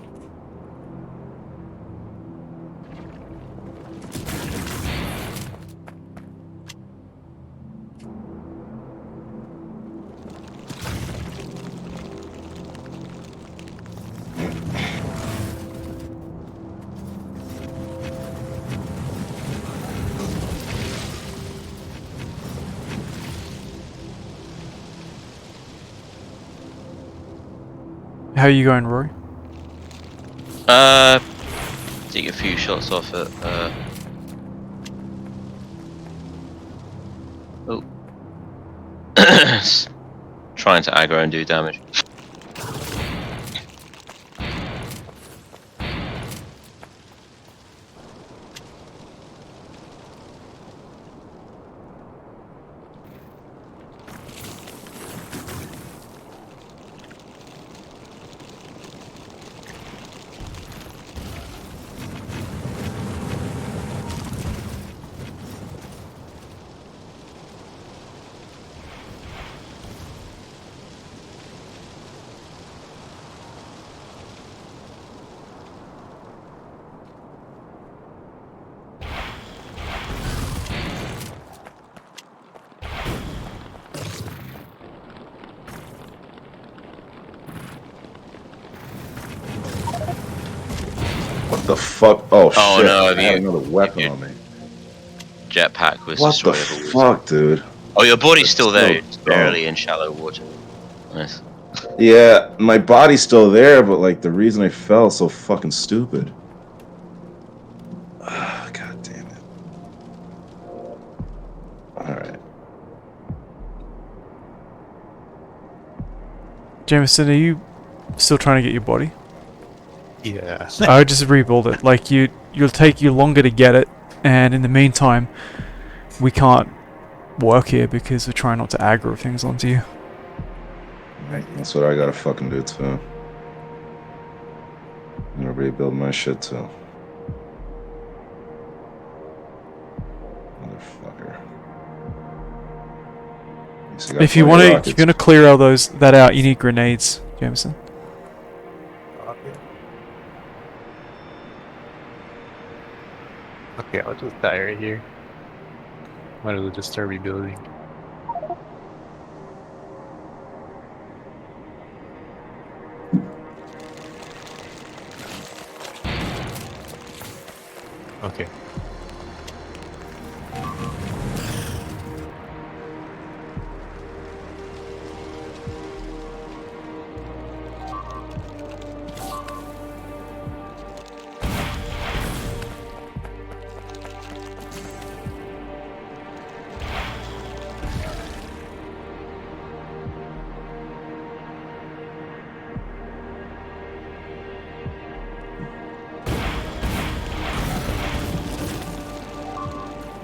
How are you going, Rory? Take a few shots off it. Oh. Trying to aggro and do damage. the fuck? Oh, Oh, shit! no, I have had you- another weapon you- on me. Jetpack was What the destroyed. fuck, dude? Oh, your body's That's still so there. You're just barely dumb. in shallow water. Nice. Yeah, my body's still there, but like the reason I fell is so fucking stupid. God damn it. Alright. Jameson, are you still trying to get your body? Yeah. I would just rebuild it. Like you'll take you longer to get it, and in the meantime, we can't work here because we're trying not to aggro things onto you. That's what I gotta fucking do too. I'm gonna rebuild my shit too. Motherfucker. At least I got If you plenty want of to, if rockets. you're gonna clear all that out, you need grenades, Jameson. Okay, I'll just die right here. Might as well just start rebuilding. Okay.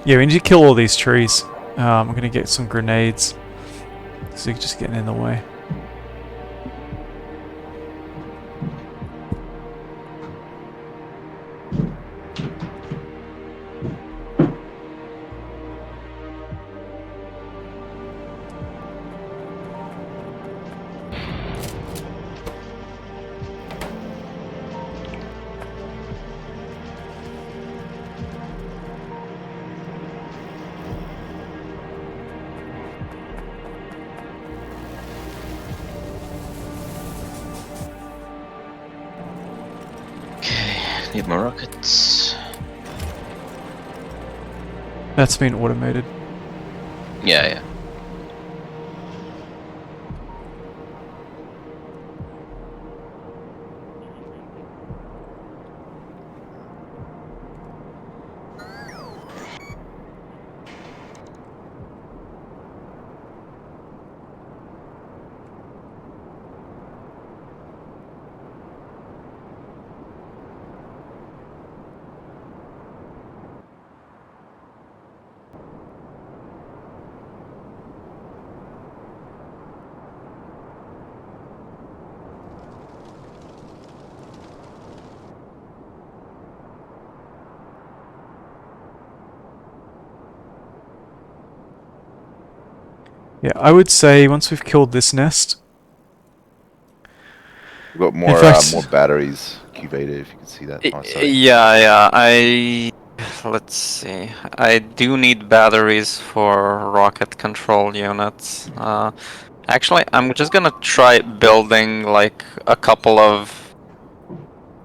Yeah, we need to kill all these trees. I'm gonna get some grenades, so you're just getting in the way. Okay, need more rockets. That's been automated. Yeah, yeah. Yeah, I would say once we've killed this nest, We've got In more fact- more batteries, Q-Beta, if you can see that. Oh, sorry. Yeah. Let's see. I do need batteries for rocket control units. Actually, I'm just gonna try building like a couple of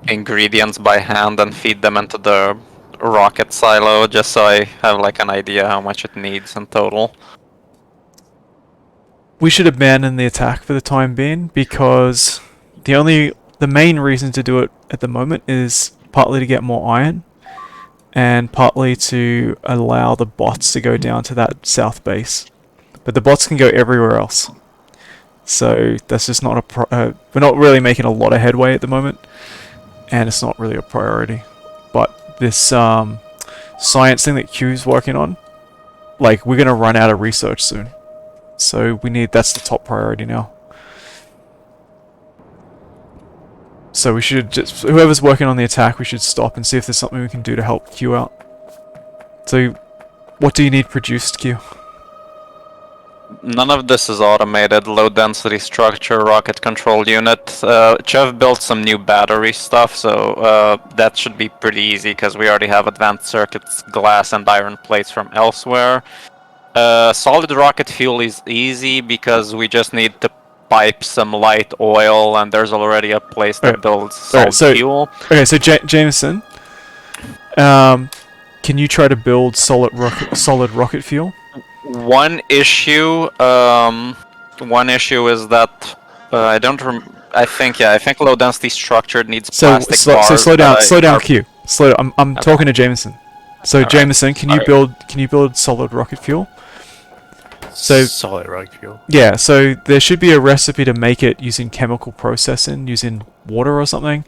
ingredients by hand and feed them into the rocket silo, just so I have like an idea how much it needs in total. we should abandon the attack for the time being because the main reason to do it at the moment is partly to get more iron and partly to allow the bots to go down to that south base. But the bots can go everywhere else. So that's just not we're not really making a lot of headway at the moment, and it's not really a priority. But this science thing that Q's working on, like we're gonna run out of research soon. So that's the top priority now. So we should just, whoever's working on the attack, we should stop and see if there's something we can do to help Q out. So, what do you need produced, Q? None of this is automated. Low density structure, rocket control unit. Chev built some new battery stuff, so that should be pretty easy because we already have advanced circuits, glass, and iron plates from elsewhere. Solid rocket fuel is easy because we just need to pipe some light oil, and there's already a place that builds solid fuel. Okay, so Jameson, Can you try to build solid rocket fuel? One issue is that I don't I think low density structure needs plastic bars. So slow down, are- Q. Slow. I'm Okay. talking to Jameson. So Alright. Jameson, can you build solid rocket fuel? So solid rock fuel. yeah, so there should be a recipe to make it using chemical processing, using water or something.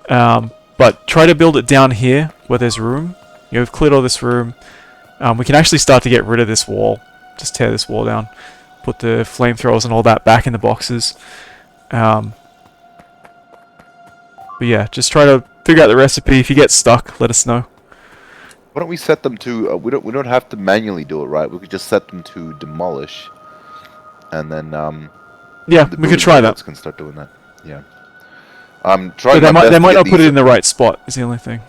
But try to build it down here where there's room. We've cleared all this room. We can actually start to get rid of this wall. Just tear this wall down. Put the flamethrowers and all that back in the boxes. But yeah, just try to figure out the recipe. If you get stuck, let us know. Why don't we set them to? We don't have to manually do it, right? We could just set them to demolish, and then Yeah, the we could building try that. robots can start doing that. Yeah. But Trying they my best might to get not put it these- in the right spot. Is the only thing.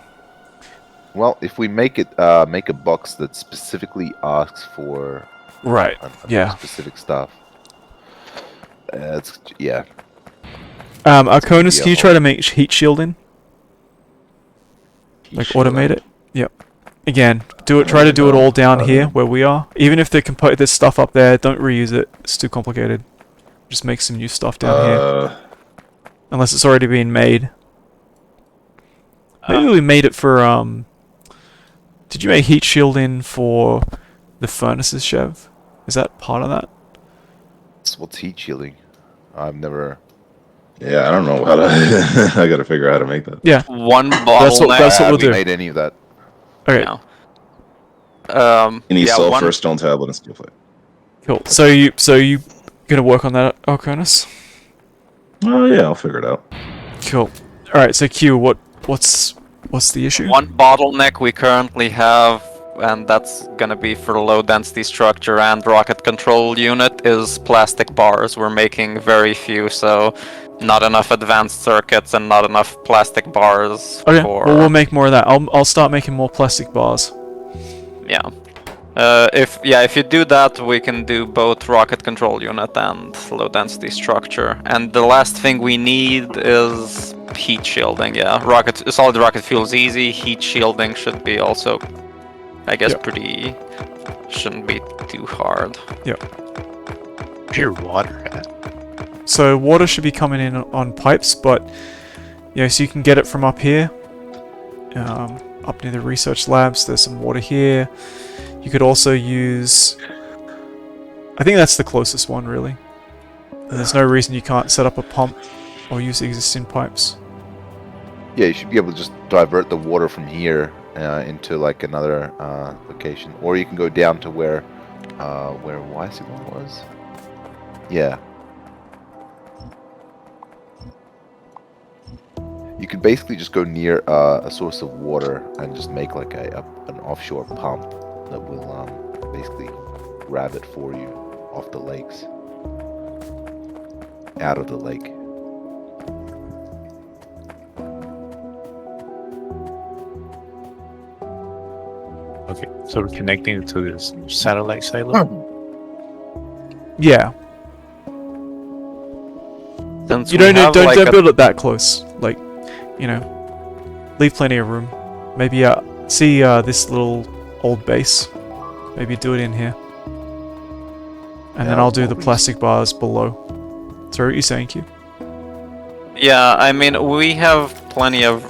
Well, if we make it make a box that specifically asks for Right. Yeah. specific stuff. Yeah. Arconis, can you Yeah. try to make heat shielding? Like automate it? Yep. Again, try to do it all down here where we are. Even if there's stuff up there, don't reuse it. It's too complicated. Just make some new stuff down here. Unless it's already been made. Maybe we made it for did you make heat shielding for the furnaces, Chev? Is that part of that? What's heat shielding? I've never. Yeah, I don't know how to. I gotta figure out how to make that. Yeah. One That's what bottleneck. we'll haven't do. made any of that. Okay. No. You need yeah, sulfur, one, stone tablet, and steel plate. Cool. So you gonna work on that, Arconis? Oh yeah, I'll figure it out. Cool. All right. So Q, what's the issue? one bottleneck we currently have, and that's gonna be for low density structure and rocket control unit, is plastic bars. We're making very few, so not enough advanced circuits and not enough plastic bars. Okay. For... Well, we'll make more of that. I'll start making more plastic bars. Yeah. If you do that, we can do both rocket control unit and low density structure. And the last thing we need is heat shielding. Yeah, solid rocket fuel is easy. Heat shielding should be also, I guess, shouldn't be too hard. Pure water at. So water should be coming in on pipes, but so you can get it from up here, up near the research labs. There's some water here. You could also use. I think that's the closest one, really. And there's no reason you can't set up a pump or use existing pipes. Yeah, you should be able to just divert the water from here into like another location, or you can go down to where ysignal was. Yeah. You could basically just go near a source of water and just make like an offshore pump that will basically grab it for you off the lakes, out of the lake. Okay, so we're connecting it to this satellite silo. Yeah. Since You we don't have, don't like, don't a- build it that close. Like, leave plenty of room. Maybe see this little old base. Maybe do it in here. And then Yeah, I'll do the always. plastic bars below. Sorry, what are you saying, Q? Yeah, I mean, we have plenty of.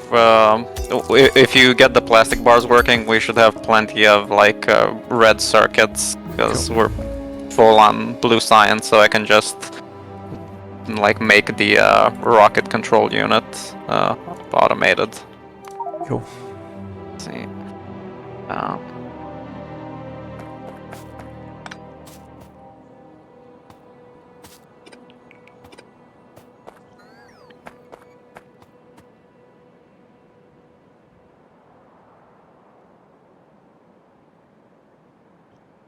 If you get the plastic bars working, we should have plenty of like red circuits because we're full on blue science. So I can just like make the rocket control unit automated. Cool. Let's see.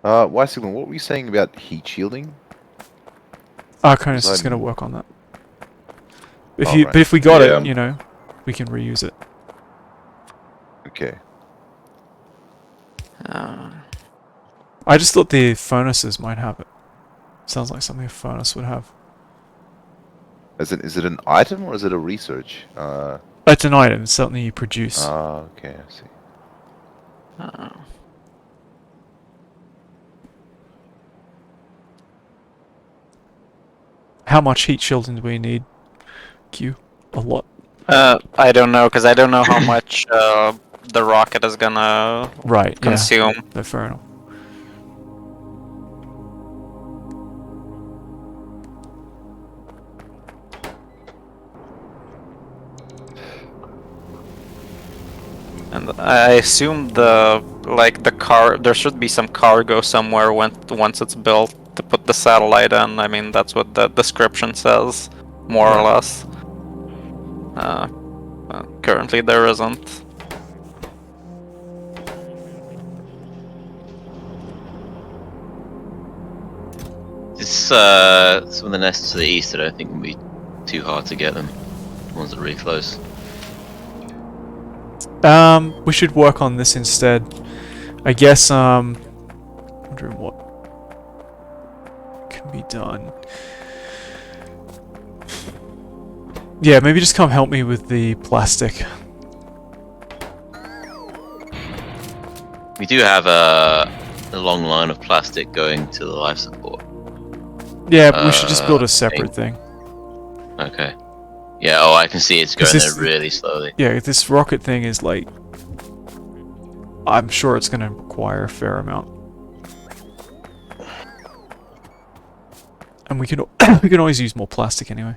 Ysignal, what were you saying about heat shielding? Arconis is I'm- going to work on that. If Alright. but if we got Yeah. it, we can reuse it. Okay. I just thought the furnaces might have it. Sounds like something a furnace would have. Is it an item or is it a research? It's an item. It's something you produce. Ah, okay, I see. How much heat shielding do we need? Q. A lot. I don't know, because I don't know how much the rocket is gonna Right. consume. Yeah. No, fair enough. And I assume there should be some cargo somewhere once it's built to put the satellite in. I mean, that's what the description says, more or Right. less. Currently there isn't. This some of the nests to the east. I don't think will be too hard to get them. The ones that are really close. We should work on this instead. I guess, wondering what can be done. Yeah, maybe just come help me with the plastic. We do have a long line of plastic going to the life support. Yeah, we should just build a separate thing. Okay. Yeah, oh, I can see it's going this- there really slowly. Yeah, this rocket thing is like... I'm sure it's gonna require a fair amount. And we can we can always use more plastic anyway.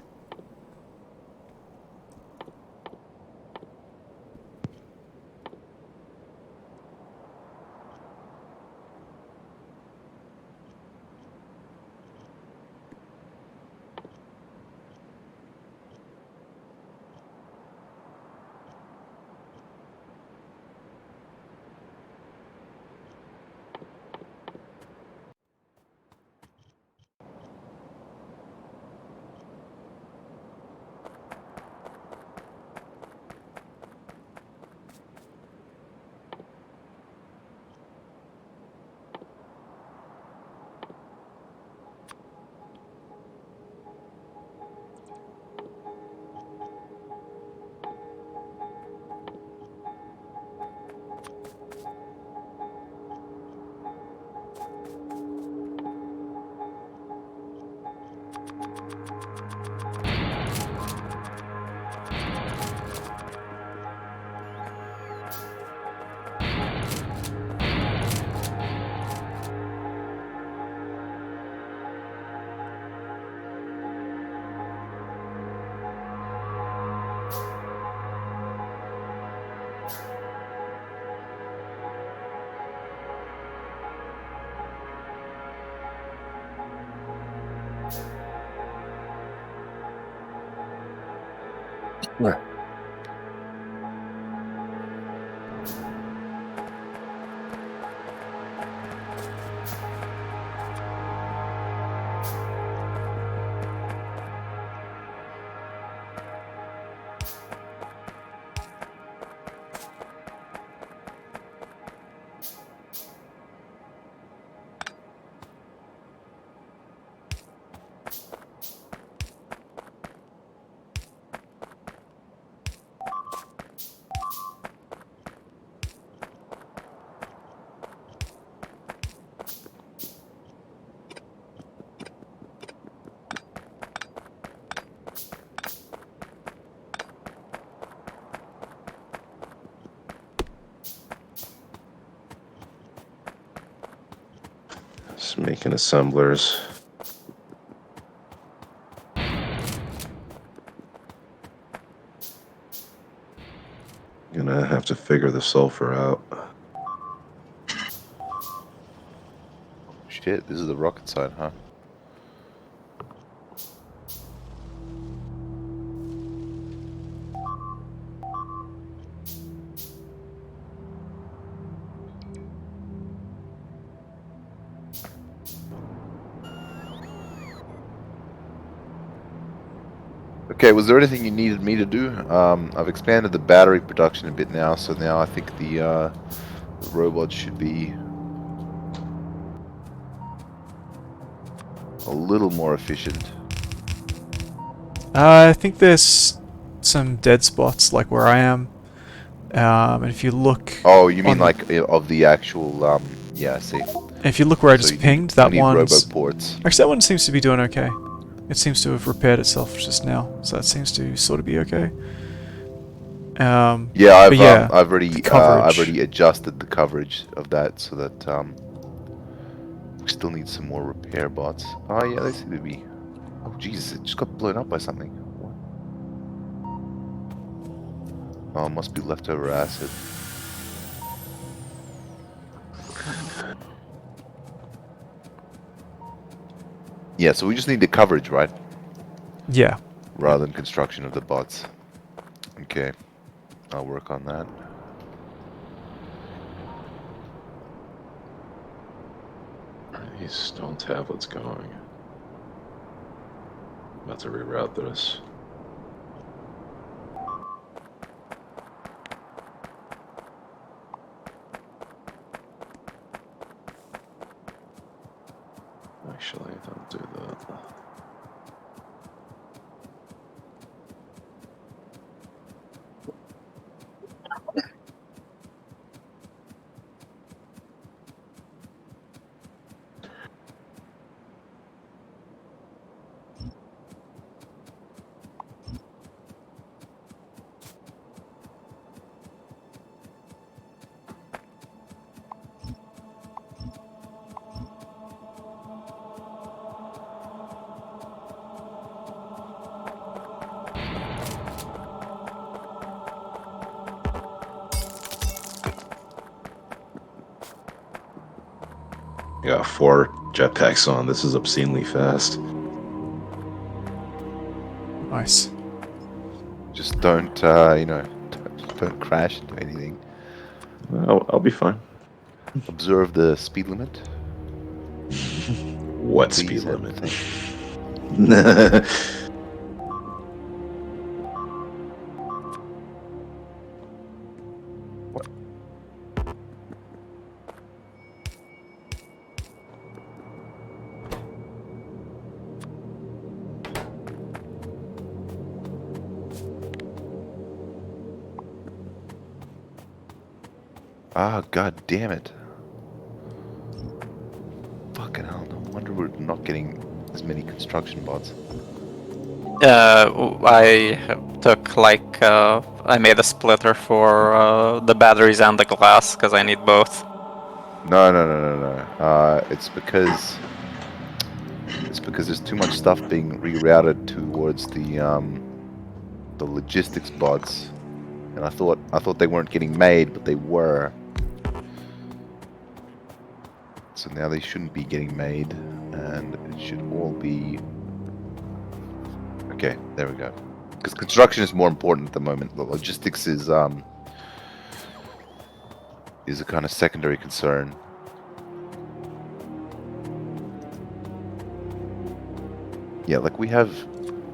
Just making assemblers. Gonna have to figure the sulfur out. Shit, this is the rocket side, huh? Okay, was there anything you needed me to do? I've expanded the battery production a bit now, so now I think the robot should be a little more efficient. I think there's some dead spots like where I am. And if you look, Oh, you mean on the- like of the actual? Yeah, I see. if you look where I So just pinged, that you need one's roboports. actually that one seems to be doing okay. It seems to have repaired itself just now, so that seems to sort of be okay. Yeah, but yeah, I've the coverage. already adjusted the coverage of that so that we still need some more repair bots. Oh yeah, they seem to be. Oh Jesus, it just got blown up by something. What? Oh, it must be leftover acid. Yeah, so we just need the coverage, right? Yeah. Rather than construction of the bots. Okay, I'll work on that. These stone tablets going. About to reroute this. Actually, don't do that. I got 4 jetpacks on. This is obscenely fast. Nice. Just don't, don't crash into anything. I'll be fine. Observe the speed limit. What Please speed and limit? thank you. What? Ah, god damn it. Fucking hell, no wonder we're not getting as many construction bots. I took like I made a splitter for the batteries and the glass because I need both. No. It's because there's too much stuff being rerouted towards the logistics bots. And I thought they weren't getting made, but they were. So now they shouldn't be getting made, and it should all be... Okay, there we go. Because construction is more important at the moment. The logistics is a kind of secondary concern. Yeah, like we have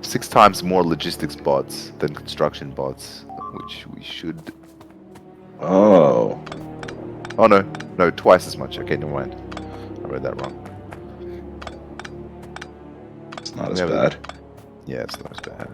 6 times more logistics bots than construction bots, which we should... Oh. Oh no, twice as much. Okay, never mind. I read that wrong. It's not We as have bad. Yeah, it's not as bad.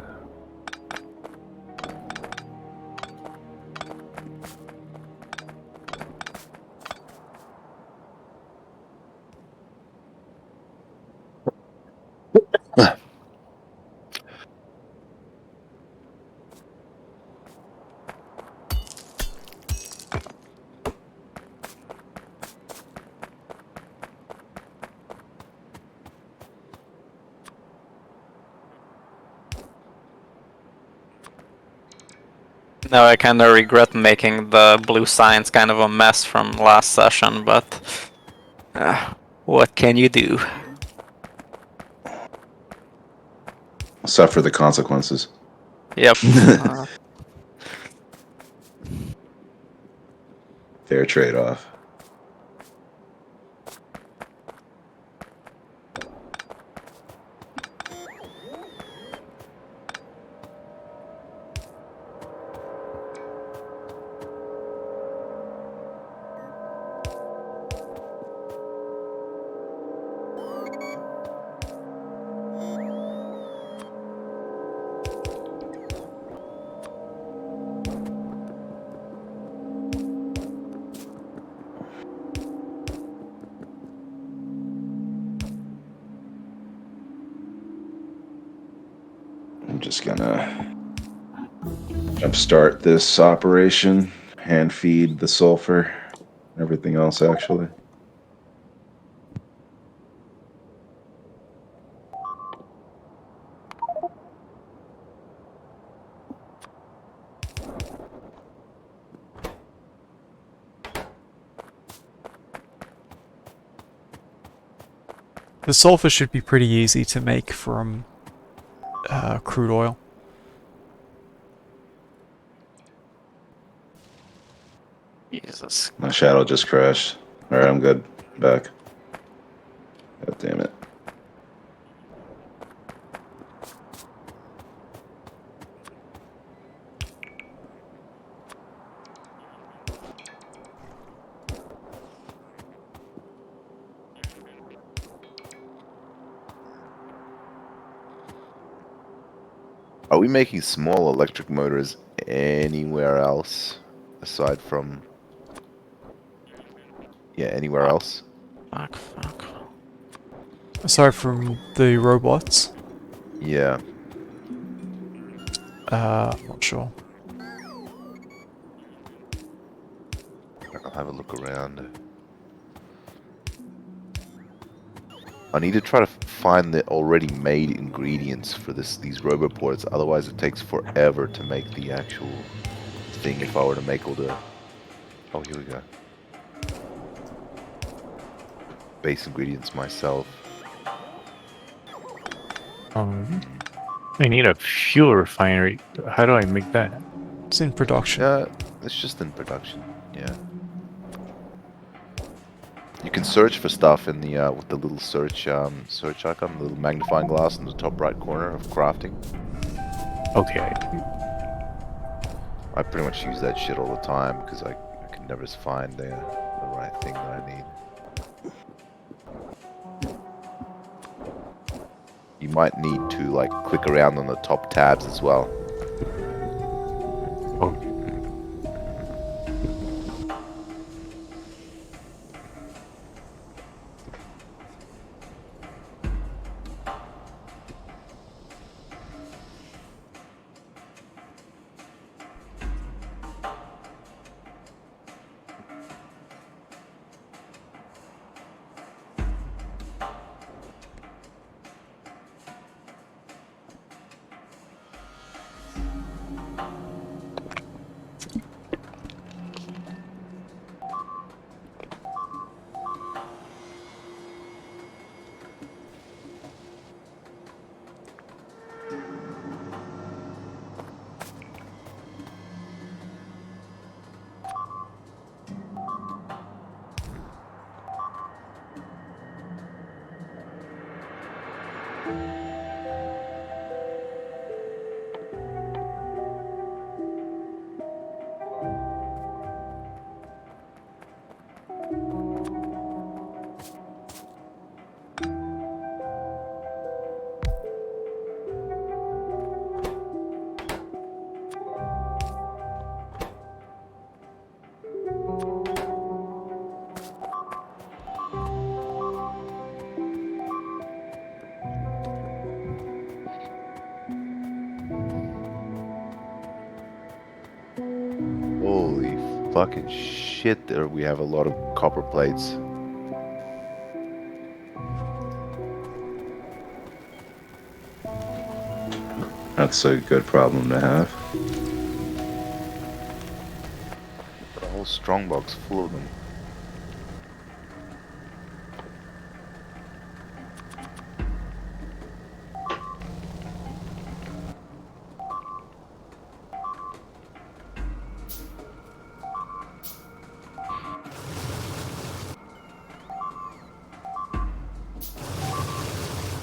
Now I kind of regret making the blue signs kind of a mess from last session, but what can you do? Suffer the consequences. Yep. Fair trade-off. just gonna jumpstart this operation, hand feed the sulfur, everything else actually. The sulfur should be pretty easy to make from crude oil. Jesus. My shadow just crashed. Alright, I'm good. Back. God damn it. Are we making small electric motors anywhere else aside from? Yeah, anywhere else? Fuck. Aside from the robots, Yeah. I'm not sure. I'll have a look around. I need to try to find the already made ingredients for these roboports, otherwise it takes forever to make the actual thing if I were to make all the... Oh, here we go. Base ingredients myself. I need a fuel refinery. How do I make that? It's in production. Yeah, it's just in production. Yeah. You can search for stuff in the with the little search icon, the little magnifying glass in the top right corner of crafting. Okay. I pretty much use that shit all the time because I can never find the right thing that I need. You might need to like click around on the top tabs as well. Oh, Holy fucking shit! There we have a lot of copper plates. That's a good problem to have. A whole strongbox full of them.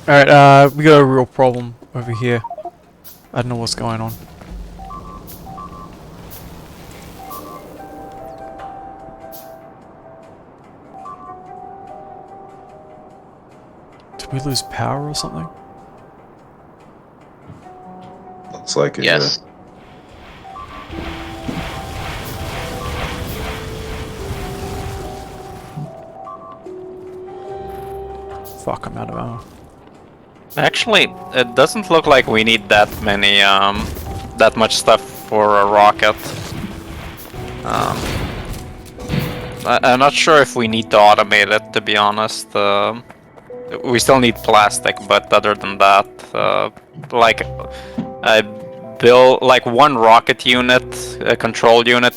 Alright, we got a real problem over here. I don't know what's going on. Did we lose power or something? Looks like it. Yes. Fuck, I'm out of ammo. Actually, it doesn't look like we need that many, that much stuff for a rocket. I'm not sure if we need to automate it, to be honest. We still need plastic, but other than that, like, I build like one rocket unit, a control unit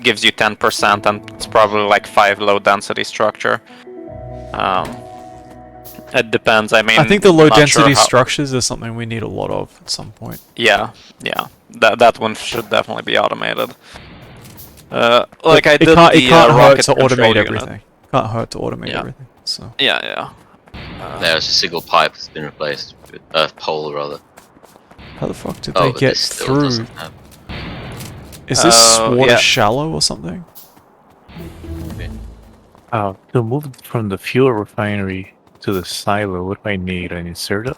gives you 10%, and it's probably like 5 low density structure. It depends. I mean, I think the low not sure density how- structures is something we need a lot of at some point. Yeah, yeah. That one should definitely be automated. Like But I it did can't, the it can't hurt rocket to control automate unit. everything. Can't hurt to automate Yeah. everything. So Yeah. There's a single pipe that's been replaced. A pole, rather. how the fuck did Oh, they but get this still through? doesn't have. Is this water Yeah. shallow or something? To move from the fuel refinery to the silo, what do I need? An inserter?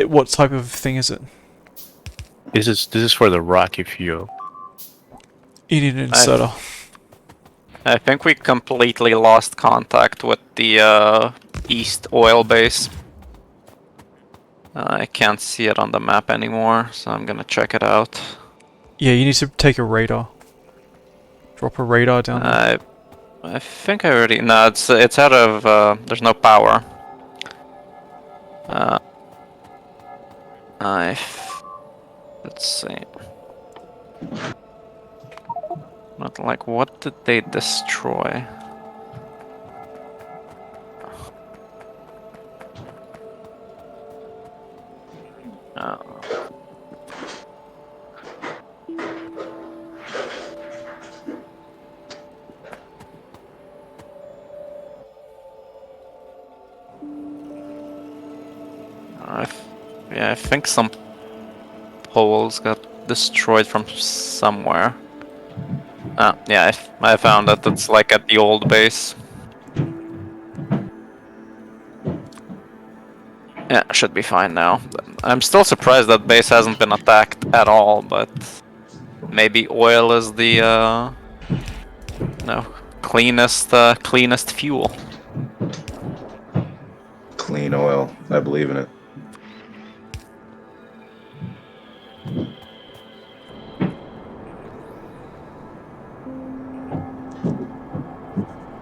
What type of thing is it? This is for the rocket fuel. You need an inserter. I think we completely lost contact with the east oil base. I can't see it on the map anymore, so I'm gonna check it out. Yeah, you need to take a radar. Drop a radar down there. I think I already. No, it's out of. There's no power. Let's see. Not like what did they destroy? I think some poles got destroyed from somewhere. Yeah, I found it. It's like at the old base. Yeah, should be fine now. I'm still surprised that base hasn't been attacked at all, but maybe oil is the no, cleanest fuel. Clean oil. I believe in it.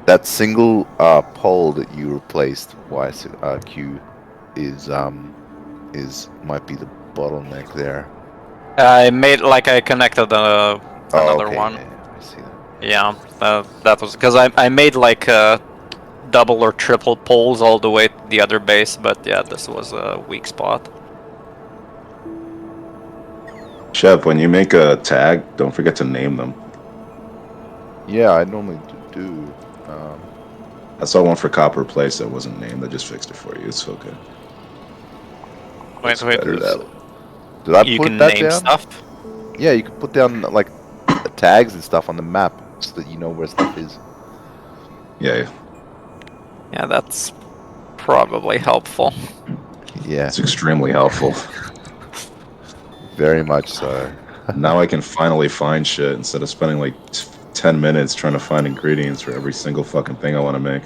That single pole that you replaced, Q, is might be the bottleneck there. I made I connected another okay, one. yeah, I see that. Yeah, that was because I made like double or triple poles all the way to the other base, but yeah, this was a weak spot. Chef, when you make a tag, don't forget to name them. Yeah, I normally do. I saw one for copper place that wasn't named. I just fixed it for you. It's okay. Wait, Better that. Did I you put can that name down? stuff? Yeah, you can put down like tags and stuff on the map so that you know where stuff is. Yeah, Yeah, that's probably helpful. Yeah, it's extremely helpful. very much so. Now I can finally find shit instead of spending like 10 minutes trying to find ingredients for every single fucking thing I want to make.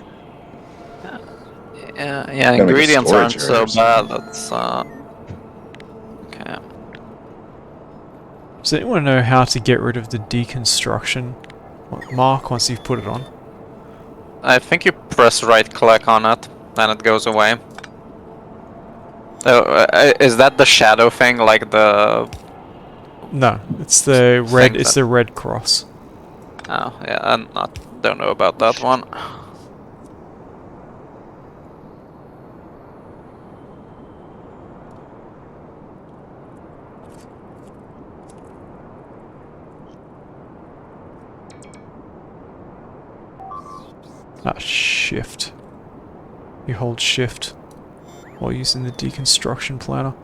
Yeah, Gotta make a ingredients storage aren't area so or bad. something. That's okay. Does anyone know how to get rid of the deconstruction mark once you've put it on? I think you press right click on it, then it goes away. Is that the shadow thing, like the? No, it's the red. Thing It's that- the red cross. Oh yeah, I don't know about that one. Shift. You hold shift while using the deconstruction planner.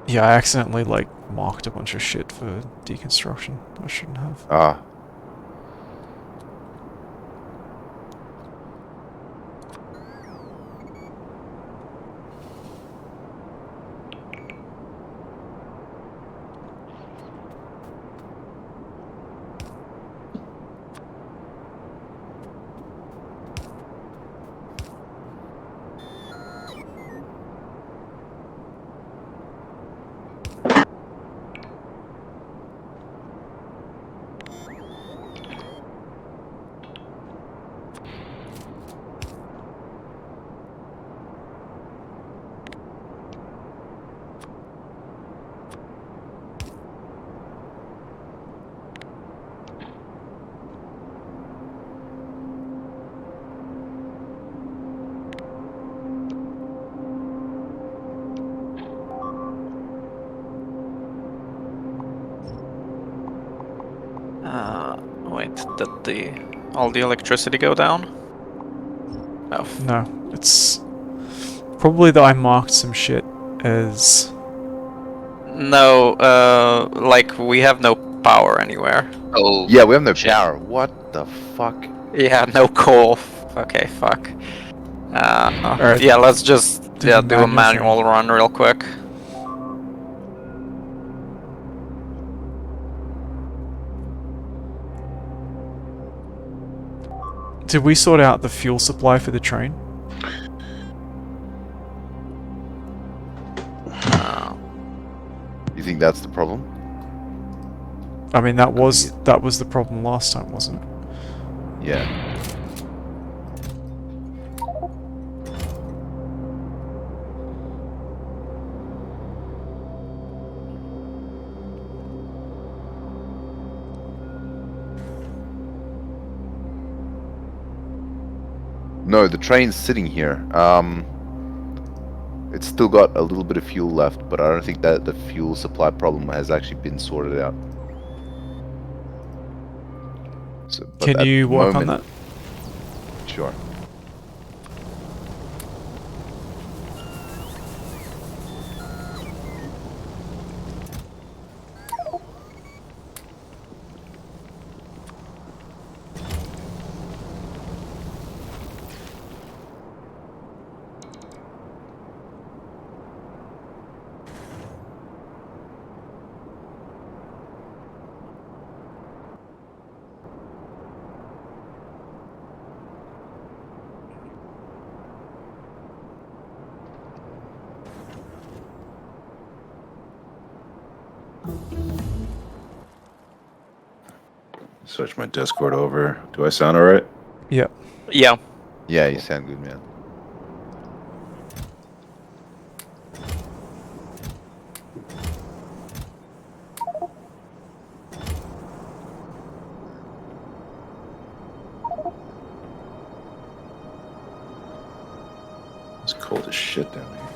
Yeah, I accidentally marked a bunch of shit for deconstruction. I shouldn't have. Ah, Wait, did all the electricity go down? Oh, No, it's probably that I marked some shit as... no, like we have no power anywhere. Oh, Yeah, we have no shit. power. What the fuck? Yeah, no coal. Okay, fuck. Alright, Yeah, let's just do the do a manual thing. manual run real quick. Did we sort out the fuel supply for the train? Uh, You think that's the problem? I mean, that Could was be the problem last time, wasn't it? Yeah. No, the train's sitting here. It's still got a little bit of fuel left, but I don't think that the fuel supply problem has actually been sorted out. So, but Can at you the work on moment, that? sure. Switch my Discord over. Do I sound alright? Yep. yeah. Yeah, you sound good, man. It's cold as shit down here.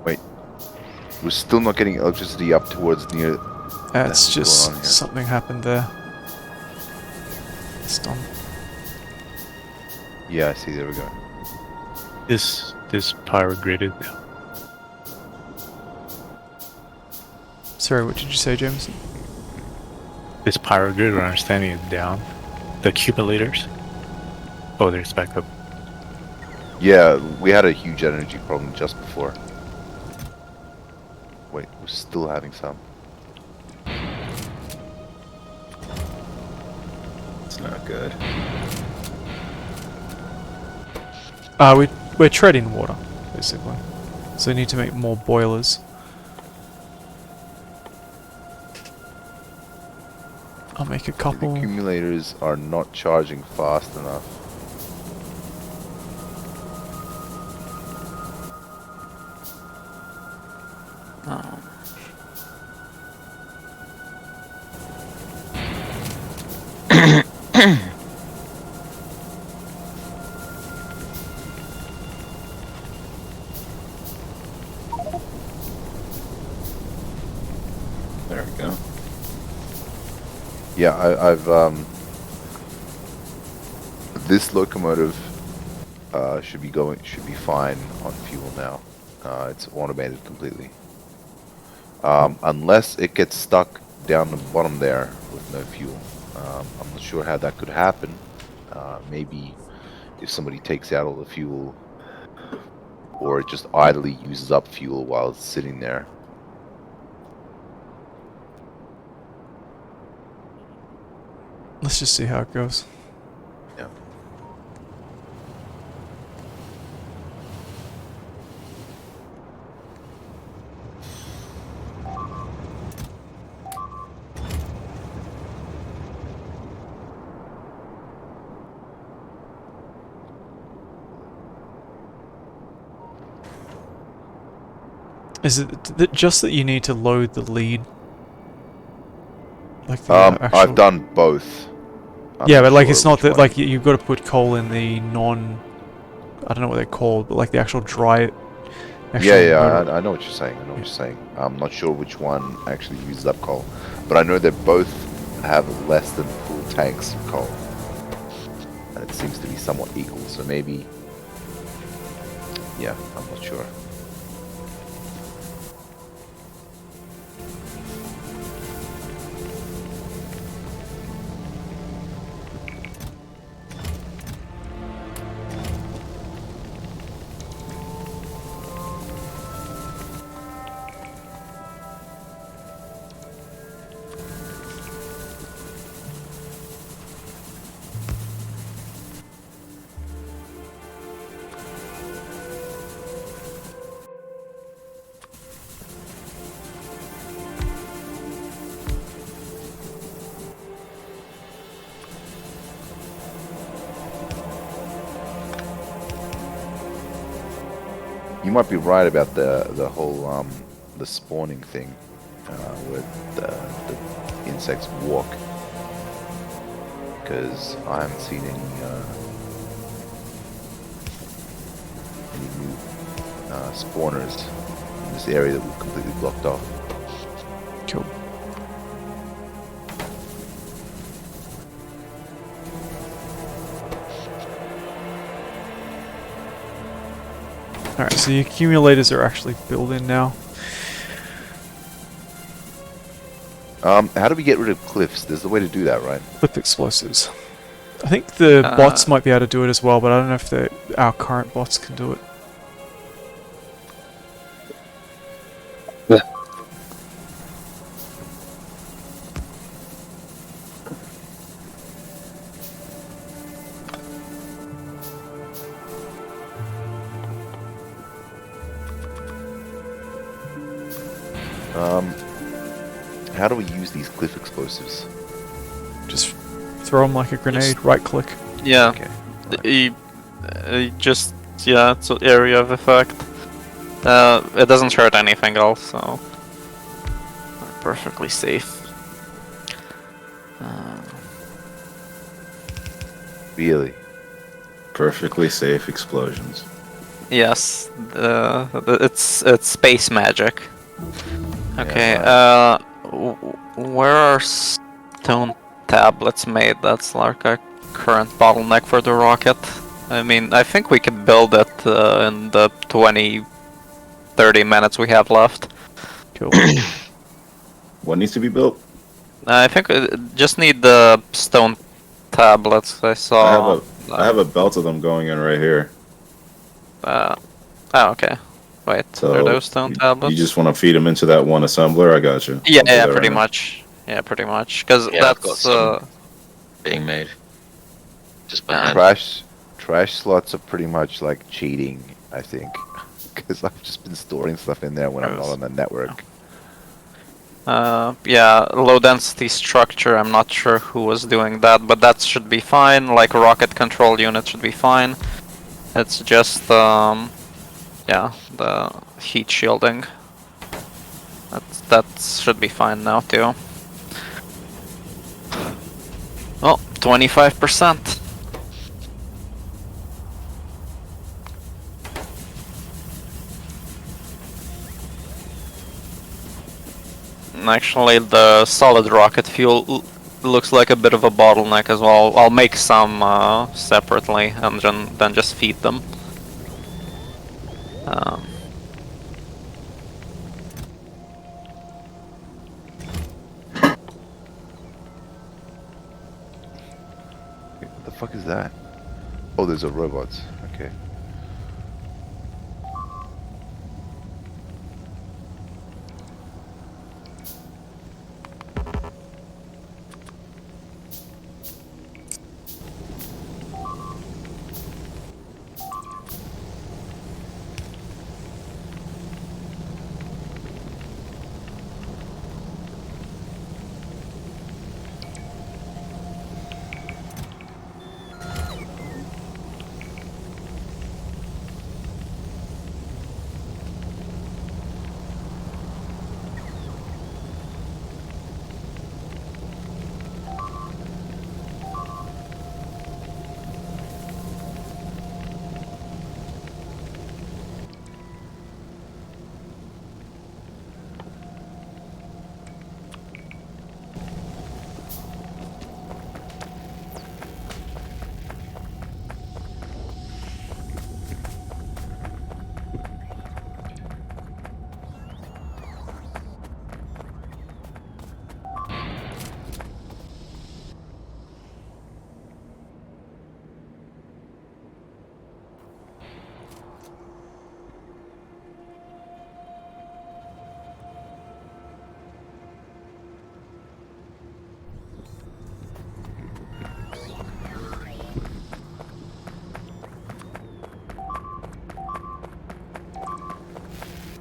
Wait. We're still not getting electricity up towards near... It's hell's going just on here? something happened there. It's done. Yeah, I see, there we go. This power grid is down. Sorry, what did you say, Jameson? This power grid, we're understanding, is down. The accumulators. Oh, there's backup. Yeah, we had a huge energy problem just before. Wait, we're still having some. It's not good. We're treading water, basically. So we need to make more boilers. I'll make a The couple. accumulators are not charging fast enough. Um, There we go. Yeah, I've this locomotive should be fine on fuel now. It's automated completely. Unless it gets stuck down the bottom there with no fuel. I'm not sure how that could happen. Maybe if somebody takes out all the fuel, or it just idly uses up fuel while it's sitting there. Let's just see how it goes. Yeah. Is it just that you need to load the lead? Like the actual... I've done both. I'm yeah, not but like sure it's not which that one. like you've got to put coal in the non... I don't know what they're called, but like the actual dry... Yeah, I know what you're saying. I know what you're saying. I'm not sure which one actually uses up coal, but I know they both have less than full tanks of coal, and it seems to be somewhat equal. So maybe, yeah, I'm not sure. You might be right about the whole the spawning thing, where the insects walk, because I haven't seen any new spawners in this area that we've completely blocked off. Cool. Alright, so the accumulators are actually built in now. How do we get rid of cliffs? There's a way to do that, right? Clip explosives. I think the bots might be able to do it as well, but I don't know if our current bots can do it. How do we use these cliff explosives? Just throw them like a grenade, right click. Yeah. Okay. Just, yeah, it's an area of effect. It doesn't hurt anything else, so we're perfectly safe. Really? Perfectly safe explosions. Yes, it's space magic. Okay, Yeah, where are stone tablets made? That's like a current bottleneck for the rocket. I mean, I think we could build it in the 20-30 minutes we have left. Cool. What needs to be built? I think we just need the stone tablets. I saw. I have a belt of them going in right here. Oh, okay. Wait, So are those stone tablets? you just want to feed them into that one assembler? I got you. Yeah, I'll do yeah, that pretty right now. much. Yeah, pretty much. Because Yeah, I've got that's some being made. Just by hand. trash slots are pretty much like cheating, I think, because I've just been storing stuff in there when I'm not on the network. yeah, low density structure. I'm not sure who was doing that, but that should be fine. Like rocket control unit should be fine. It's just yeah, the heat shielding. That should be fine now too. Oh, 25%. Actually, the solid rocket fuel looks like a bit of a bottleneck as well. I'll make some separately and then just feed them. What the fuck is that? Oh, those are robots. Okay.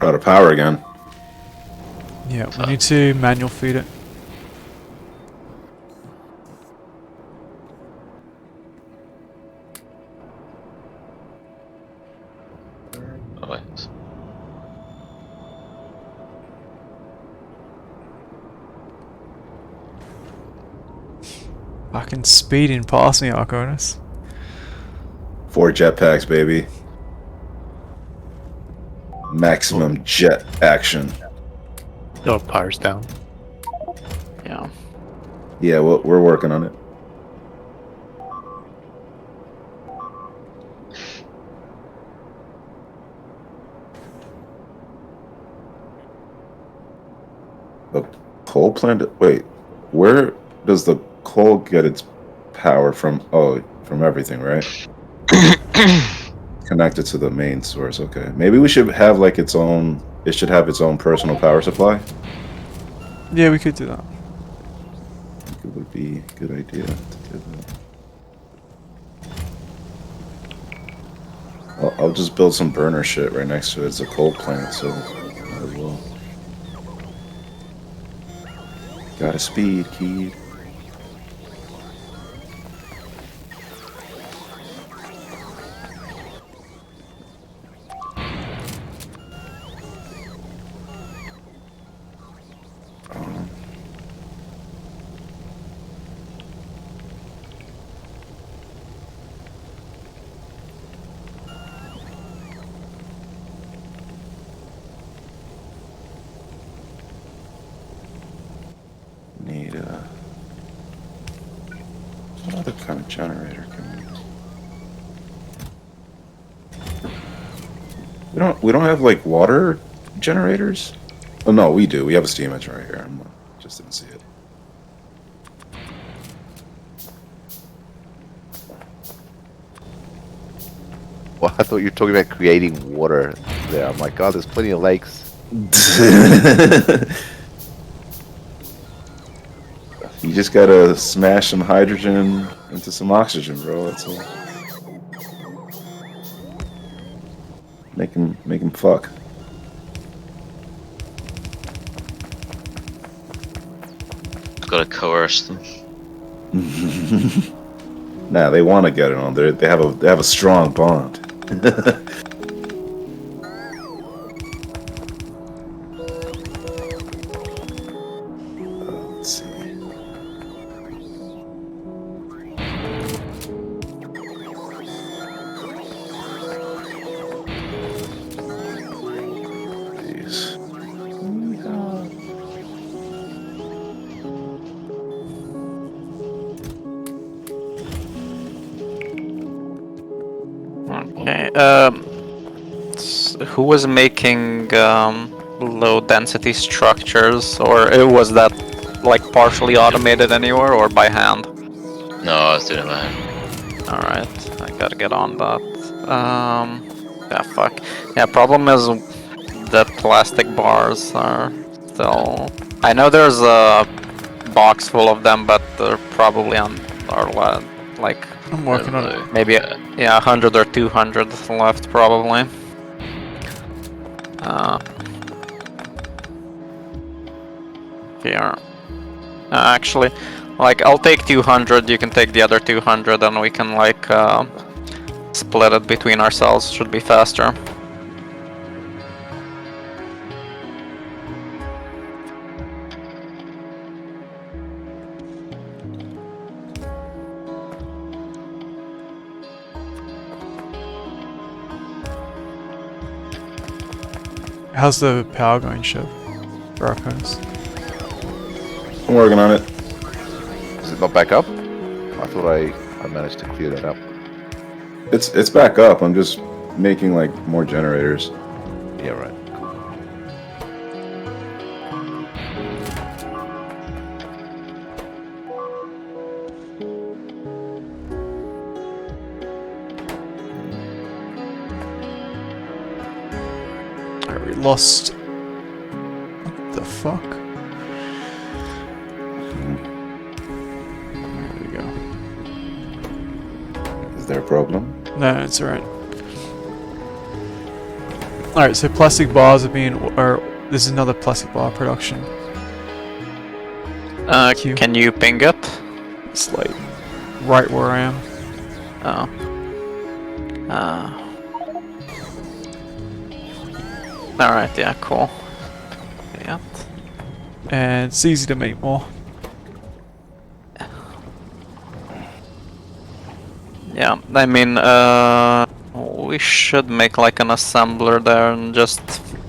Out of power again. Yeah, we need to manual feed it. Oh, wait. Fucking speeding past me, Arconis. 4 jetpacks, baby. Maximum jet action. Oh, power's down. Yeah. Yeah, well, we're working on it. The coal plant. Wait, where does the coal get its power from? Oh, from everything, right? Connected to the main source. Okay, maybe we should have like its own. It should have its own personal power supply. Yeah, we could do that. I think it would be a good idea to do that. I'll just build some burner shit right next to it. It's a coal plant, so might as well. Gotta speed, kid. Need what other kind of generator can we don't have like water generators? Oh no, we do. We have a steam engine right here. Just didn't see it. Well, I thought you were talking about creating water there. I'm like, oh, there's plenty of lakes. You just gotta smash some hydrogen into some oxygen, bro. That's all. Make him fuck. Gotta coerce them. Nah, they want to get it on. They have a strong bond. Let's see. Jeez. Okay. Who was making low density structures, or was that like partially automated anywhere, or by hand? No, I was doing that. All right, I gotta get on that. Yeah, fuck. Yeah, problem is the plastic bars are still. I know there's a box full of them, but they're probably on our like I'm working on it. maybe yeah 100 or 200 left probably. Here. Actually, like I'll take 200. You can take the other 200, and we can like split it between ourselves. Should be faster. How's the power going, Shiv? For Arconis? I'm working on it. Is it not back up? I thought I managed to clear that up. It's back up. I'm just making like more generators. Yeah, right. Alright, we lost. What the fuck? There we go. Is there a problem? No, it's alright. Alright, so plastic bars are being... or there's another plastic bar production. Q. Can you ping it? It's like right where I am. Oh. Alright, yeah, cool. Yeah. And it's easy to make more. Yeah, I mean, we should make like an assembler there and just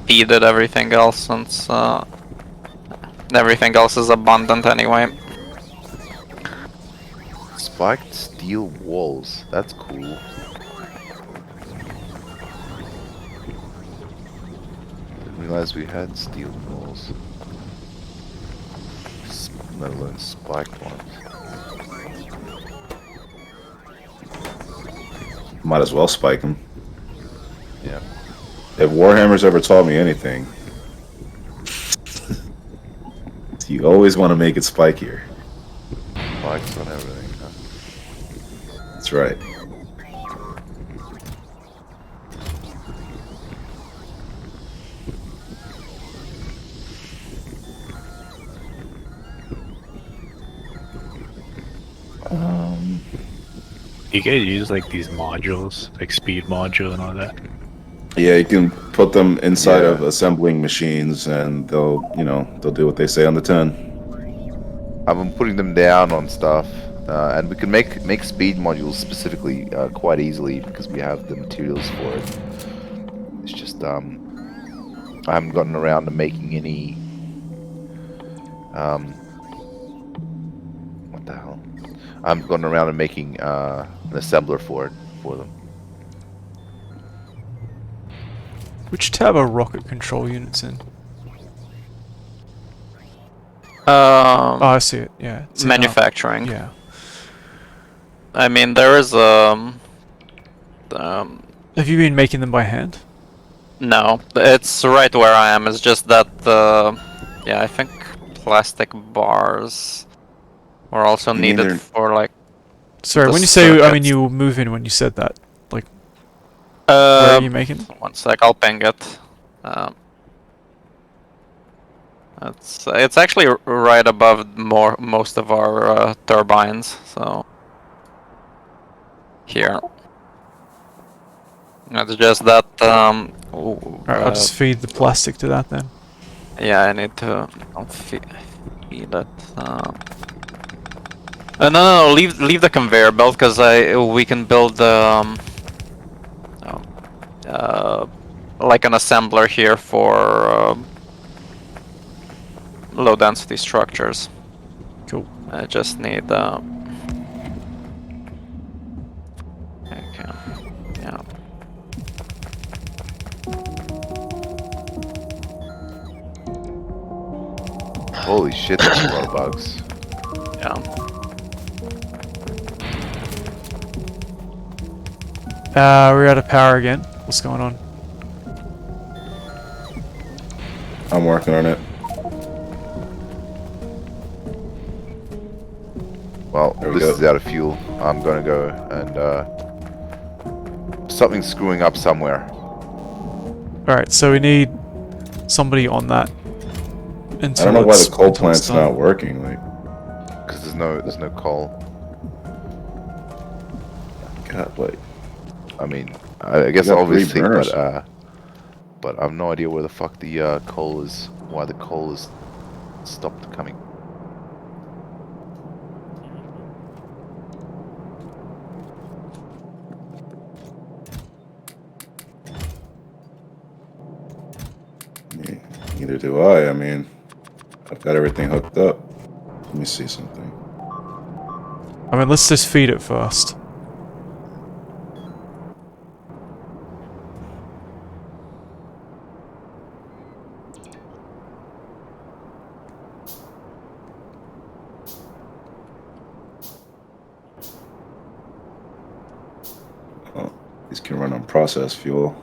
feed it everything else since everything else is abundant anyway. Spiked steel walls. That's cool. Didn't realize we had steel walls. Let alone spiked ones. Might as well spike them. Yeah. If Warhammer's ever taught me anything, you always want to make it spikier. Spikes on everything, huh? That's right. You guys use like these modules, like speed module and all that. Yeah, you can put them inside Yeah. of assembling machines, and they'll do what they say on the tin. I've been putting them down on stuff, and we can make speed modules specifically quite easily because we have the materials for it. It's just I haven't gotten around to making any. What the hell? I haven't gotten around to making an assembler for them. Which tab are rocket control units in? Oh, I see it. Yeah. It's in, Manufacturing. yeah. I mean, there is Have you been making them by hand? no, it's right where I am. It's just that yeah, I think plastic bars were also You mean needed they're- for like. Sorry, The when you say, I mean, circuits. you were moving when you said that. Like, where are you Um, making them? one sec, I'll ping it. It's actually right above most of our turbines. So here. It's just that Alright, I'll just feed the plastic to that then. yeah, I need to feed it. No, leave the conveyor belt because we can build like an assembler here for low density structures. Cool. I just need okay, yeah. Holy shit, that's a lot of bugs. Yeah. We're out of power again. What's going on? I'm working on it. Well, There we this go. is out of fuel. I'm gonna go and something's screwing up somewhere. Alright, so we need somebody on that. I don't know why the coal until it's plant's done. not working. Like, Because there's no coal. God, like, I mean, I guess You got 3 obviously, burners. but I've no idea where the fuck the coal is. Why the coal is stopped coming. neither do I. I mean, I've got everything hooked up. Let me see something. I mean, let's just feed it first. Oh, these can run on process fuel.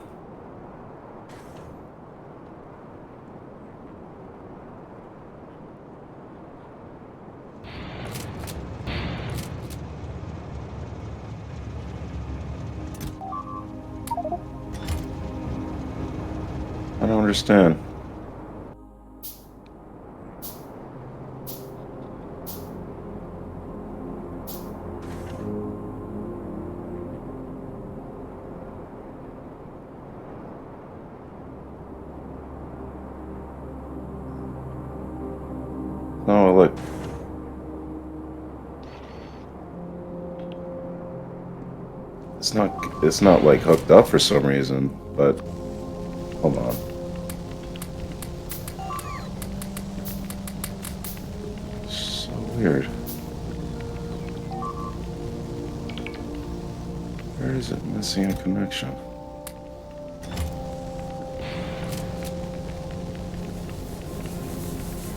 I don't understand. Oh, look. It's not like hooked up for some reason, but hold on. So weird. Where is it missing a connection?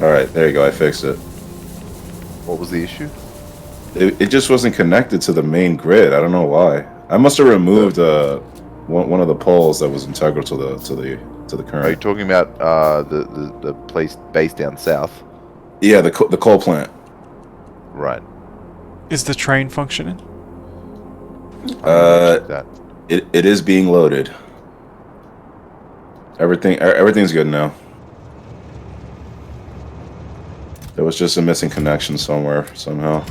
Alright, there you go, I fixed it. What was the issue? It just wasn't connected to the main grid. I don't know why. I must have removed one of the poles that was integral to the current. Are you talking about the place base down south? Yeah, the coal plant. Right. Is the train functioning? Check that. It is being loaded. Everything's good now. There was just a missing connection somewhere, somehow.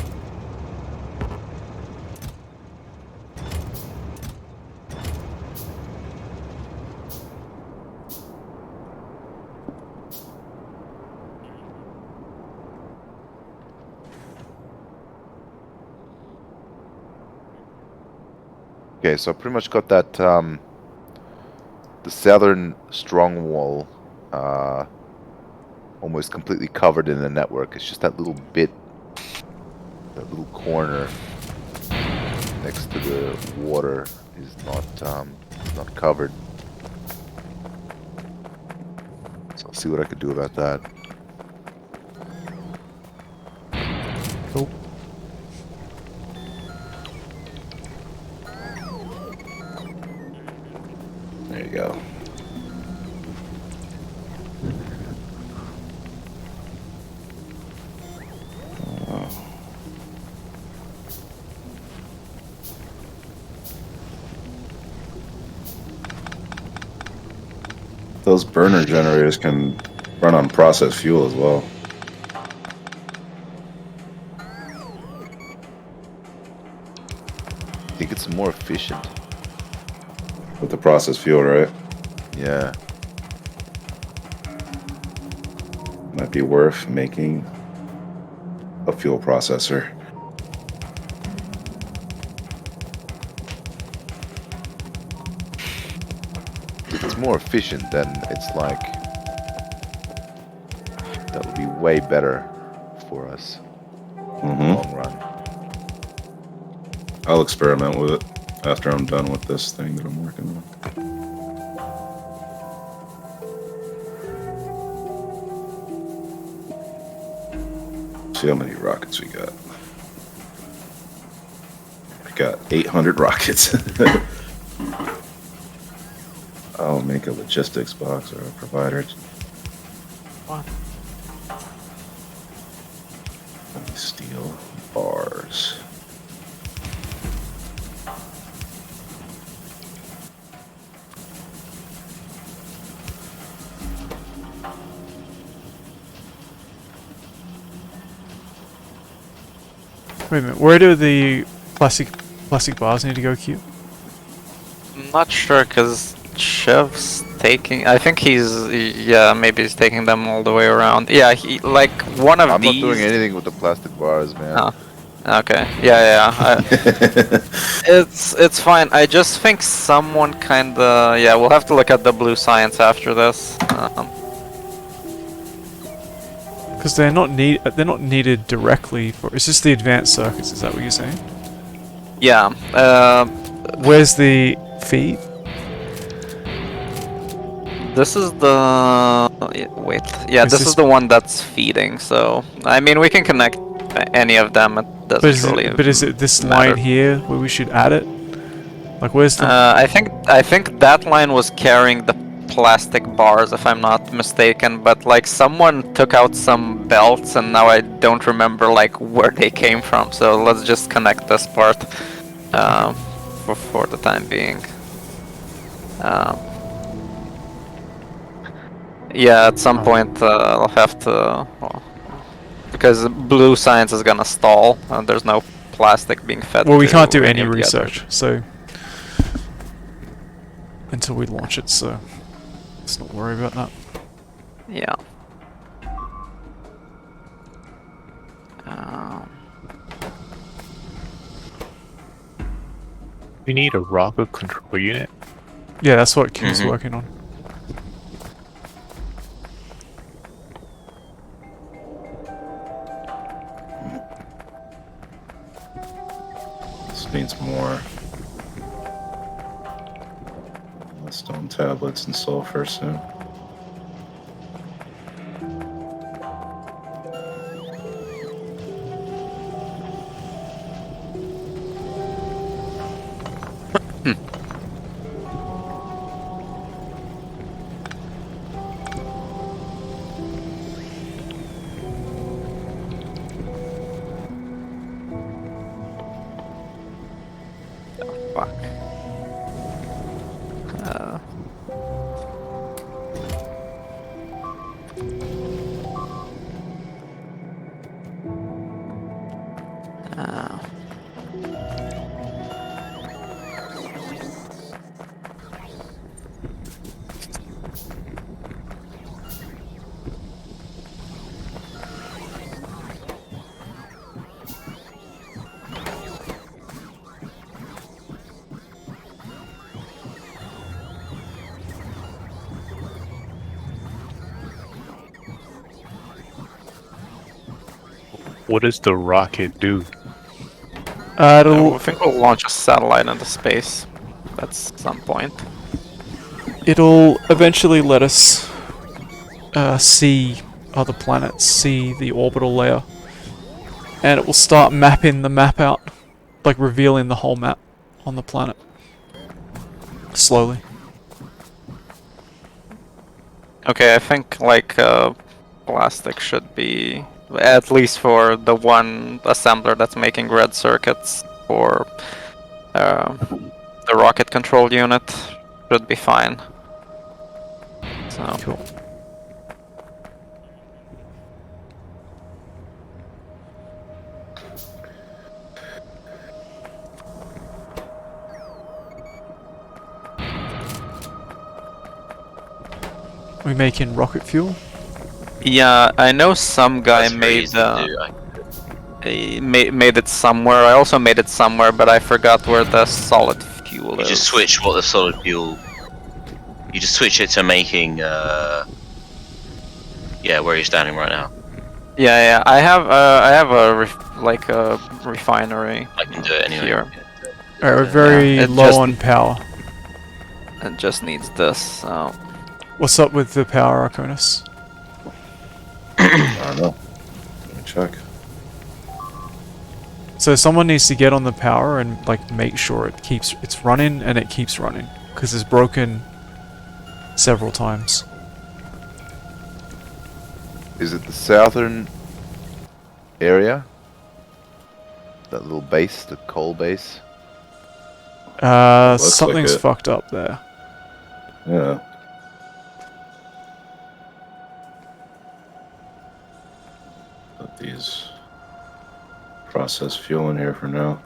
Okay, so I pretty much got that the southern strong wall almost completely covered in the network. It's just that little bit, that little corner next to the water is not covered. So I'll see what I could do about that. Cool. There you go. Those burner generators can run on processed fuel as well. I think it's more efficient. With the processed fuel, right? Yeah. Might be worth making a fuel processor. If it's more efficient, then it's like that would be way better for us in the long run. I'll experiment with it after I'm done with this thing that I'm working on. See how many rockets we got. We got 800 rockets. I'll make a logistics box or a provider. What? Steel bars. Wait a minute. Where do the plastic bars need to go, Q? I'm not sure because Chev's taking. I think yeah, maybe he's taking them all the way around. Yeah, he like one of I'm these. not doing anything with the plastic bars, man. Oh, okay. Yeah. It's fine. I just think someone kinda. Yeah, we'll have to look at the blue science after this. Because they're not needed directly for. Is this the advanced circuits? Is that what you're saying? Yeah. Where's the feed? This is the. Wait. Yeah, Is this this- is the one that's feeding. So I mean, we can connect any of them. It But doesn't really. is it this matter. line here where we should add it? Like where's the? I think that line was carrying the plastic bars, if I'm not mistaken. But like someone took out some belts, and now I don't remember like where they came from. So let's just connect this part for the time being. Yeah, at some point I'll have to, well, because blue science is gonna stall, and there's no plastic being fed Well, we to can't do any of the other. research, so until we launch it, so let's not worry about that. Yeah. Um, We need a rocket control unit. Yeah, that's what King's Mhm. working on. This needs more stone tablets and sulfur soon. fuck. Uh, uh, What does the rocket do? I It'll think we'll launch a satellite into space. That's some point. it'll eventually let us see other planets, see the orbital layer, and it will start mapping the map out, like revealing the whole map on the planet slowly. Okay, I think like plastic should be at least for the one assembler that's making red circuits for the rocket control unit should be fine. So Cool. We making rocket fuel? yeah, I know some guy That's very made easy to do. made it somewhere. I also made it somewhere, but I forgot where the solid fuel You is. just switch what the solid fuel. You just switch it to making. Yeah, where you're standing right now. Yeah, I have a like a refinery. I can do it anyway. Here. Alright, we're very Yeah, it low just- on power. It just needs this. So What's up with the power, Arconis? I don't know. Let me check. So someone needs to get on the power and like make sure it's running and it keeps running, because it's broken several times. Is it the southern area? That little base, the coal base? Looks like Something's it. fucked up there. Yeah. Put these process fuel in here for now.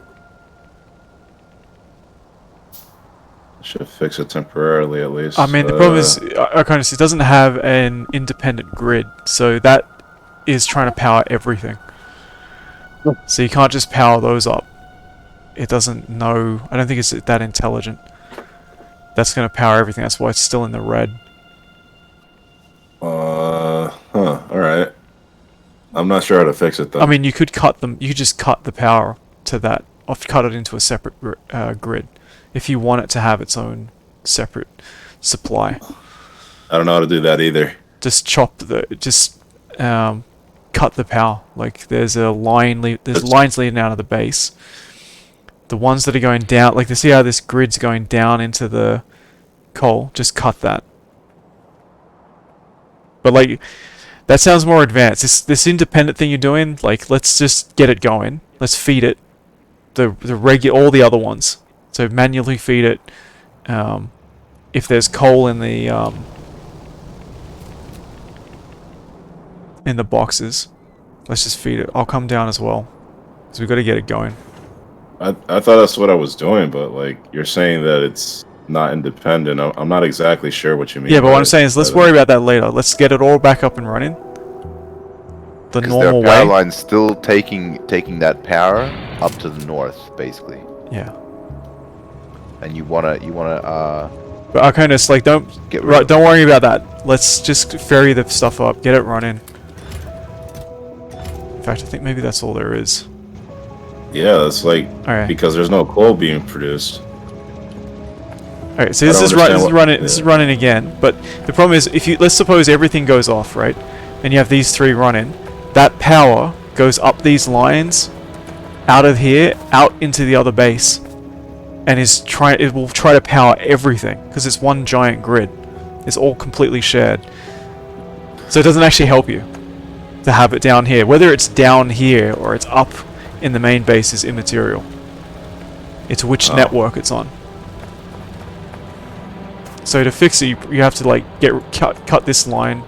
Should fix it temporarily at least. I mean, the problem is, Arconis, it doesn't have an independent grid, so that is trying to power everything. So you can't just power those up. It doesn't know. I don't think it's that intelligent. That's going to power everything. That's why it's still in the red. Alright. I'm not sure how to fix it though. I mean, you could cut them. You could just cut the power to that, or cut it into a separate grid, if you want it to have its own separate supply. I don't know how to do that either. Just cut the power. Like there's a line. There's lines leading out of the base. The ones that are going down, like, see how this grid's going down into the coal? Just cut that. But like, that sounds more advanced. This independent thing you're doing, like, let's just get it going. Let's feed it all the other ones. So manually feed it. If there's coal in the in the boxes. Let's just feed it. I'll come down as well. So we've got to get it going. I thought that's what I was doing, but like you're saying that it's not independent. I'm not exactly sure what you mean. Yeah, but by what I'm saying is let's that. worry about that later. Let's get it all back up and running. The Because their normal power way. line's still taking that power up to the north, basically. Yeah. And you wanna But Arconis, like, don't get rid of don't worry about that. Let's just ferry the stuff up, get it running. In fact, I think maybe that's all there is. Yeah, it's like Alright. because there's no coal being produced. Alright, so I this don't is understand running. what- This is yeah. running again. But the problem is, if you let's suppose everything goes off, right, and you have these three running, that power goes up these lines, out of here, out into the other base, and it will try to power everything because it's one giant grid. It's all completely shared. So it doesn't actually help you to have it down here. Whether it's down here or it's up in the main base is immaterial. It's which network it's on. So to fix it, you have to like cut this line.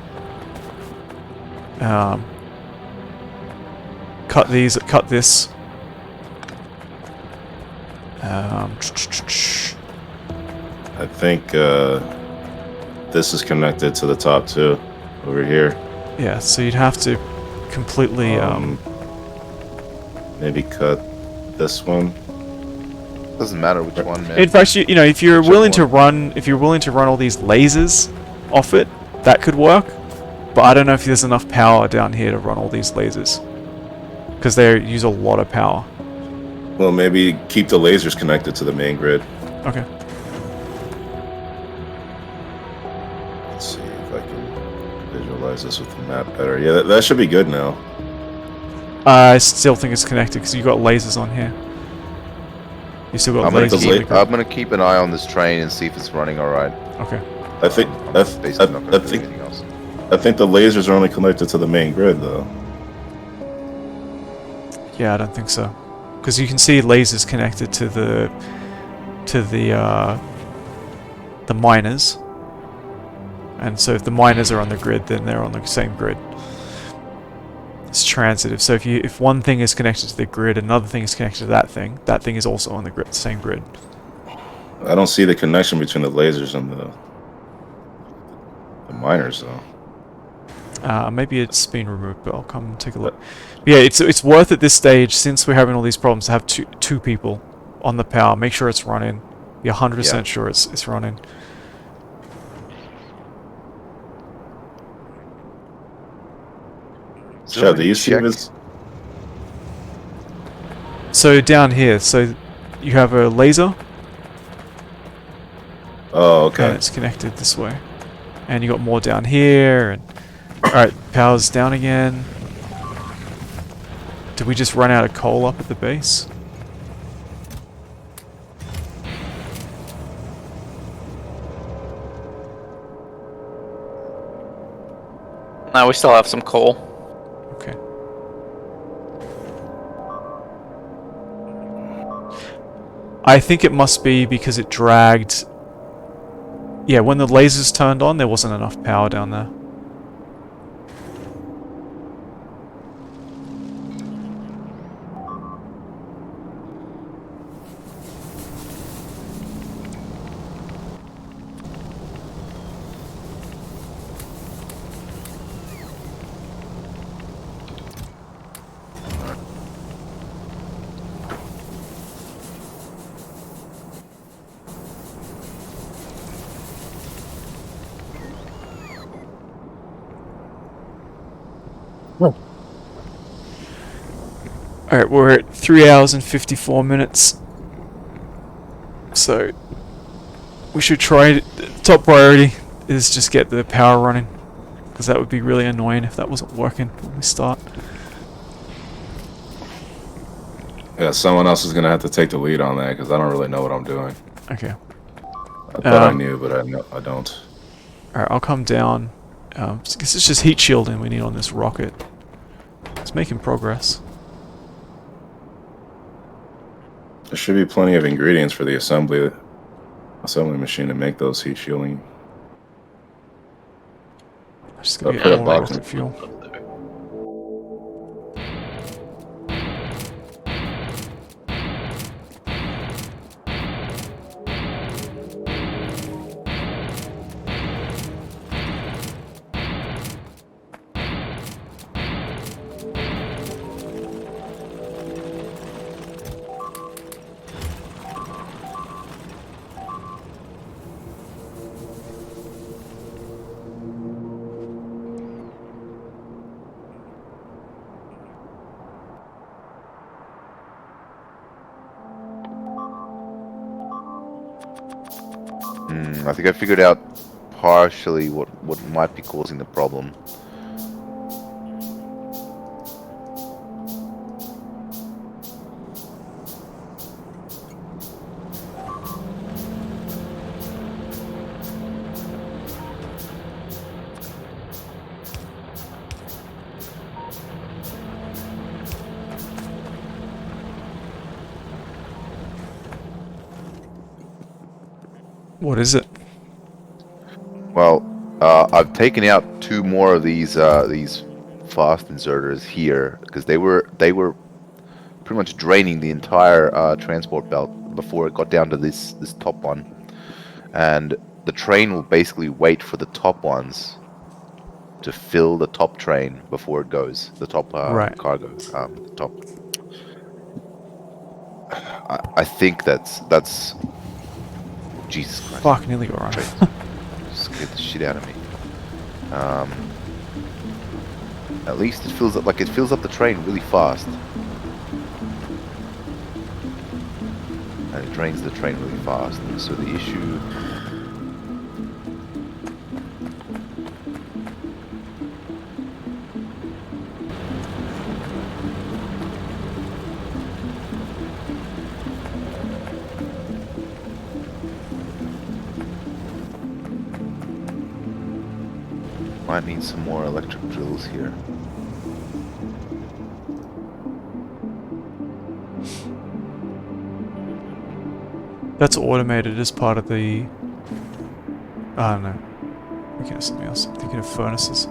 Cut this. I think this is connected to the top too, over here. Yeah, so you'd have to completely Maybe cut this one. Doesn't matter which one, man. in fact, you know, if you're Which willing to one? run all these lasers off it, that could work. But I don't know if there's enough power down here to run all these lasers, because they use a lot of power. Well, maybe keep the lasers connected to the main grid. Okay. Let's see if I can visualize this with the map better. Yeah, that should be good now. I still think it's connected because you got lasers on here. You still got I'm gonna, lasers. keep, on the grid. I'm gonna keep an eye on this train and see if it's running alright. Okay. I think I'm I, basically not I gonna do think anything else. I think the lasers are only connected to the main grid though. Yeah, I don't think so, because you can see lasers connected to the miners, and so if the miners are on the grid, then they're on the same grid. It's transitive. So if one thing is connected to the grid, another thing is connected to that thing is also on the grid, same grid. I don't see the connection between the lasers and the miners though. Maybe it's been removed, but I'll come and take a look. Yeah, it's worth at this stage, since we're having all these problems, to have two people on the power. Make sure it's running. Be 100% sure it's running. Chad, do you see this? So down here, so you have a laser. Oh, okay. And it's connected this way. And you got more down here. And alright, power's down again. Did we just run out of coal up at the base? Now we still have some coal. Okay. I think it must be because it dragged... Yeah, when the lasers turned on, there wasn't enough power down there. Alright, we're at 3 hours and 54 minutes. So, we should try... Top priority is just get the power running. Because that would be really annoying if that wasn't working when we start. Yeah, someone else is gonna have to take the lead on that because I don't really know what I'm doing. Okay. I thought I knew, but I don't. Alright, I'll come down. I guess it's just heat shielding we need on this rocket. It's making progress. There should be plenty of ingredients for the assembly machine to make those heat shielding. Just gonna Put get a more box rocket fuel. I think I figured out partially what might be causing the problem. What is it? Well, I've taken out 2 more of these fast inserters here because they were pretty much draining the entire transport belt before it got down to this top one, and the train will basically wait for the top ones to fill the top train before it goes. The top Right. cargo, the top. I think that's. Oh, Jesus Christ! Fuck, nearly got Train right. scared the shit out of me. At least it fills up the train really fast, and it drains the train really fast. And so the issue. Might need some more electric drills here. That's automated as part of the... I don't know. I'm thinking of something else. I'm thinking of furnaces.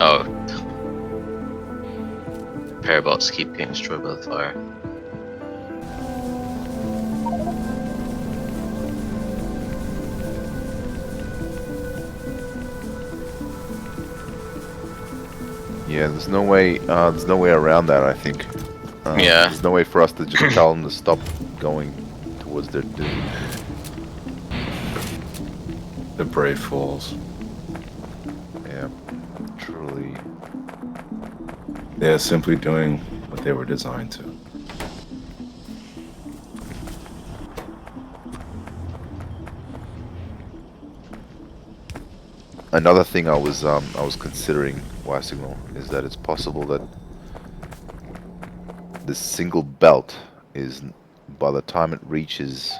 Oh. Parabots keep getting destroyed by the fire. Yeah, there's no way around that. I think. Yeah. There's no way for us to just tell them to stop going towards their doom. The brave fools. Yeah, truly. They're simply doing what they were designed to. Another thing I was considering, ysignal, is that it's possible that this single belt is, by the time it reaches,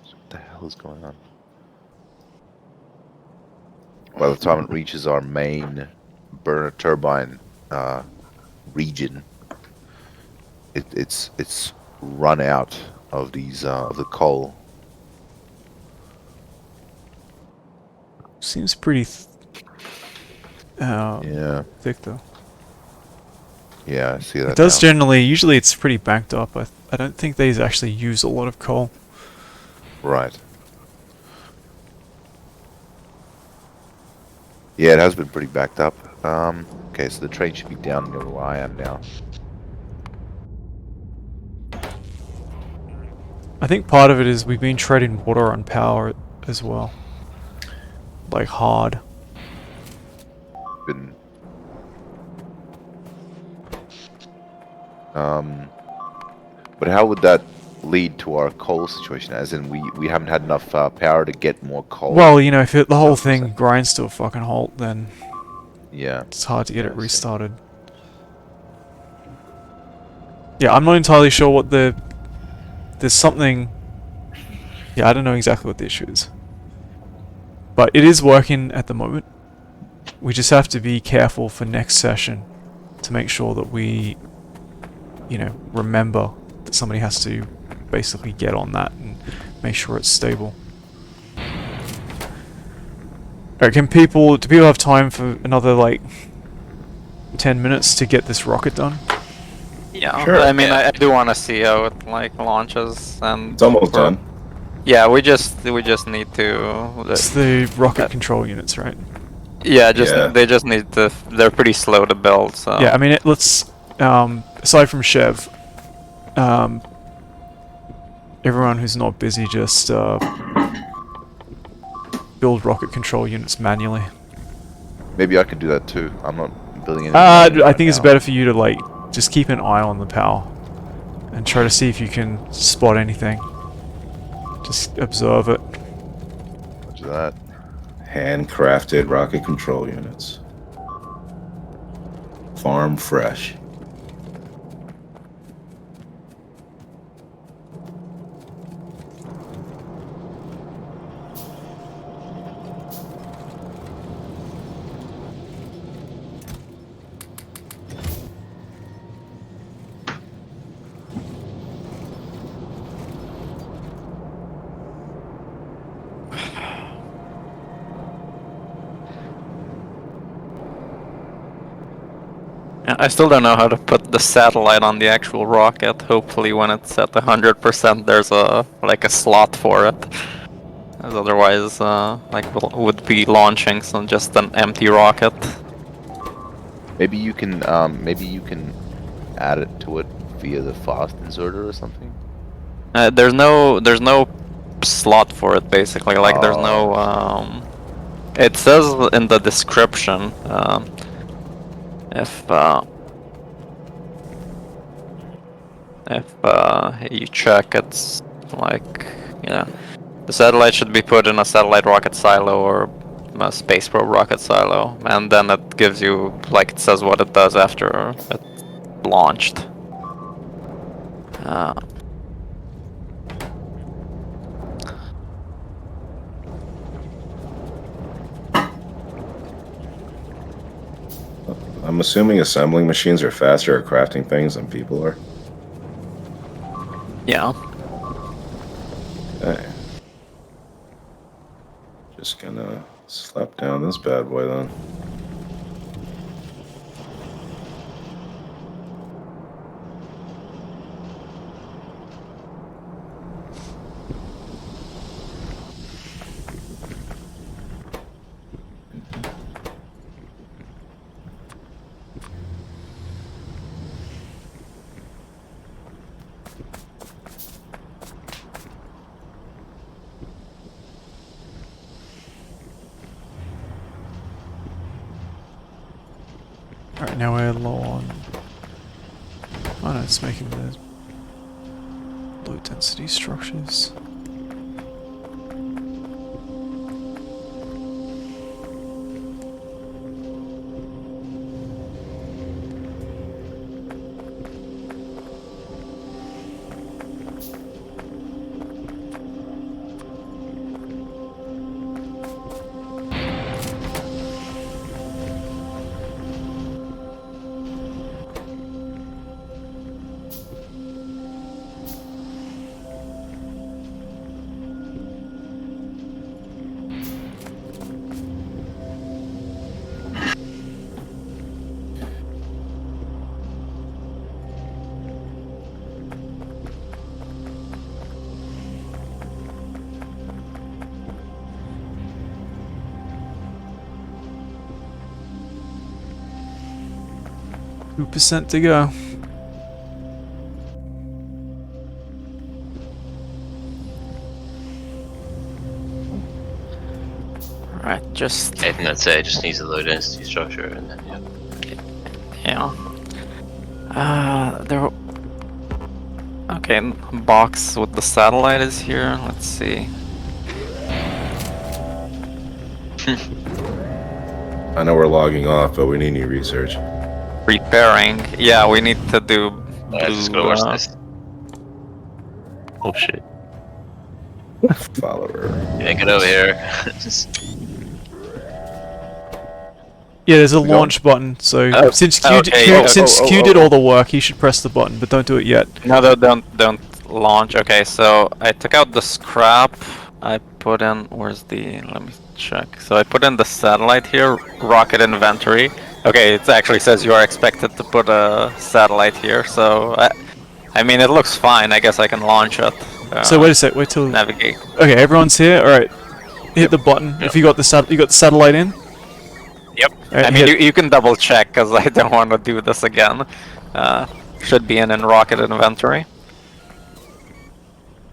what the hell is going on? By the time it reaches our main burner turbine region, it's run out of these of the coal. Seems pretty Yeah, thick though. yeah, I see that It does now. generally, usually it's pretty banked up. I don't think these actually use a lot of coal. Right. Yeah, it has been pretty backed up. Okay, so the train should be down near where I am now. I think part of it is we've been trading water on power as well. Like hard. Been but how would that lead to our coal situation? As in, we haven't had enough power to get more coal. Well, you know, if the whole thing grinds to a fucking halt, then Yeah. it's hard to get Yeah, it I see. restarted. Yeah, I'm not entirely sure what there's something... Yeah, I don't know exactly what the issue is. But it is working at the moment. We just have to be careful for next session to make sure that we, you know, remember that somebody has to basically get on that and make sure it's stable. Alright, do people have time for another, like, 10 minutes to get this rocket done? Yeah, Sure. I mean, Yeah. I do want to see how it like launches, and It's almost we're- done. Yeah, we just need to. It's the rocket control units, right? Yeah, Yeah. they just need to. They're pretty slow to build, so. Yeah, I mean, let's, aside from Chev, everyone who's not busy just, build rocket control units manually. Maybe I could do that too. I'm not building anything. I manually right think it's now. better for you to, like, just keep an eye on the power and try to see if you can spot anything. Just observe it. Roger that. Handcrafted rocket control units. Farm fresh. Yeah, I still don't know how to put the satellite on the actual rocket. Hopefully, when it's at 100%, there's a slot for it. As otherwise, would be launching some just an empty rocket. Maybe you can add it to it via the fast inserter or something. There's no slot for it basically. Like there's no. It says in the description. If you check, it's like, the satellite should be put in a satellite rocket silo or a space probe rocket silo, and then it gives you, like, it says what it does after it's launched. I'm assuming assembling machines are faster at crafting things than people are. Yeah. Okay. Just gonna slap down this bad boy then. Alright, now we're low on... Oh no, it's making the low density structures. %2 to go. Right. Just. I think that's it. It just needs a low density structure, and then Yeah. There. Okay, box with the satellite is here. Let's see. I know we're logging off, but we need new research. Preparing. Yeah, we need to do blue. I just gotta watch this. Oh shit! Follower. Yeah, get over here. Just Yeah, there's a We don't- launch button. So Oh, since okay. Q did all the work, he should press the button, but don't do it yet. No, don't launch. Okay, so I took out the scrap. I put in, where's the, let me check. So I put in the satellite here, rocket inventory. Okay, it actually says you are expected to put a satellite here, so I mean, it looks fine. I guess I can launch it. So wait a sec. Wait till. Navigate. Okay, everyone's here. All right. Hit the button. Yep. If you got the satellite in. Yep. Alright, I mean, hit- you can double check because I don't want to do this again. Should be in rocket inventory.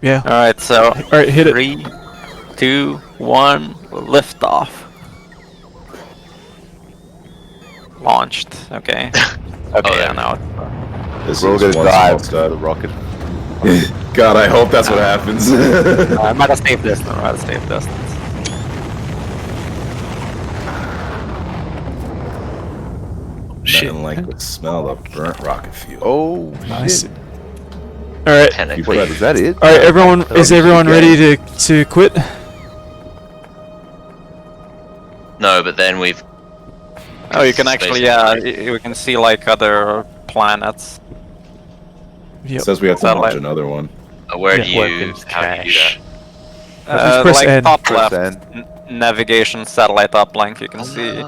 Yeah. All right, so All right, hit it. 3, 2, 1, lift off. Launched. Okay. Okay, yeah, there. now This We're all is gonna one dive small to the rocket. step. God, I hope that's what happens. I might have saved this. I might have saved this. Shit. Nothing like the smell of burnt rocket fuel. Oh, Nice. shit. All right. Technically, Wait, is that it? All right, everyone. Is everyone ready to quit? no, but then we've. Oh, you can actually, yeah, we can see like other planets. It Yep. says we have to Satellite. launch another one. Where Yeah. do you? Weapons How do you do cache. that? press Like N. top Press left, N. navigation satellite uplink. You can see.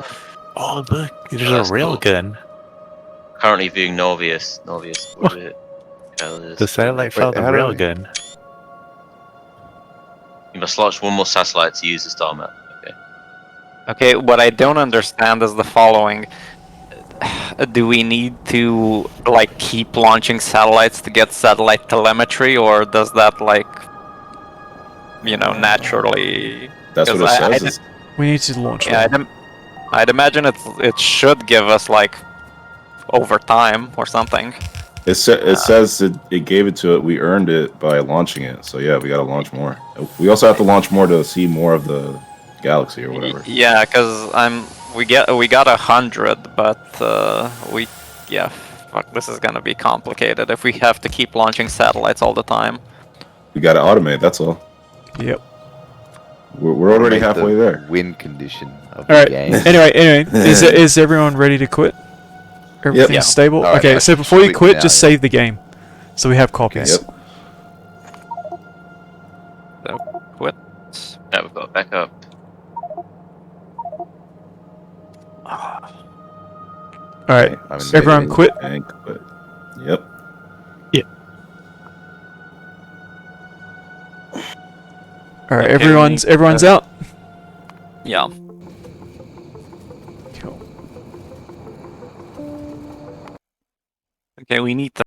Oh look, there's Oh, a that's cool. railgun. Currently viewing Norvius. Norvius orbit. The satellite found the how do I- railgun. You must launch one more satellite to use the star map. Okay. Okay, what I don't understand is the following. Do we need to like keep launching satellites to get satellite telemetry, or does that like, you know, naturally? That's what it 'Cause I says. It's- We need to launch Yeah, one. I'd imagine it should give us like over time or something. It says it gave it to it. We earned it by launching it. So yeah, we got to launch more. We also have to launch more to see more of the galaxy or whatever. Yeah, because we got 100, but fuck, this is gonna be complicated if we have to keep launching satellites all the time. We got to automate. That's all. Yep. We're already Make halfway the there. Win condition of All the right. game. Anyway, is everyone ready to quit? Everything's Yeah. stable. All right, Okay, I so should before you quit quit, now, just yeah. save the game, so we have copies. Yep. So quit. Yeah, we've got backup. All right. I'm in Everyone beta. quit. And quit. Yep. All right. Okay, everyone's out. Yeah. Cool. Okay, we need to